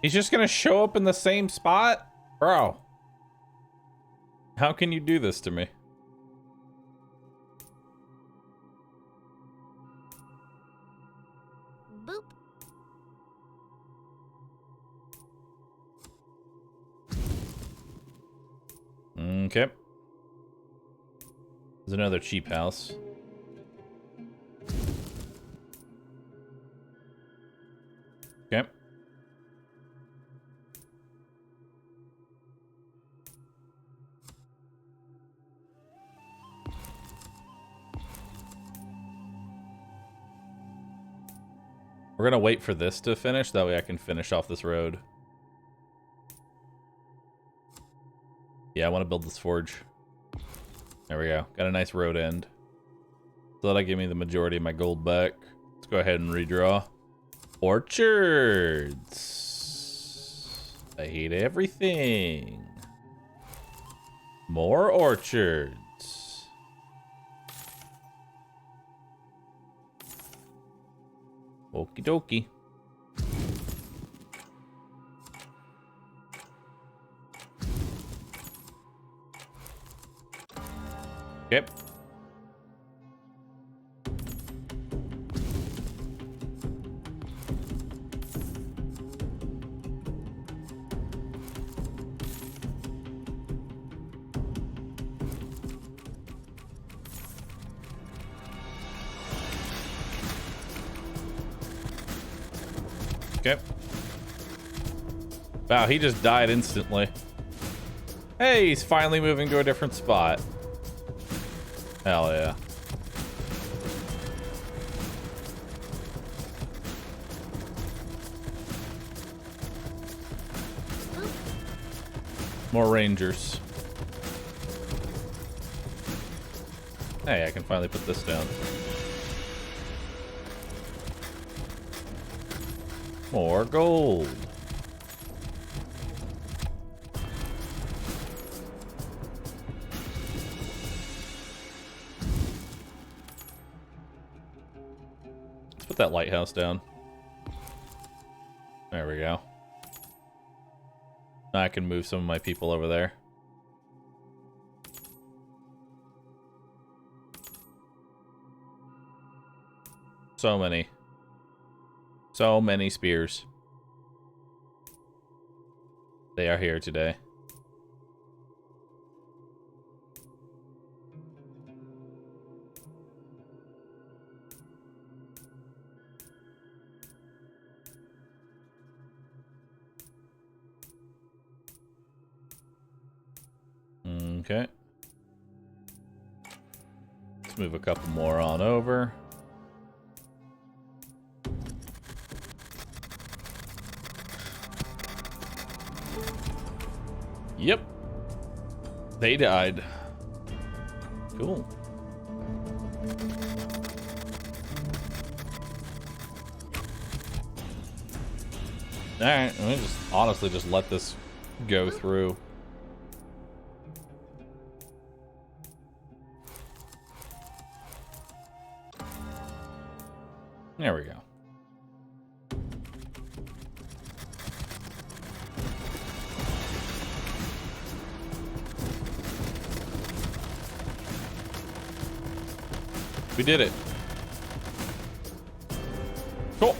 He's just gonna show up in the same spot? Bro. How can you do this to me? Boop. Okay. There's another cheap house. Okay. We're gonna wait for this to finish, that way I can finish off this road. Yeah, I want to build this forge. There we go. Got a nice road end. So that'll give me the majority of my gold back. Let's go ahead and redraw. Orchards. I hate everything. More orchards. Okie dokie. Yep. Okay. Wow, he just died instantly. Hey, he's finally moving to a different spot. Hell yeah. More rangers. Hey, I can finally put this down. More gold. Let's put that lighthouse down. There we go. Now I can move some of my people over there. So many. So many spears. They are here today. Okay. Let's move a couple more on over. Yep. They died. Cool. Alright, let me just honestly just let this go through. There we go. We did it. Cool.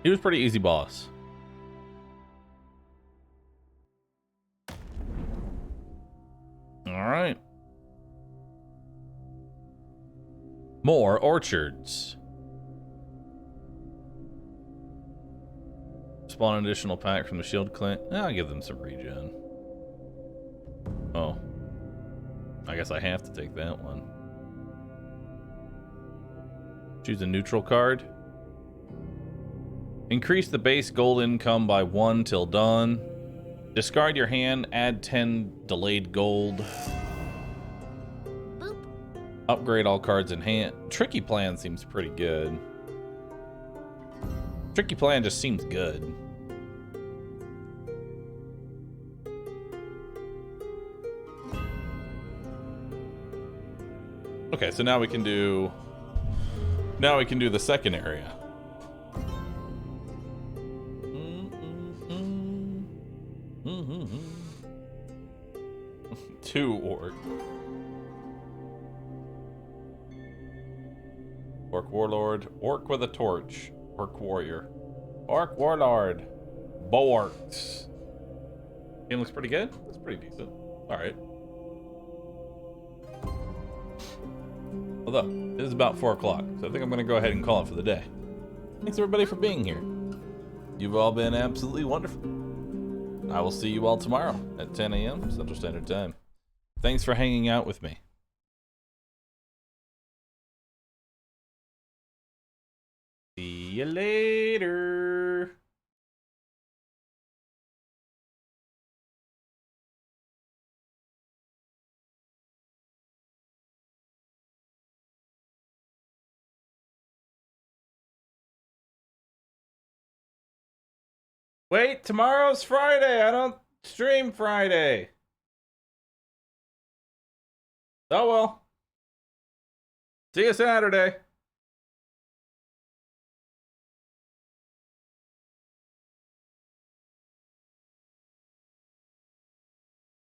He was pretty easy boss. All right. More orchards. Spawn an additional pack from the shield clan. I'll give them some regen. Oh. I guess I have to take that one. Choose a neutral card. Increase the base gold income by 1 till dawn. Discard your hand, add 10 delayed gold. Boop. Upgrade all cards in hand. Tricky plan seems pretty good. Tricky plan just seems good. Okay, so now we can do the second area. 2 orc. Orc warlord. Orc with a torch. Orc warrior. Orc warlord. Boarks. Game looks pretty good. That's pretty decent. Alright. Although, it is about 4 o'clock, so I think I'm going to go ahead and call it for the day. Thanks everybody for being here. You've all been absolutely wonderful. I will see you all tomorrow at 10 a.m. Central Standard Time. Thanks for hanging out with me. See you later. Wait, tomorrow's Friday. I don't stream Friday. Oh well. See you Saturday.